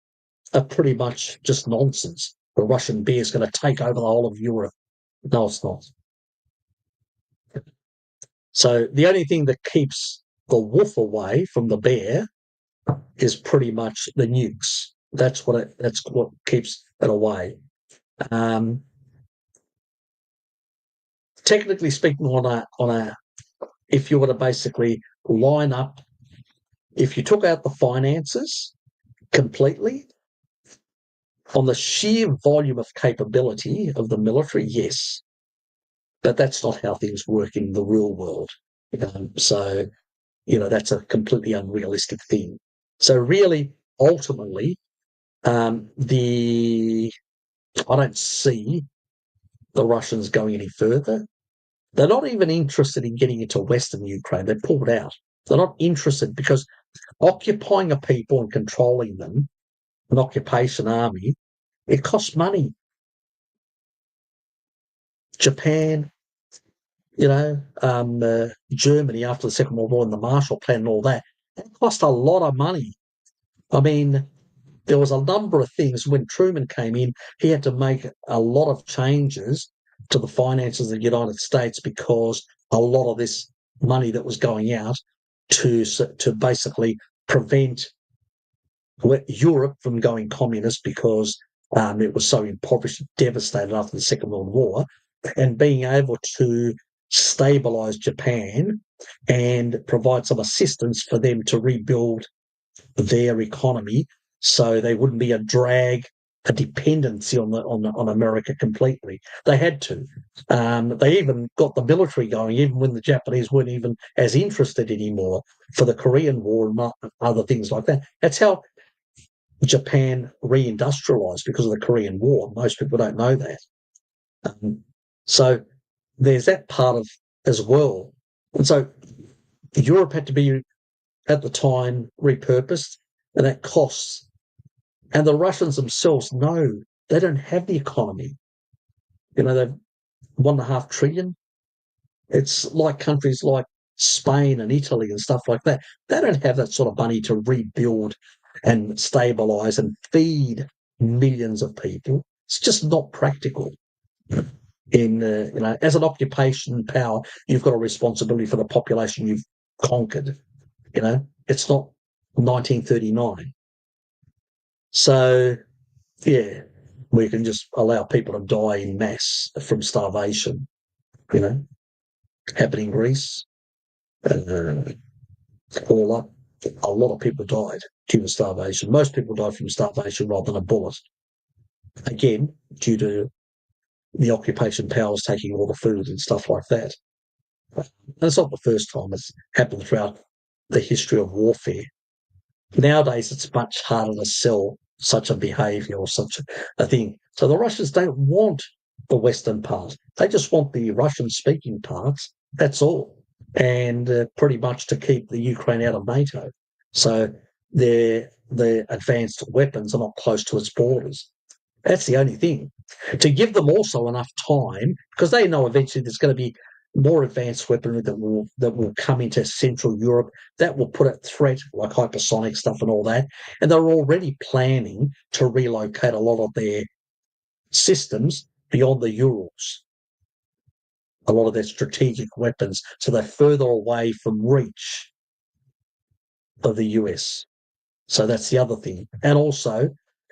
are pretty much just nonsense. The Russian bear is going to take over the whole of Europe. No, it's not. So the only thing that keeps the wolf away from the bear is pretty much the nukes. That's what keeps it away. Technically speaking, if you were to basically line up, if you took out the finances completely, on the sheer volume of capability of the military, yes, but that's not how things work in the real world. So, that's a completely unrealistic thing. So really, ultimately, I don't see the Russians going any further. They're not even interested in getting into Western Ukraine. They've pulled out. They're not interested because occupying a people and controlling them, an occupation army, it costs money. Japan, Germany after the Second World War and the Marshall Plan and all that, it cost a lot of money. I mean, there was a number of things when Truman came in, he had to make a lot of changes to the finances of the United States because a lot of this money that was going out to basically prevent Europe from going communist because it was so impoverished, devastated after the Second World War, and being able to stabilize Japan and provide some assistance for them to rebuild their economy so they wouldn't be a drag, a dependency on America completely. They had to. They even got the military going, even when the Japanese weren't even as interested anymore for the Korean War and other things like that. That's how Japan reindustrialized because of the Korean War. Most people don't know that. So there's that part of as well. And so Europe had to be, at the time, repurposed, and that costs. And the Russians themselves know they don't have the economy. They've 1.5 trillion. It's like countries like Spain and Italy and stuff like that. They don't have that sort of money to rebuild and stabilize and feed millions of people. It's just not practical. As an occupation power, you've got a responsibility for the population you've conquered. It's not 1939. So, yeah, we can just allow people to die in mass from starvation, happened in Greece. All up, a lot of people died due to starvation. Most people died from starvation rather than a bullet. Again, due to the occupation powers taking all the food and stuff like that. And it's not the first time it's happened throughout the history of warfare. Nowadays, it's much harder to sell such a behaviour or such a thing. So the Russians don't want the Western part. They just want the Russian-speaking parts. That's all. And pretty much to keep the Ukraine out of NATO. So their advanced weapons are not close to its borders. That's the only thing. To give them also enough time, because they know eventually there's going to be more advanced weaponry that will come into Central Europe that will put at threat, like hypersonic stuff and all that. And they're already planning to relocate a lot of their systems beyond the Urals, a lot of their strategic weapons, so they're further away from reach of the US. So that's the other thing. And also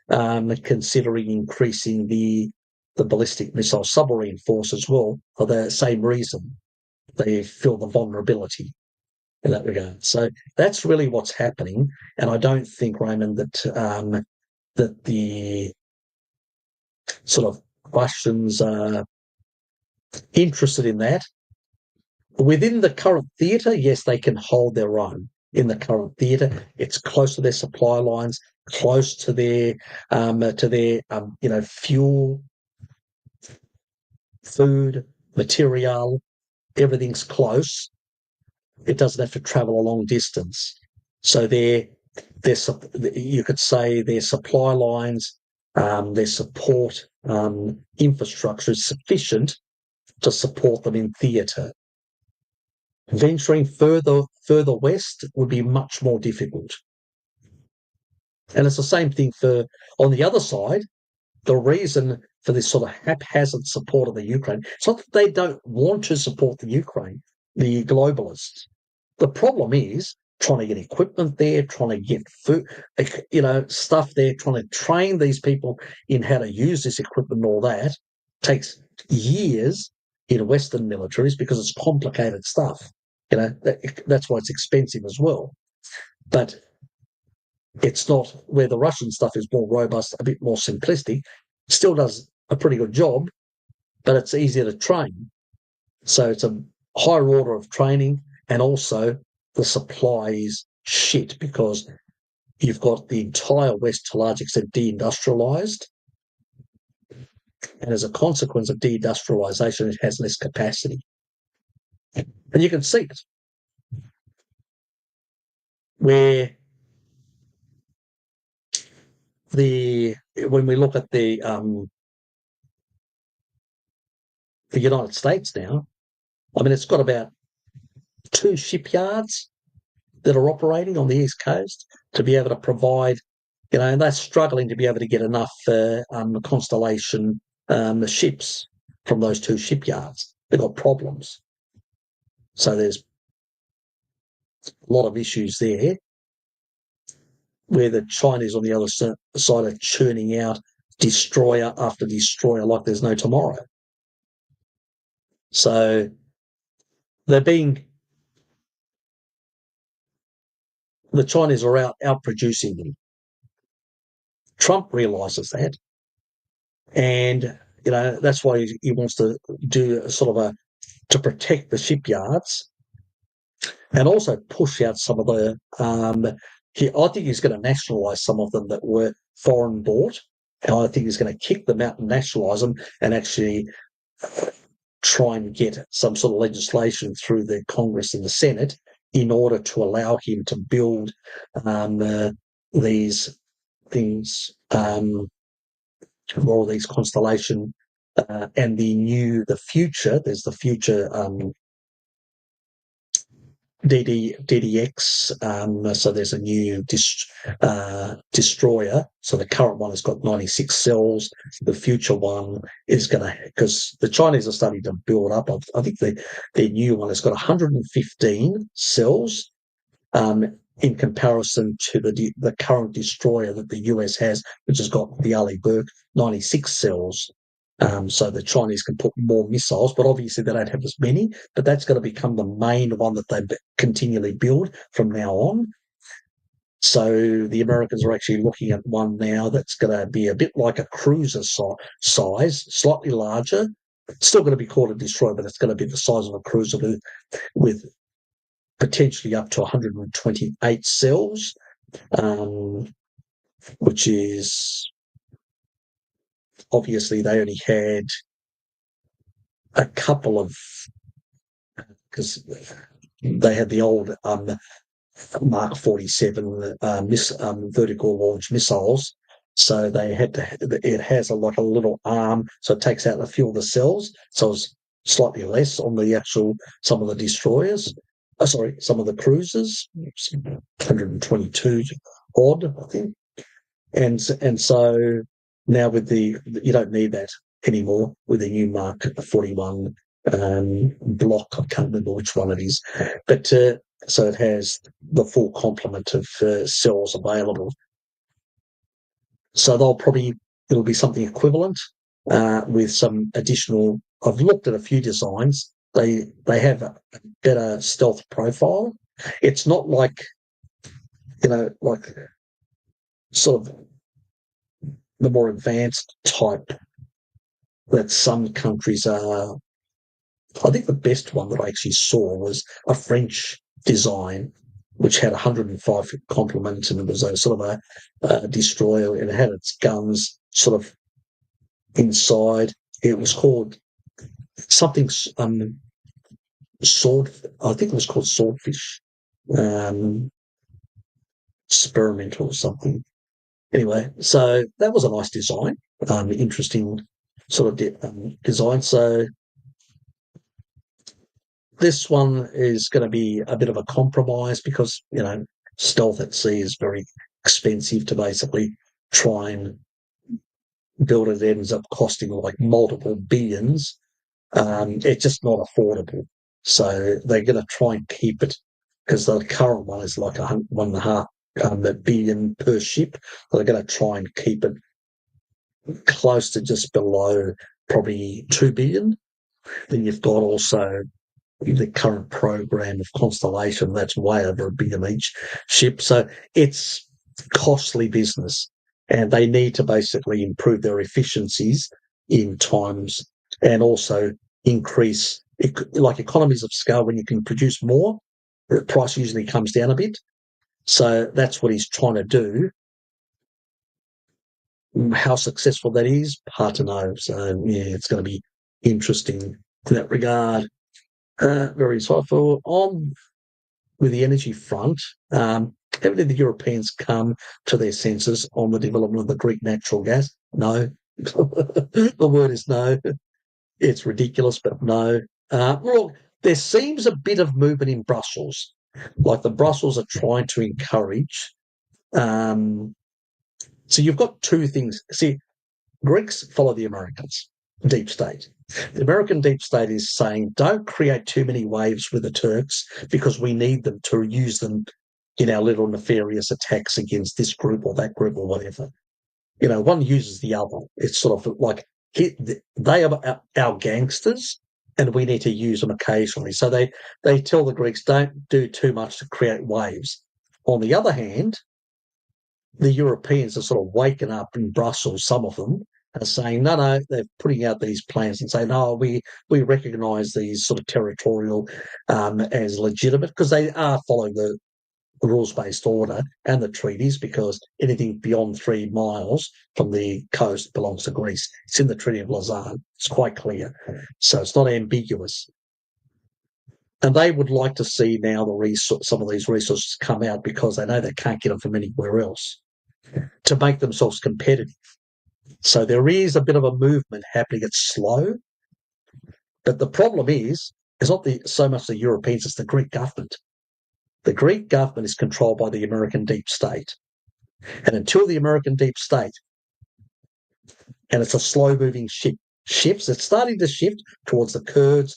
considering increasing the ballistic missile submarine force as well for the same reason. They feel the vulnerability. in that regard. So that's really what's happening, and I don't think, Raymond, that the sort of Russians are interested in that. Within the current theatre, yes, they can hold their own. In the current theatre, it's close to their supply lines, close to their fuel, food, material. Everything's close. It doesn't have to travel a long distance. So you could say their supply lines, their support infrastructure is sufficient to support them in theatre. Venturing further west would be much more difficult. And it's the same thing on the other side, the reason for this sort of haphazard support of the Ukraine, it's not that they don't want to support the Ukraine, the globalists. The problem is trying to get equipment there, trying to get food, stuff there, trying to train these people in how to use this equipment and all that takes years in Western militaries because it's complicated stuff. That's why it's expensive as well. But it's not where the Russian stuff is more robust, a bit more simplistic, still does a pretty good job, but it's easier to train. So it's a higher order of training, and also the supply is shit because you've got the entire West to a large extent deindustrialized. And as a consequence of deindustrialization, it has less capacity. And you can see it. Where when we look at the United States now, I mean, it's got about 2 shipyards that are operating on the East Coast to be able to provide, and they're struggling to be able to get enough Constellation ships from those 2 shipyards. They've got problems. So there's a lot of issues there where the Chinese on the other side are churning out destroyer after destroyer like there's no tomorrow. So the Chinese are outproducing them. Trump realises that, and that's why he wants to do to protect the shipyards, and also push out some of the. I think he's going to nationalise some of them that were foreign bought, and I think he's going to kick them out and nationalise them, and actually try and get some sort of legislation through the Congress and the Senate in order to allow him to build these things, all these Constellation and the future. There's the future DDX. So there's a new destroyer. So the current one has got 96 cells. The future one is going to, because the Chinese are starting to build up. I think their new one has got 115 cells. In comparison to the current destroyer that the US has, which has got the Ali Burke 96 cells. So the Chinese can put more missiles, but obviously they don't have as many. But that's going to become the main one that they continually build from now on. So the Americans are actually looking at one now that's going to be a bit like a cruiser size, slightly larger. It's still going to be called a destroyer, but it's going to be the size of a cruiser with potentially up to 128 cells, which is obviously they only had a couple of, because they had the old Mark 47 vertical launch missiles. So they had it has a little arm, so it takes out a few of the cells. So it's slightly less on some of the destroyers. Some of the cruisers, 122 odd, I think. And so now you don't need that anymore with the new Mark 41 block. I can't remember which one it is, but so it has the full complement of cells available. So it'll be something equivalent with some additional. I've looked at a few designs. They have a better stealth profile, It's not like, like sort of the more advanced type that some countries are. I think the best one that I actually saw was a French design, which had 105 complements, and it was a sort of a destroyer, and it had its guns sort of inside. It was called something sword. I think it was called swordfish um, experiment or something. Anyway, so that was a nice design, interesting sort of design. So this one is going to be a bit of a compromise because, stealth at sea is very expensive to basically try and build it. It ends up costing like multiple billions. It's just not affordable. So they're going to try and keep it because the current one is like 1.5 billion per ship. So they're going to try and keep it close to just below probably 2 billion. Then you've got also the current program of Constellation, that's way over 1 billion each ship. So it's costly business, and they need to basically improve their efficiencies in times and also increase like economies of scale. When you can produce more, the price usually comes down a bit. So that's what he's trying to do. How successful that is, hard to know. So yeah, it's going to be interesting in that regard. Very insightful. On with the energy front, have the Europeans come to their senses on the development of the Greek natural gas? No. The word is no. It's ridiculous, but no. Look, there seems a bit of movement in Brussels. Like the Brussels are trying to encourage. So you've got two things. See, Greeks follow the Americans, deep state. The American deep state is saying, don't create too many waves with the Turks because we need them to use them in our little nefarious attacks against this group or that group or whatever. One uses the other. It's sort of like they are our gangsters and we need to use them occasionally. So they tell the Greeks, don't do too much to create waves. On the other hand, the Europeans are sort of waking up in Brussels, some of them, are saying, no, they're putting out these plans and saying, no, we recognise these sort of territorial as legitimate because they are following the rules-based order and the treaties because anything beyond 3 miles from the coast belongs to Greece. It's in the Treaty of Lausanne. It's quite clear. So it's not ambiguous. And they would like to see now some of these resources come out because they know they can't get them from anywhere else to make themselves competitive. So there is a bit of a movement happening. It's slow, but the problem is not so much the Europeans, it's the Greek government. The Greek government is controlled by the American deep state. And until the American deep state, and it's a slow-moving shifts, it's starting to shift towards the Kurds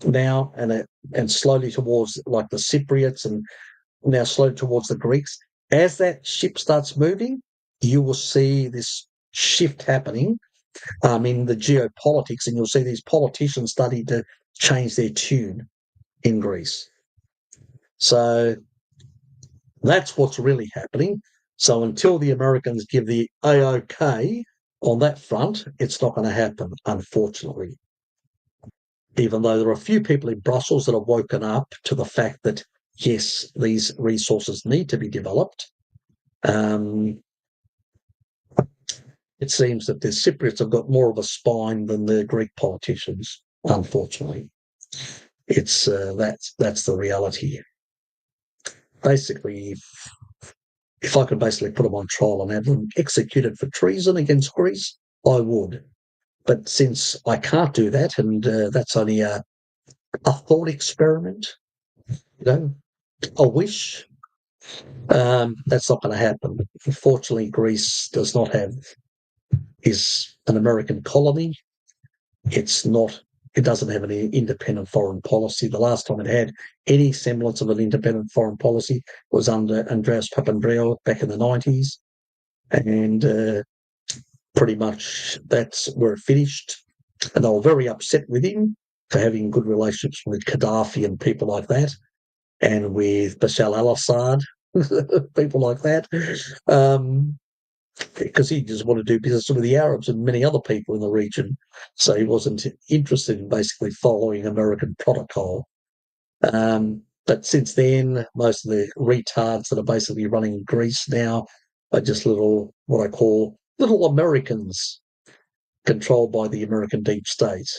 now and slowly towards like the Cypriots and now slowly towards the Greeks. As that ship starts moving, you will see this shift happening in the geopolitics, and you'll see these politicians starting to change their tune in Greece. So that's what's really happening. So until the Americans give the A-OK on that front, it's not going to happen, unfortunately. Even though there are a few people in Brussels that have woken up to the fact that, yes, these resources need to be developed. It seems that the Cypriots have got more of a spine than the Greek politicians, unfortunately. It's that's the reality. Basically, if I could basically put them on trial and have them executed for treason against Greece, I would. But since I can't do that, and that's only a thought experiment, a wish, that's not going to happen. Unfortunately, Greece is an American colony. It doesn't have any independent foreign policy. The last time it had any semblance of an independent foreign policy was under Andreas Papandreou back in the 90s. And pretty much that's where it finished. And they were very upset with him for having good relationships with Gaddafi and people like that. and with Bashar al-Assad, people like that, because he just wanted to do business with the Arabs and many other people in the region. So he wasn't interested in basically following American protocol. But since then, most of the retards that are basically running Greece now are just little, what I call little Americans controlled by the American deep state.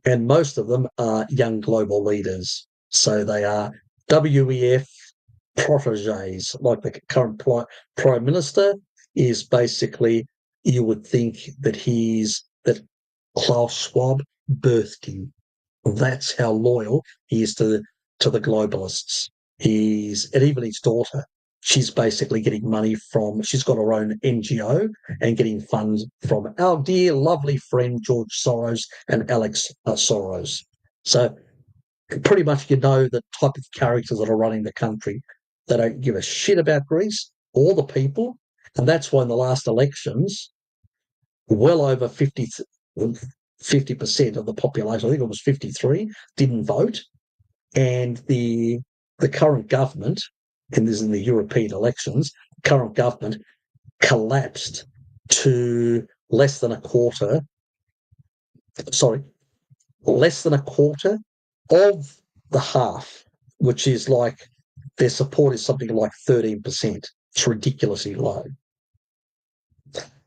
And most of them are young global leaders. So they are WEF proteges, like the current Prime Minister is basically, you would think that that Klaus Schwab birthed him. That's how loyal he is to the globalists. And even his daughter, she's basically getting money she's got her own NGO and getting funds from our dear, lovely friend George Soros and Alex Soros. So pretty much the type of characters that are running the country. They don't give a shit about Greece or the people. And that's why in the last elections, well over 50% of the population, I think it was 53, didn't vote. And the current government, and this is in the European elections, current government collapsed to less than a quarter of the half, which is like their support is something like 13%. It's ridiculously low.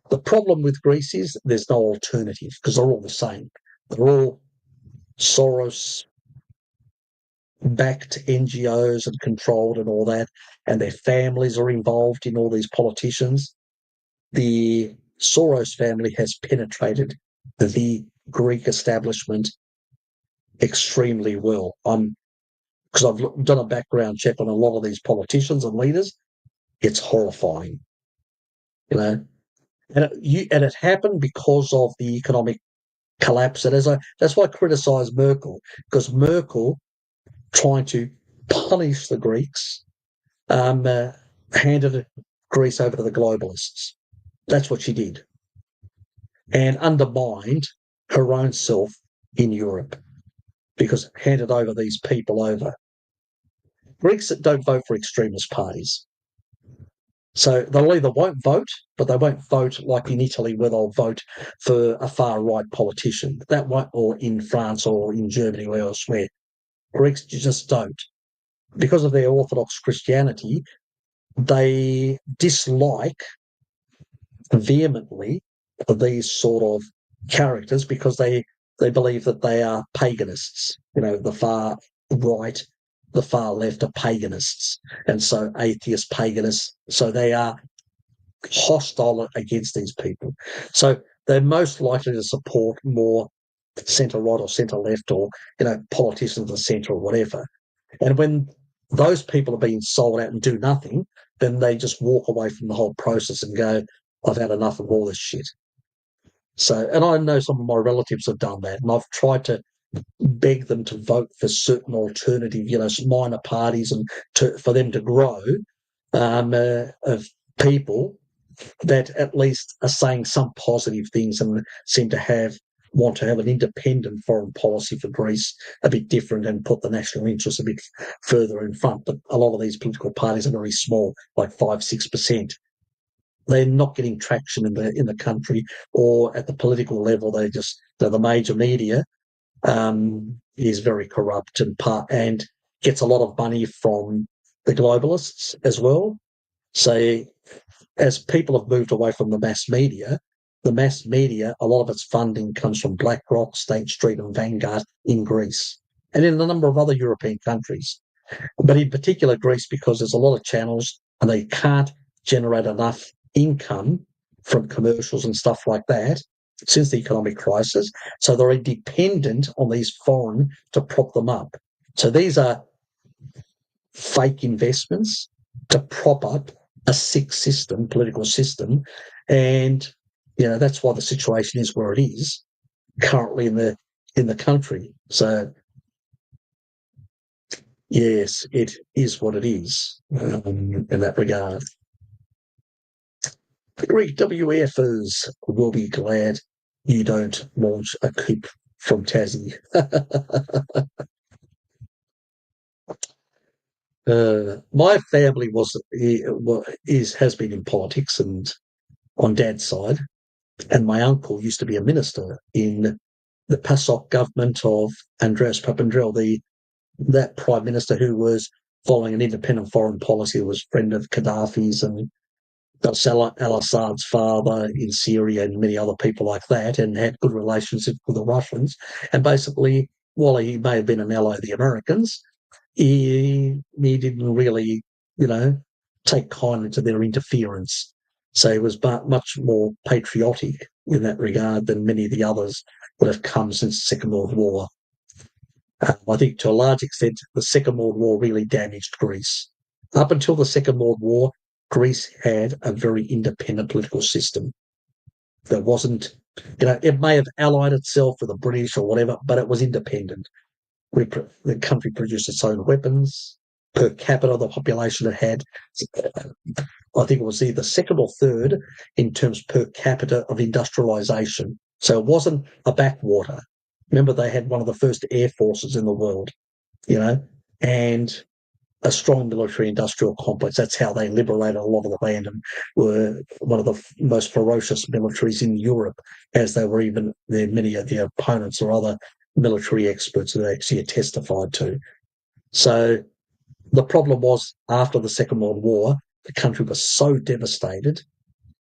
The problem with Greece is there's no alternative because they're all the same. They're all Soros backed NGOs and controlled and all that, and their families are involved in all these politicians. The Soros family has penetrated the Greek establishment extremely well. Because I've done a background check on a lot of these politicians and leaders. It's horrifying, and it happened because of the economic collapse. And that's why I criticise Merkel, because Merkel, trying to punish the Greeks, handed Greece over to the globalists. That's what she did, and undermined her own self in Europe because handed over these people over. Greeks that don't vote for extremist parties. So they'll either won't vote, but they won't vote like in Italy where they'll vote for a far-right politician. That won't, or in France or in Germany or elsewhere. Greeks just don't. Because of their Orthodox Christianity, they dislike vehemently these sort of characters because they believe that they are paganists. The far right, the far left are paganists, and so atheist paganists. So they are hostile against these people. So they're most likely to support more centre right or centre left or politicians of the centre or whatever. And when those people are being sold out and do nothing, then they just walk away from the whole process and go, I've had enough of all this shit. So, and I know some of my relatives have done that, and I've tried to beg them to vote for certain alternative, minor parties and for them to grow of people that at least are saying some positive things and seem to want to have an independent foreign policy for Greece, a bit different, and put the national interest a bit further in front. But a lot of these political parties are very small, like 5-6%. They're not getting traction in the country or at the political level. The major media is very corrupt and gets a lot of money from the globalists as well. So as people have moved away from the mass media, a lot of its funding comes from BlackRock, State Street and Vanguard in Greece and in a number of other European countries. But in particular Greece, because there's a lot of channels and they can't generate enough income from commercials and stuff like that since the economic crisis. So they're dependent on these foreign to prop them up. So these are fake investments to prop up a sick political system. And, that's why the situation is where it is currently in the country. So, yes, it is what it is in that regard. The Greek WEFers will be glad you don't launch a coup from Tassie. My family has been in politics, and on dad's side, and my uncle used to be a minister in the PASOK government of Andreas Papandreou, that prime minister who was following an independent foreign policy, who was a friend of Gaddafi's and Bashar al-Assad's father in Syria and many other people like that, and had good relationships with the Russians. And basically, while he may have been an ally of the Americans, he didn't really, take kindly to their interference. So he was much more patriotic in that regard than many of the others that have come since the Second World War. I think to a large extent, the Second World War really damaged Greece. Up until the Second World War, Greece had a very independent political system. There wasn't, it may have allied itself with the British or whatever, but it was independent. The country produced its own weapons. Per capita, the population it had, I think it was either second or third in terms per capita of industrialization. So it wasn't a backwater. Remember, they had one of the first air forces in the world, and a strong military industrial complex. That's how they liberated a lot of the land and were one of the most ferocious militaries in Europe, as they were even there. Many of their opponents or other military experts that actually testified to. So the problem was, after the Second World War, the country was so devastated.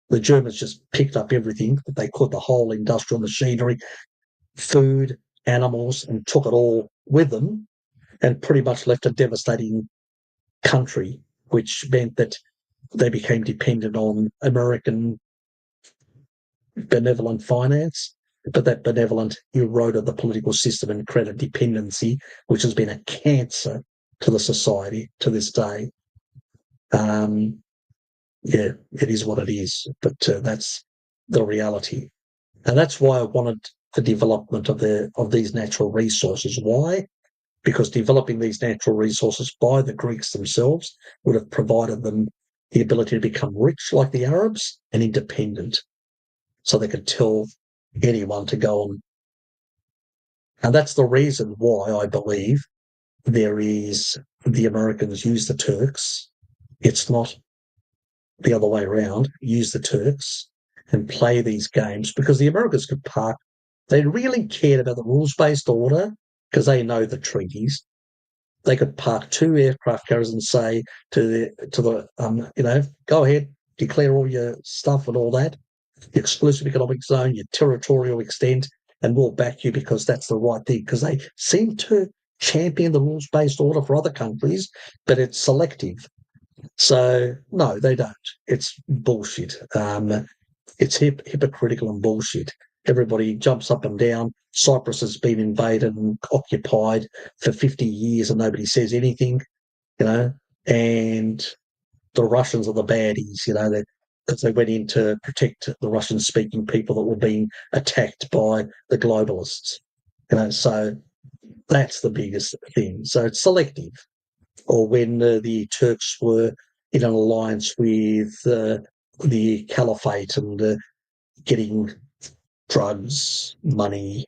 The Germans just picked up everything that they could, the whole industrial machinery, food, animals, and took it all with them, and pretty much left a devastating country, which meant that they became dependent on American benevolent finance, but that benevolent eroded the political system and created dependency, which has been a cancer to the society to this day. Yeah, it is what it is, but that's the reality. And that's why I wanted the development of these natural resources. Why? Because developing these natural resources by the Greeks themselves would have provided them the ability to become rich like the Arabs and independent, so they could tell anyone to go on. And that's the reason why I believe the Americans use the Turks. It's not the other way around, use the Turks and play these games, because the Americans could park. They really cared about the rules-based order because they know the treaties. They could park 2 aircraft carriers and say to the go ahead, declare all your stuff and all that, the exclusive economic zone, your territorial extent, and we'll back you because that's the right thing. Because they seem to champion the rules-based order for other countries, but it's selective. So no, they don't. It's bullshit. It's hypocritical and bullshit. Everybody jumps up and down. Cyprus has been invaded and occupied for 50 years and nobody says anything, and the Russians are the baddies, because they went in to protect the Russian-speaking people that were being attacked by the globalists. So that's the biggest thing. So it's selective. Or when the Turks were in an alliance with the Caliphate and getting drugs, money,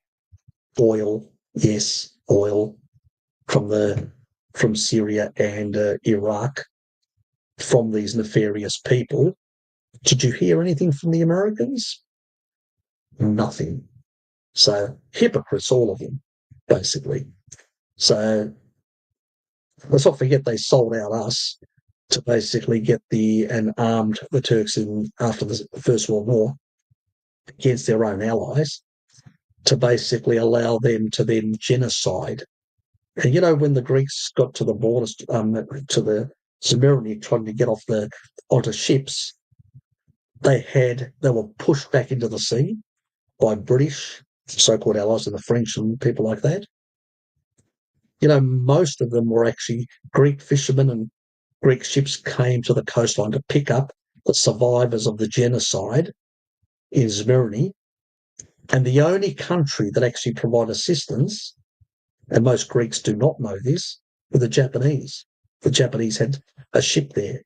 oil, yes, oil from Syria and Iraq, from these nefarious people. Did you hear anything from the Americans? Nothing. So hypocrites, all of them, basically. So let's not forget they sold out us to basically get and armed the Turks after the First World War against their own allies, to basically allow them to then genocide. And when the Greeks got to the borders, to the Smyrna, trying to get onto ships, they were pushed back into the sea by British so-called allies and the French and people like that. Most of them were actually Greek fishermen, and Greek ships came to the coastline to pick up the survivors of the genocide in Smyrna. And the only country that actually provided assistance, and most Greeks do not know this, were the Japanese. The Japanese had a ship there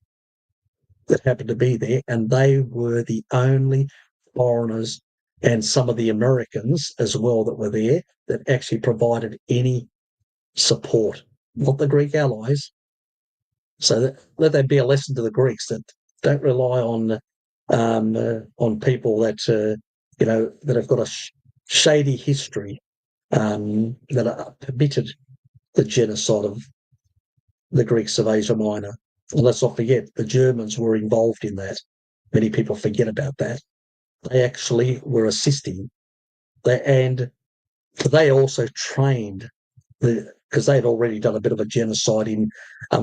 that happened to be there, and they were the only foreigners, and some of the Americans as well that were there, that actually provided any support. Not the Greek allies, So let that be a lesson to the Greeks that don't rely on people that that have got a shady history that are permitted the genocide of the Greeks of Asia Minor. And let's not forget, the Germans were involved in that. Many people forget about that. They actually were assisting, and they also trained because they had already done a bit of a genocide in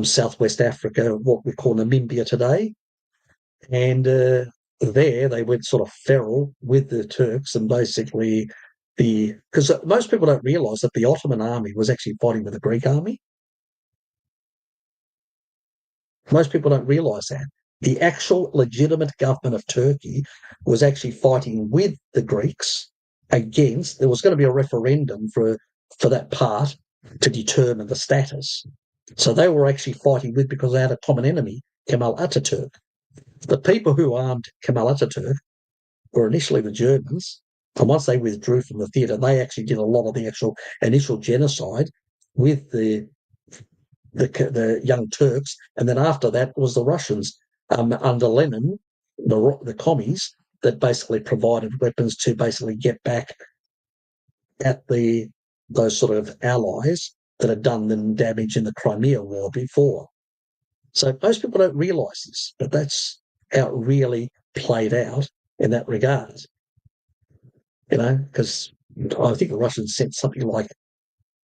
Southwest Africa, what we call Namibia today. And there they went sort of feral with the Turks, and basically because most people don't realise that the Ottoman army was actually fighting with the Greek army. Most people don't realise that. The actual legitimate government of Turkey was actually fighting with the Greeks against. There was going to be a referendum for that part to determine the status. So they were actually fighting with because they had a common enemy, Kemal Ataturk. The people who armed Kemal Ataturk were initially the Germans, and once they withdrew from the theatre, they actually did a lot of the actual initial genocide with the young Turks, and then after that was the Russians under Lenin, the commies that basically provided weapons to basically get back at those sort of allies that had done them damage in the Crimea War before. So most people don't realise this, but that's how it really played out in that regard. Because I think the Russians sent something like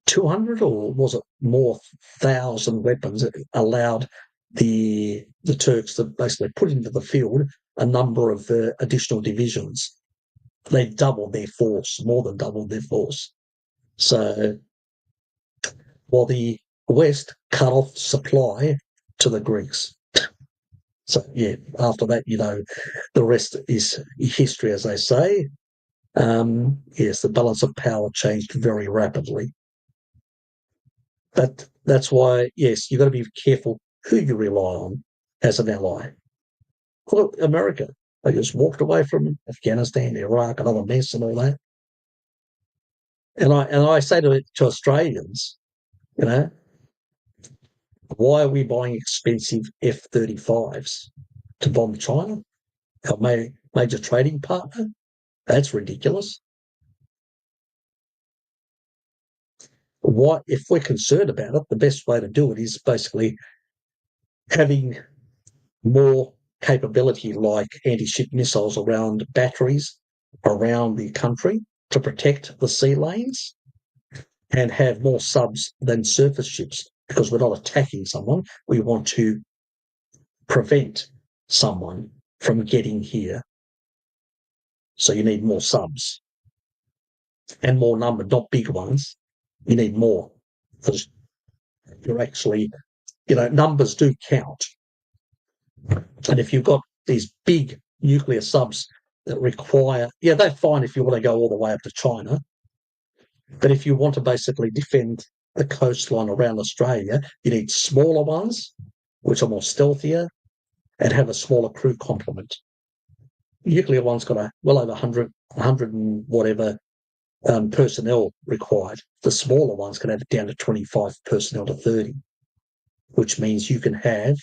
200 or was it more 1,000 weapons. It allowed the Turks to basically put into the field a number of additional divisions. They doubled their force, more than doubled their force. So while the West cut off supply to the Greeks. So yeah, after that, the rest is history, as they say. Yes, the balance of power changed very rapidly. But that's why, yes, you've got to be careful who you rely on as an ally. Look, America, they just walked away from Afghanistan, Iraq, another mess and all that. And I say to Australians, why are we buying expensive F-35s to bomb China, our major trading partner? That's ridiculous. Why, if we're concerned about it, the best way to do it is basically having more capability like anti-ship missiles around batteries around the country to protect the sea lanes and have more subs than surface ships because we're not attacking someone. We want to prevent someone from getting here. So you need more subs and more number, not big ones. You need more because you're actually, numbers do count. And if you've got these big nuclear subs that require, they're fine if you want to go all the way up to China. But if you want to basically defend the coastline around Australia, you need smaller ones, which are more stealthier, and have a smaller crew complement. Nuclear one's got well over 100 and whatever personnel required. The smaller ones can have down to 25 personnel to 30, which means you can have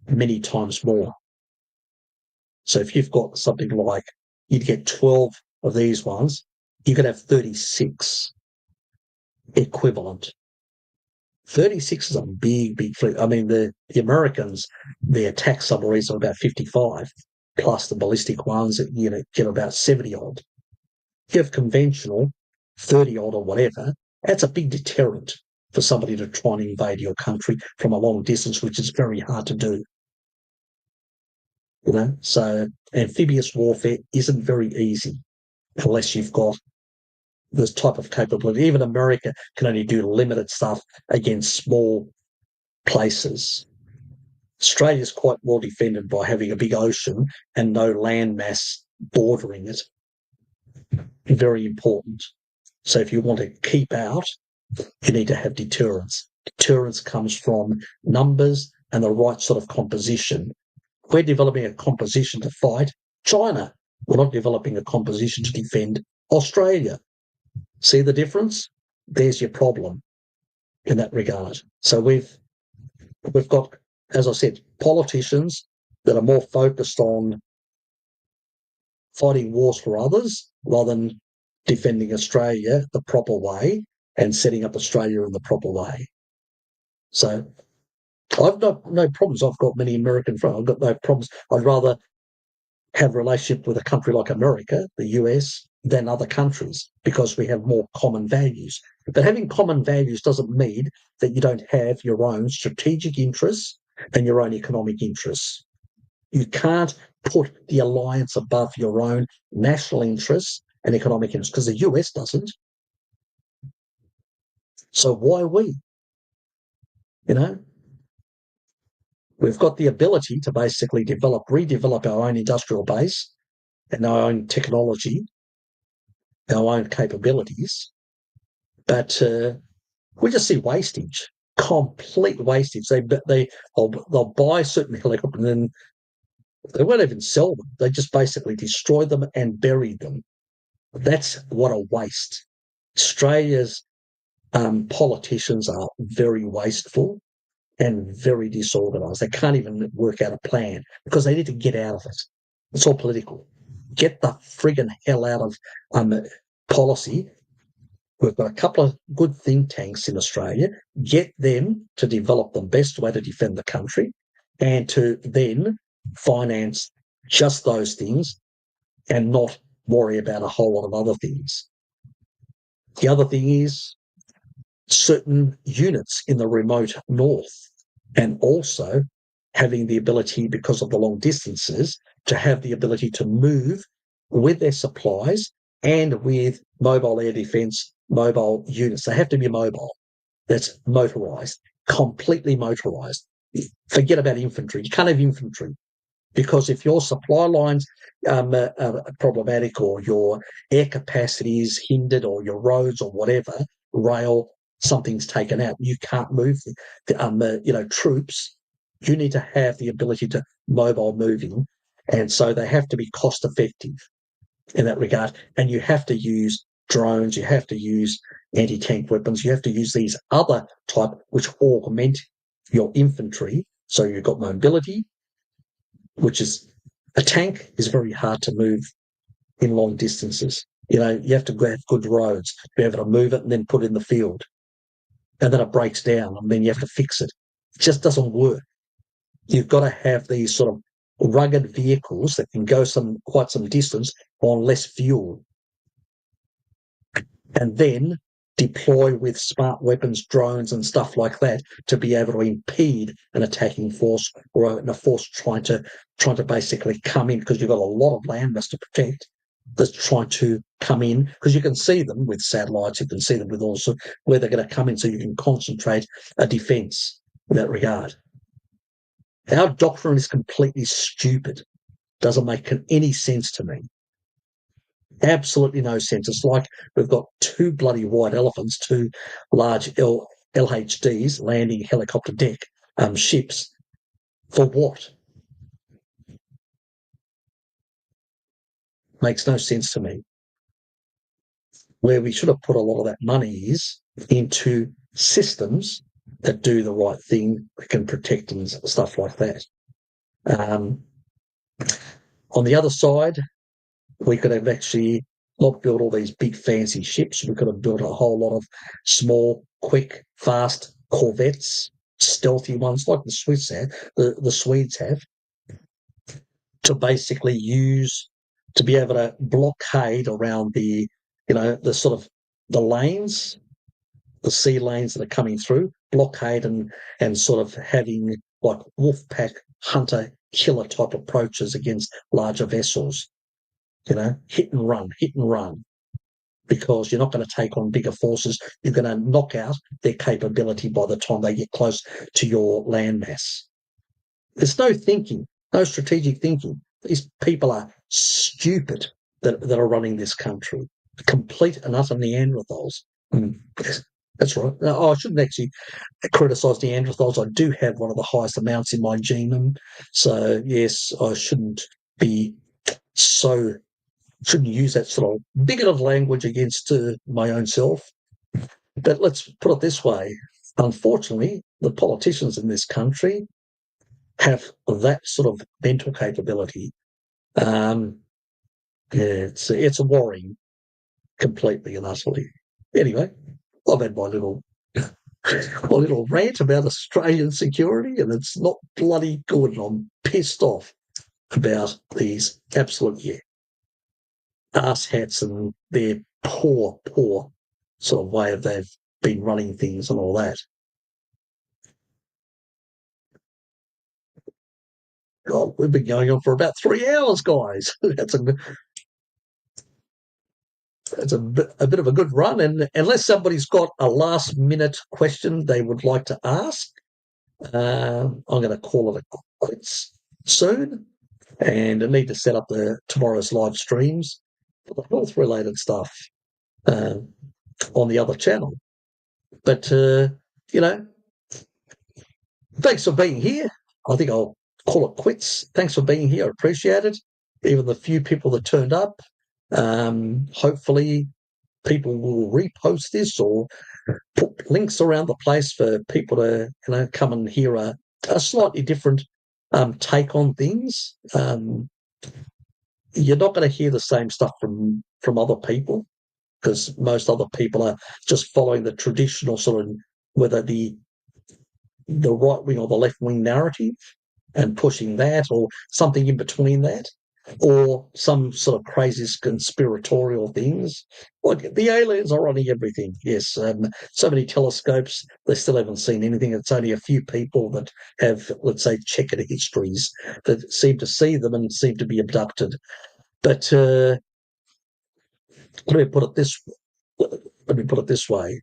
many times more. So if you've got something like you'd get 12 of these ones, you could have 36 equivalent. 36 is a big, big fleet. I mean, the Americans, their attack submarines are about 55, plus the ballistic ones that get about 70 odd. If you have conventional 30 odd or whatever, that's a big deterrent for somebody to try and invade your country from a long distance, which is very hard to do. So amphibious warfare isn't very easy unless you've got this type of capability. Even America can only do limited stuff against small places. Australia is quite well defended by having a big ocean and no land mass bordering it. Very important. So if you want to keep out, you need to have deterrence. Deterrence comes from numbers and the right sort of composition. We're developing a composition to fight China. We're not developing a composition to defend Australia. See the difference? There's your problem in that regard. So we've got, as I said, politicians that are more focused on fighting wars for others rather than defending Australia the proper way and setting up Australia in the proper way. So I've got no problems. I've got many American friends. I've got no problems. I'd rather have a relationship with a country like America, the US, than other countries because we have more common values. But having common values doesn't mean that you don't have your own strategic interests and your own economic interests. You can't put the alliance above your own national interests and economic interests because the US doesn't. So why we? You know, we've got the ability to basically redevelop our own industrial base and our own technology, our own capabilities, but we just see wastage, complete wastage. They'll buy certain helicopters and then they won't even sell them. They just basically destroy them and bury them. That's what a waste. Australia's politicians are very wasteful and very disorganised. They can't even work out a plan because they need to get out of it. It's all political. Get the friggin' hell out of policy. We've got a couple of good think tanks in Australia. Get them to develop the best way to defend the country and to then finance just those things and not worry about a whole lot of other things. The other thing is certain units in the remote north and also having the ability, because of the long distances, to have the ability to move with their supplies and with mobile air defence, mobile units. They have to be mobile. That's motorised, completely motorised. Forget about infantry. You can't have infantry because if your supply lines are problematic or your air capacity is hindered or your roads or whatever, rail, something's taken out, you can't move the troops. You need to have the ability to mobile moving, and so they have to be cost effective in that regard. And you have to use drones, you have to use anti-tank weapons, you have to use these other type which augment your infantry. So you've got mobility, which is a tank is very hard to move in long distances. You have to have good roads, be able to move it and then put it in the field. And then it breaks down and then you have to fix it. It just doesn't work. You've got to have these sort of rugged vehicles that can go quite some distance on less fuel. And then deploy with smart weapons, drones and stuff like that to be able to impede an attacking force or a force trying to basically come in, because you've got a lot of landmass to protect that's trying to come in, because you can see them with satellites, you can see them with also where they're going to come in, so you can concentrate a defence in that regard. Our doctrine is completely stupid. Doesn't make any sense to me. Absolutely no sense. It's like we've got two bloody white elephants, two large LHDs, landing helicopter deck ships. For what? Makes no sense to me. Where we should have put a lot of that money is into systems that do the right thing, that can protect and stuff like that. On the other side, we could have actually not built all these big fancy ships. We could have built a whole lot of small, quick, fast corvettes, stealthy ones like the Swiss have, the Swedes have, to basically use to be able to blockade around the sort of the lanes, the sea lanes that are coming through, blockade and sort of having like wolf pack hunter killer type approaches against larger vessels. Hit and run, because you're not going to take on bigger forces. You're going to knock out their capability by the time they get close to your landmass. There's no thinking, no strategic thinking. These people are stupid that are running this country. Complete and utter Neanderthals. That's right. I shouldn't actually criticise Neanderthals. I do have one of the highest amounts in my genome. So, yes, I shouldn't use that sort of bigoted language against my own self. But let's put it this way. unfortunately, the politicians in this country have that sort of mental capability. It's worrying completely and utterly. Anyway, I've had my little rant about Australian security, and it's not bloody good. And I'm pissed off about these absolute arse hats and their poor sort of way of they've been running things and all that. God, we've been going on for about 3 hours, guys. It's a bit of a good run, and unless somebody's got a last minute question they would like to ask, I'm going to call it a quits soon, and I need to set up tomorrow's live streams for the health related stuff uh, on the other channel. But thanks for being here. I think I'll call it quits. Thanks for being here. I appreciate it. Even the few people that turned up. Hopefully people will repost this or put links around the place for people to come and hear a slightly different take on things. You're not going to hear the same stuff from other people, because most other people are just following the traditional sort of, whether the right wing or the left wing narrative, and pushing that, or something in between that, or some sort of crazy conspiratorial things. Like the aliens are running everything. Yes, so many telescopes, they still haven't seen anything. It's only a few people that have, let's say, checkered histories that seem to see them and seem to be abducted. But let me put it this way.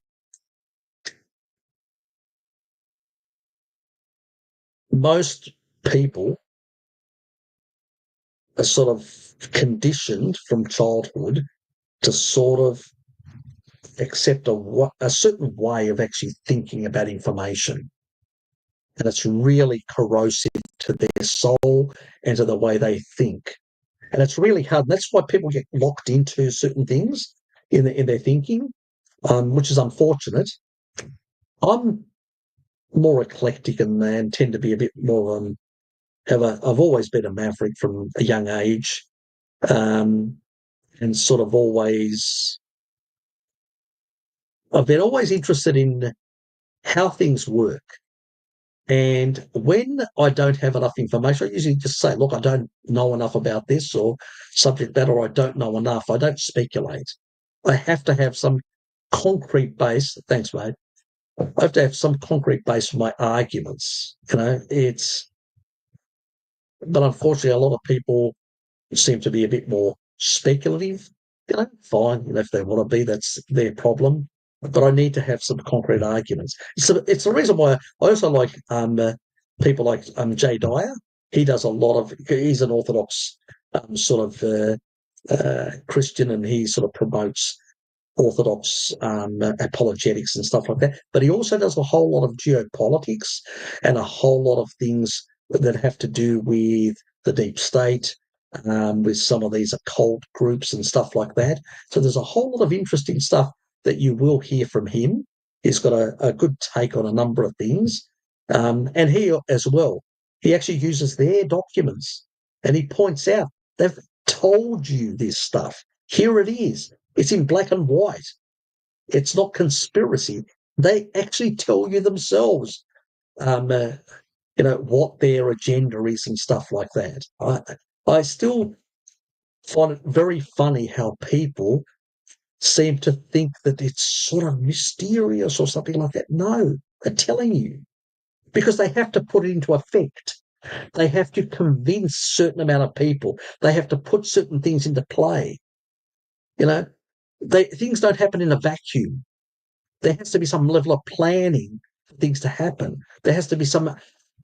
Most people are sort of conditioned from childhood to sort of accept a certain way of actually thinking about information. And it's really corrosive to their soul and to the way they think. And it's really hard. And that's why people get locked into certain things in their thinking, which is unfortunate. I'm more eclectic and tend to be a bit more I've always been a maverick from a young age, and sort of I've been always interested in how things work. And when I don't have enough information, I usually just say, look, I don't know enough about this or subject matter, or I don't know enough. I don't speculate. I have to have some concrete base. Thanks, mate. I have to have some concrete base for my arguments. But unfortunately, a lot of people seem to be a bit more speculative. Fine, if they want to be, that's their problem. But I need to have some concrete arguments. It's the reason why I also like people like Jay Dyer. He's an Orthodox sort of Christian, and he sort of promotes Orthodox apologetics and stuff like that. But he also does a whole lot of geopolitics and a whole lot of things that have to do with the deep state, with some of these occult groups and stuff like that. So there's a whole lot of interesting stuff that you will hear from him. He's got a good take on a number of things. And he as well, he actually uses their documents, and he points out they've told you this stuff. Here it is. It's in black and white. It's not conspiracy. They actually tell you themselves, what their agenda is and stuff like that. I still find it very funny how people seem to think that it's sort of mysterious or something like that. No, they're telling you, because they have to put it into effect. They have to convince a certain amount of people. They have to put certain things into play. Things don't happen in a vacuum. There has to be some level of planning for things to happen. There has to be some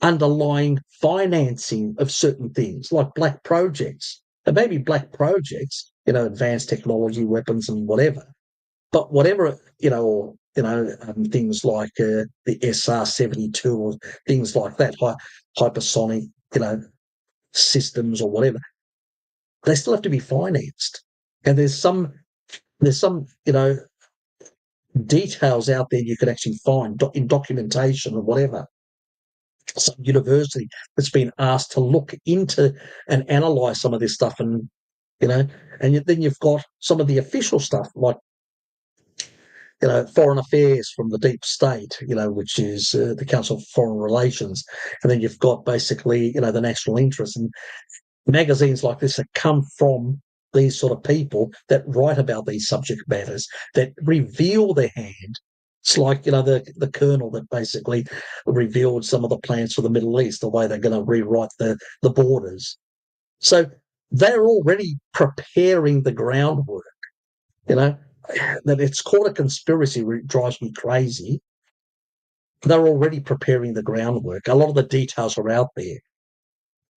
underlying financing of certain things, like black projects. There may be black projects, advanced technology, weapons, and whatever. But whatever, things like the SR-72 or things like that, hypersonic, systems or whatever, they still have to be financed. And there's some, details out there you could actually find in documentation or whatever. Some university that's been asked to look into and analyse some of this stuff, and then you've got some of the official stuff like foreign affairs from the deep state, which is the Council of Foreign Relations, and then you've got basically the national interest, and magazines like this that come from these sort of people that write about these subject matters, that reveal their hand. It's like, the colonel that basically revealed some of the plans for the Middle East, the way they're going to rewrite the borders. So they're already preparing the groundwork, that it's called a conspiracy, it drives me crazy. They're already preparing the groundwork. A lot of the details are out there.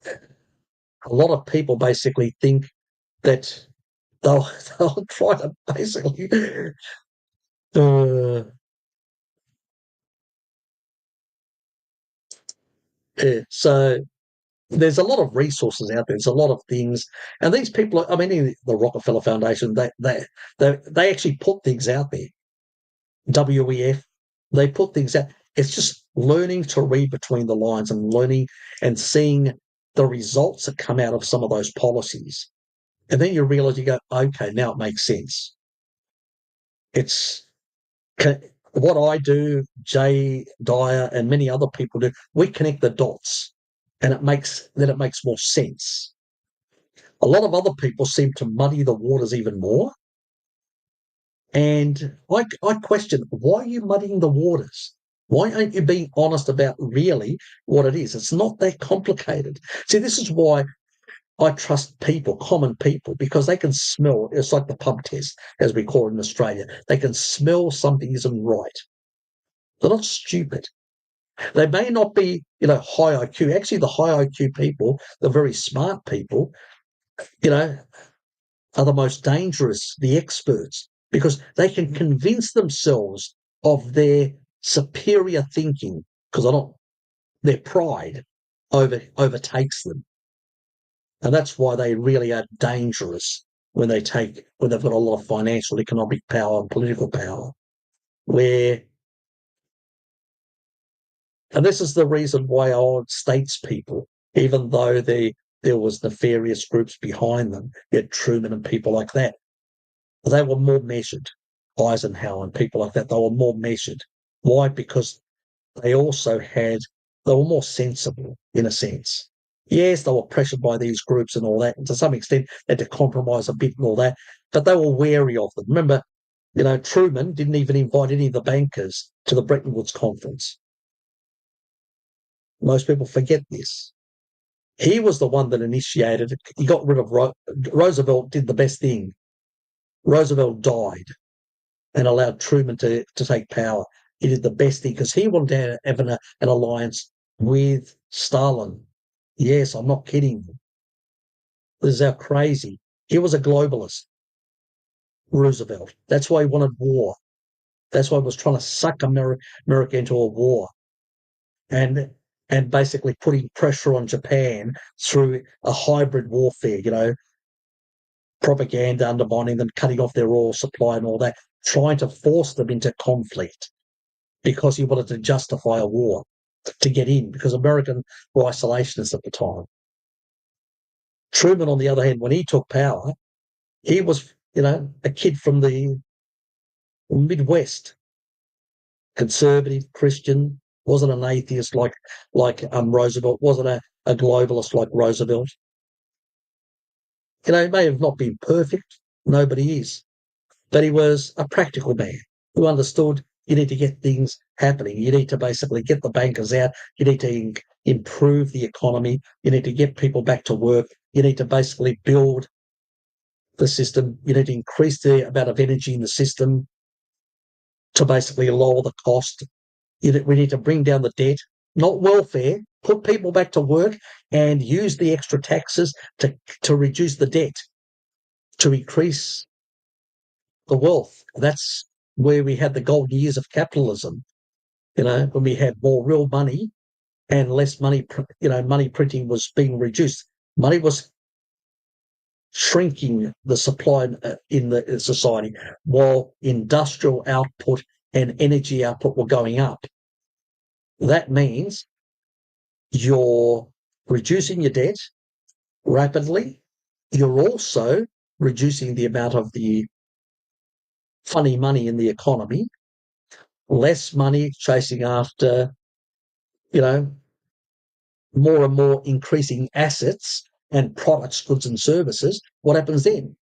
A lot of people basically think that they'll try to basically so there's a lot of resources out there. There's a lot of things, and these people, I mean, the Rockefeller Foundation, they actually put things out there. WEF, they put things out. It's just learning to read between the lines and learning and seeing the results that come out of some of those policies. And then you realize, you go, okay, now it makes sense. It's what I do, Jay Dyer and many other people do. We connect the dots, and it makes more sense. A lot of other people seem to muddy the waters even more. And I question, why are you muddying the waters? Why aren't you being honest about really what it is? It's not that complicated. See, this is why I trust people, common people, because they can smell. It's like the pub test, as we call it in Australia. They can smell something isn't right. They're not stupid. They may not be, high IQ. Actually, the high IQ people, the very smart people, are the most dangerous, the experts, because they can convince themselves of their superior thinking, because their pride overtakes them. And that's why they really are dangerous when they've got a lot of financial, economic power and political power. And this is the reason why old statespeople, even though there was nefarious groups behind them, yet Truman and people like that, they were more measured. Eisenhower and people like that, they were more measured. Why? Because they were more sensible in a sense. Yes, they were pressured by these groups and all that, and to some extent they had to compromise a bit and all that, but they were wary of them. Remember, Truman didn't even invite any of the bankers to the Bretton Woods conference. Most people forget this. He was the one that initiated it. He got rid of Roosevelt, did the best thing. Roosevelt died and allowed Truman to take power. He did the best thing because he wanted to have an alliance with Stalin. Yes, I'm not kidding you. This is how crazy. He was a globalist, Roosevelt. That's why he wanted war. That's why he was trying to suck America into a war. And basically putting pressure on Japan through a hybrid warfare, propaganda, undermining them, cutting off their oil supply and all that, trying to force them into conflict because he wanted to justify a war to get in, because Americans were isolationists at the time. Truman, on the other hand, when he took power, he was, a kid from the Midwest, conservative, Christian, wasn't an atheist like Roosevelt, wasn't a globalist like Roosevelt. He may have not been perfect, nobody is, but he was a practical man who understood you need to get things happening. You need to basically get the bankers out. You need to improve the economy. You need to get people back to work. You need to basically build the system. You need to increase the amount of energy in the system to basically lower the cost. We need to bring down the debt, not welfare, put people back to work and use the extra taxes to reduce the debt, to increase the wealth. That's where we had the golden years of capitalism, when we had more real money and less money, money printing was being reduced. Money was shrinking the supply in the society, while industrial output and energy output were going up. That means you're reducing your debt rapidly. You're also reducing the amount of the funny money in the economy, less money chasing after, more and more increasing assets and products, goods and services. What happens then?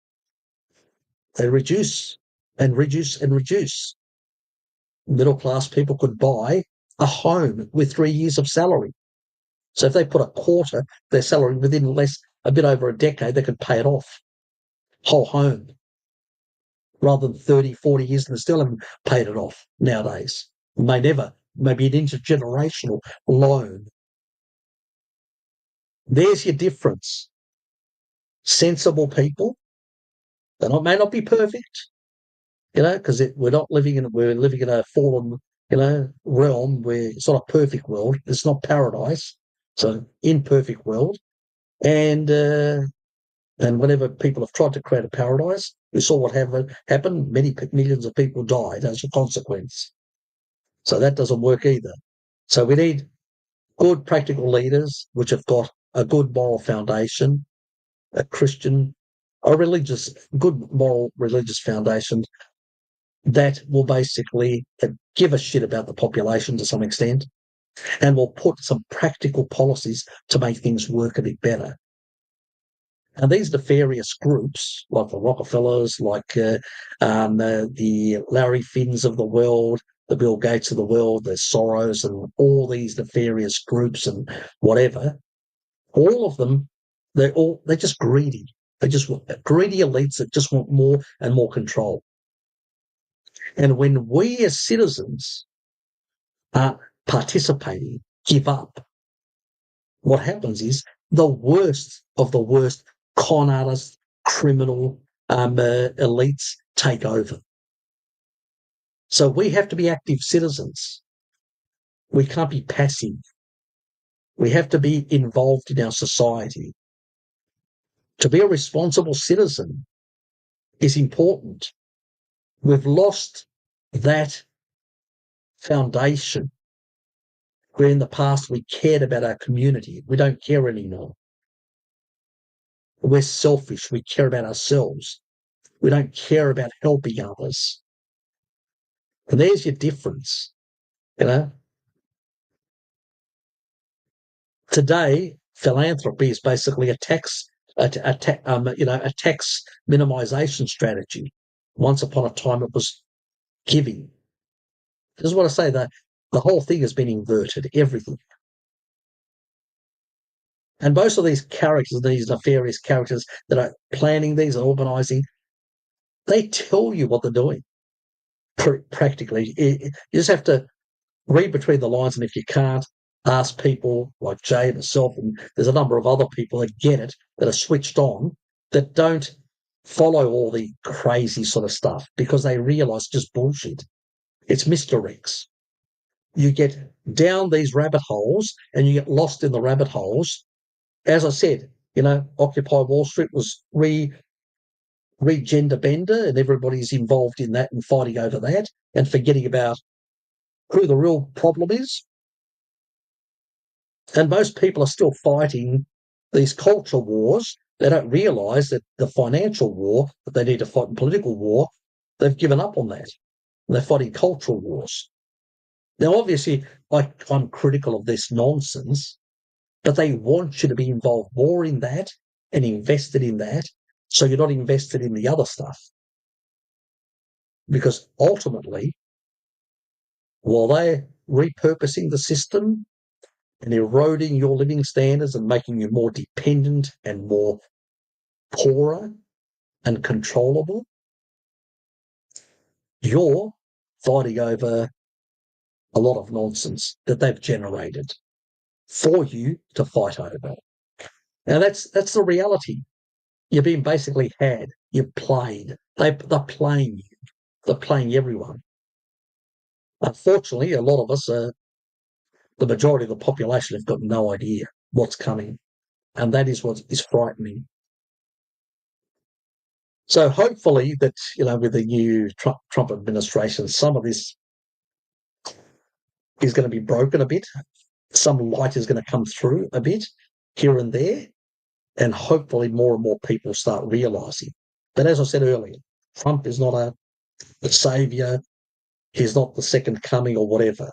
They reduce and reduce and reduce. Middle class people could buy a home with 3 years of salary. So if they put a quarter of their salary within a bit over a decade, they could pay it off, whole home, rather than 30, 40 years and they still haven't paid it off nowadays. Maybe an intergenerational loan. There's your difference. Sensible people, may not be perfect, because we're living in a fallen, realm where it's not a perfect world. It's not paradise. It's an imperfect world. And whenever people have tried to create a paradise, we saw what happened. Many millions of people died as a consequence. So that doesn't work either. So we need good practical leaders which have got a good moral foundation, a Christian, good moral religious foundation that will basically give a shit about the population to some extent and will put some practical policies to make things work a bit better. And these nefarious groups, like the Rockefellers, like the Larry Finns of the world, the Bill Gates of the world, the Soros, and all these nefarious groups and whatever, all of them, they're just greedy. They just want greedy elites that just want more and more control. And when we as citizens are participating, give up, what happens is the worst of the worst con artists, criminal elites take over. So we have to be active citizens. We can't be passive. We have to be involved in our society. To be a responsible citizen is important. We've lost that foundation where in the past we cared about our community. We don't care anymore. We're selfish. We care about ourselves. We don't care about helping others. And there's your difference, Today, philanthropy is basically a tax minimization strategy. Once upon a time, it was giving. This is what I say, that the whole thing has been inverted, everything. And most of these characters, these nefarious characters that are planning these and organising, they tell you what they're doing, practically. You just have to read between the lines, and if you can't, ask people like Jay and myself, and there's a number of other people that get it, that are switched on, that don't follow all the crazy sort of stuff because they realise just bullshit. It's misdirects. You get down these rabbit holes and you get lost in the rabbit holes. As I said, Occupy Wall Street was re-gender bender, and everybody's involved in that and fighting over that and forgetting about who the real problem is. And most people are still fighting these cultural wars. They don't realise that the financial war that they need to fight in political war, they've given up on that. They're fighting cultural wars. Now, obviously, I'm critical of this nonsense, but they want you to be involved more in that and invested in that, so you're not invested in the other stuff. Because ultimately, while they're repurposing the system and eroding your living standards and making you more dependent and more poorer and controllable, you're fighting over a lot of nonsense that they've generated for you to fight over. Now, that's the reality. You're being basically had. You're played. They're playing you. They're playing everyone. Unfortunately, a lot of us, the majority of the population, have got no idea what's coming. And that is what is frightening. So hopefully that, with the new Trump administration, some of this is going to be broken a bit. Some light is going to come through a bit here and there, and hopefully more and more people start realising. But as I said earlier, Trump is not a saviour. He's not the second coming or whatever.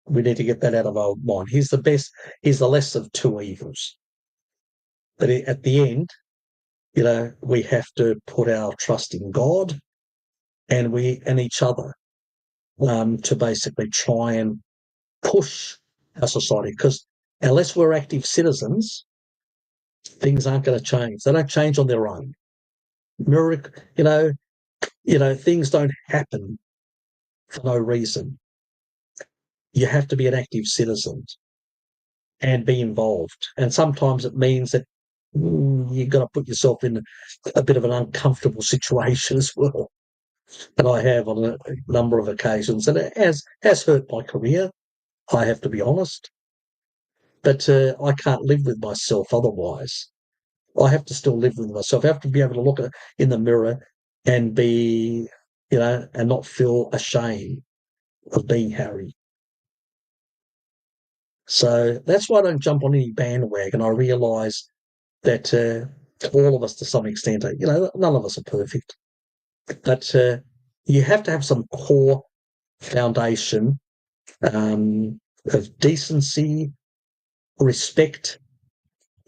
We need to get that out of our mind. He's the best. He's the less of two evils. But at the end, we have to put our trust in God and each other, to basically try and push our society. Because unless we're active citizens, things aren't going to change. They don't change on their own. Things don't happen for no reason. You have to be an active citizen and be involved. And sometimes it means that you've got to put yourself in a bit of an uncomfortable situation as well. And I have on a number of occasions, and it has hurt my career, I have to be honest. But I can't live with myself otherwise. I have to still live with myself. I have to be able to look in the mirror and be, and not feel ashamed of being Harry. So that's why I don't jump on any bandwagon. I realise that all of us, to some extent, none of us are perfect. But you have to have some core foundation of decency, respect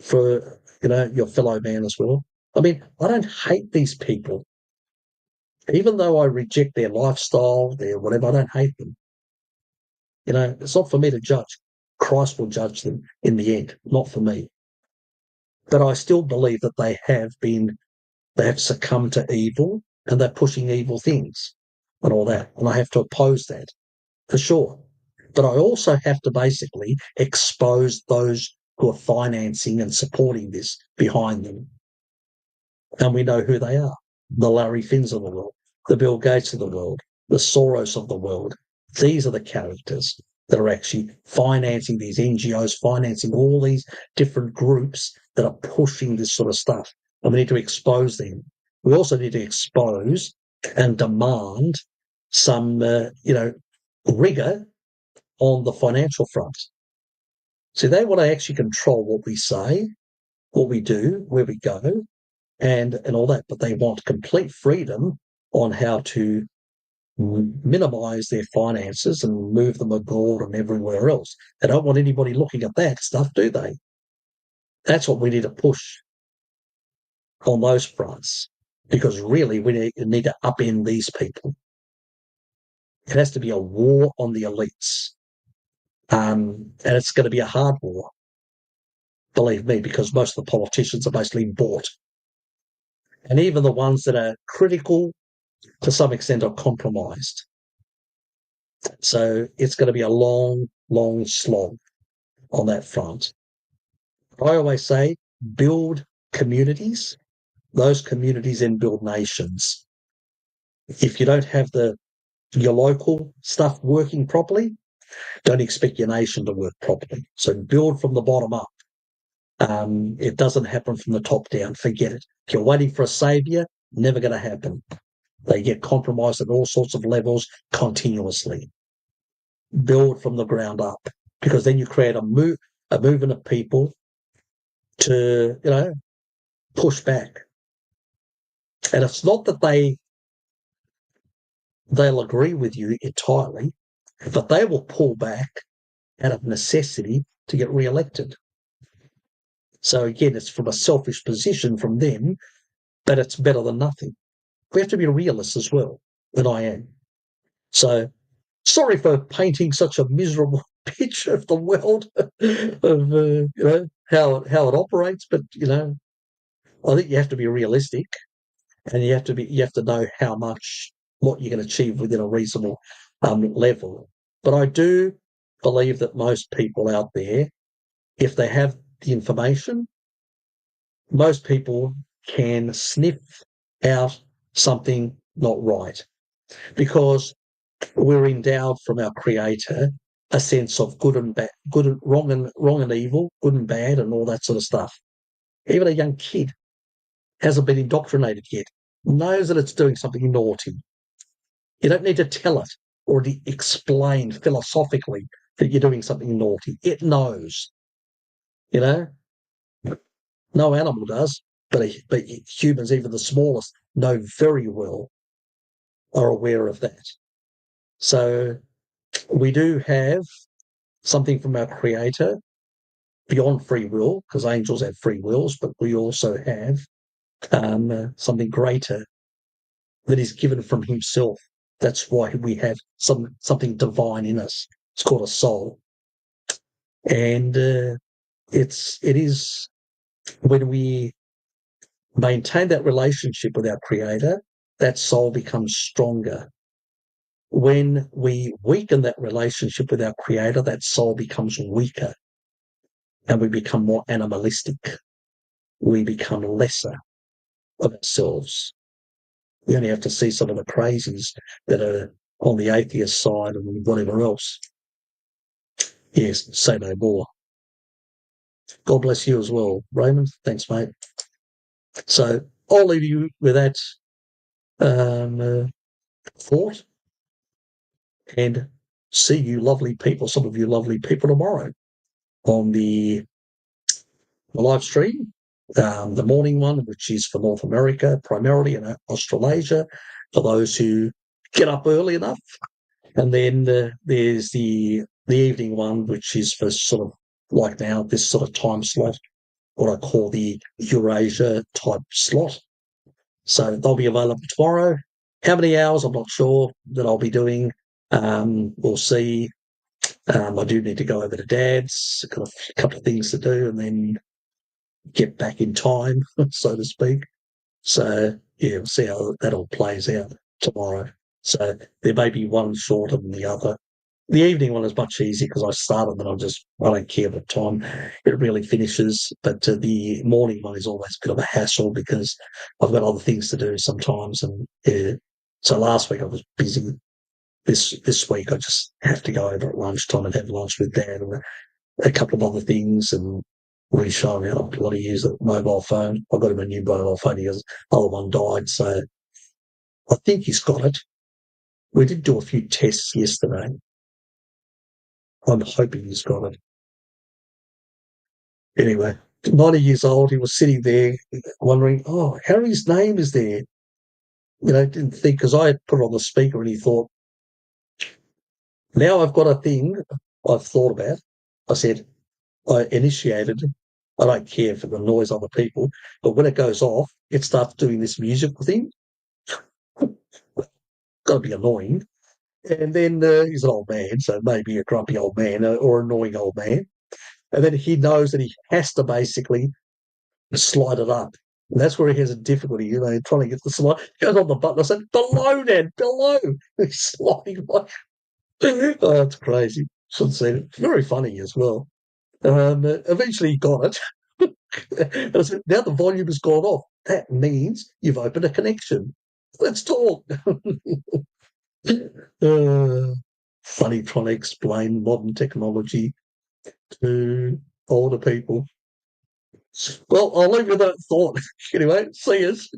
for, your fellow man as well. I mean, I don't hate these people. Even though I reject their lifestyle, their whatever, I don't hate them. It's not for me to judge. Christ will judge them in the end, not for me. But I still believe that they have succumbed to evil and they're pushing evil things and all that. And I have to oppose that for sure. But I also have to basically expose those who are financing and supporting this behind them. And we know who they are. The Larry Finns of the world, the Bill Gates of the world, the Soros of the world. These are the characters that are actually financing these NGOs, financing all these different groups that are pushing this sort of stuff. And we need to expose them. We also need to expose and demand some, rigor on the financial front. See, they want to actually control what we say, what we do, where we go, and all that. But they want complete freedom on how to minimise their finances and move them abroad and everywhere else. They don't want anybody looking at that stuff, do they? That's what we need to push on those fronts, because really we need to upend these people. It has to be a war on the elites. And it's going to be a hard war, believe me, because most of the politicians are basically bought. And even the ones that are critical, to some extent, are compromised. So it's going to be a long, long slog on that front. I always say, build communities. Those communities then build nations. If you don't have your local stuff working properly, don't expect your nation to work properly. So build from the bottom up. It doesn't happen from the top down. Forget it. If you're waiting for a saviour, never going to happen. They get compromised at all sorts of levels continuously. Build from the ground up, because then you create a movement of people to, push back. And it's not that they'll agree with you entirely, but they will pull back out of necessity to get re-elected. So again, it's from a selfish position from them, but it's better than nothing. We have to be realists as well, and I am. So sorry for painting such a miserable picture of the world, of how it operates, but I think you have to be realistic, and you have to know what you can achieve within a reasonable level. But I do believe that most people out there, if they have the information, most people can sniff out something not right, because we're endowed from our Creator a sense of good and bad, wrong and evil, good and bad, and all that sort of stuff. Even a young kid hasn't been indoctrinated yet. knows that it's doing something naughty. You don't need to tell it or explain philosophically that you're doing something naughty. It knows, you know. No animal does, but humans, even the smallest, know very well, are aware of that. So we do have something from our Creator beyond free will, because angels have free wills, but we also have something greater that is given from Himself. That's why we have something divine in us. It's called a soul, and it is when we maintain that relationship with our Creator, that soul becomes stronger. When we weaken that relationship with our Creator, that soul becomes weaker, and we become more animalistic. We become lesser of ourselves. We only have to see some of the crazies that are on the atheist side and whatever else. Yes, say no more. God bless you as well, Raymond. Thanks, mate. So I'll leave you with that thought, and see you lovely people, some of you lovely people, tomorrow on the live stream. The morning one, which is for North America primarily, and Australasia, for those who get up early enough. And then there's the evening one, which is for sort of like now, this sort of time slot, what I call the Eurasia type slot. So they'll be available tomorrow. How many hours, I'm not sure, that I'll be doing. We'll see. I do need to go over to Dad's. Got a couple of things to do and then get back in time, so to speak. So, yeah, we'll see how that all plays out tomorrow. So there may be one shorter than the other. The evening one is much easier because I started and I don't care what time it really finishes. But the morning one is always a bit of a hassle because I've got other things to do sometimes. And so last week I was busy. This week I just have to go over at lunchtime and have lunch with Dad and a couple of other things, and we show him how to bloody use a mobile phone. I got him a new mobile phone because the other one died, so I think he's got it. We did do a few tests yesterday. I'm hoping he's got it. Anyway, 90 years old, he was sitting there wondering, oh, Harry's name is there. Didn't think, because I had put it on the speaker and he thought, now I've got a thing I've thought about. I said, I initiated. I don't care for the noise other people, but when it goes off, it starts doing this musical thing. Got to be annoying. And then he's an old man, so maybe a grumpy old man or annoying old man. And then he knows that he has to basically slide it up. And that's where he has a difficulty, trying to get the slide. Goes on the button. I said, below, Dad, below. He's sliding like, oh, it's crazy. Should have seen it. Very funny as well. Eventually he got it. And I said, now the volume has gone off. That means you've opened a connection. Let's talk. Funny trying to explain modern technology to older people. Well, I'll leave you with that thought. Anyway, see us.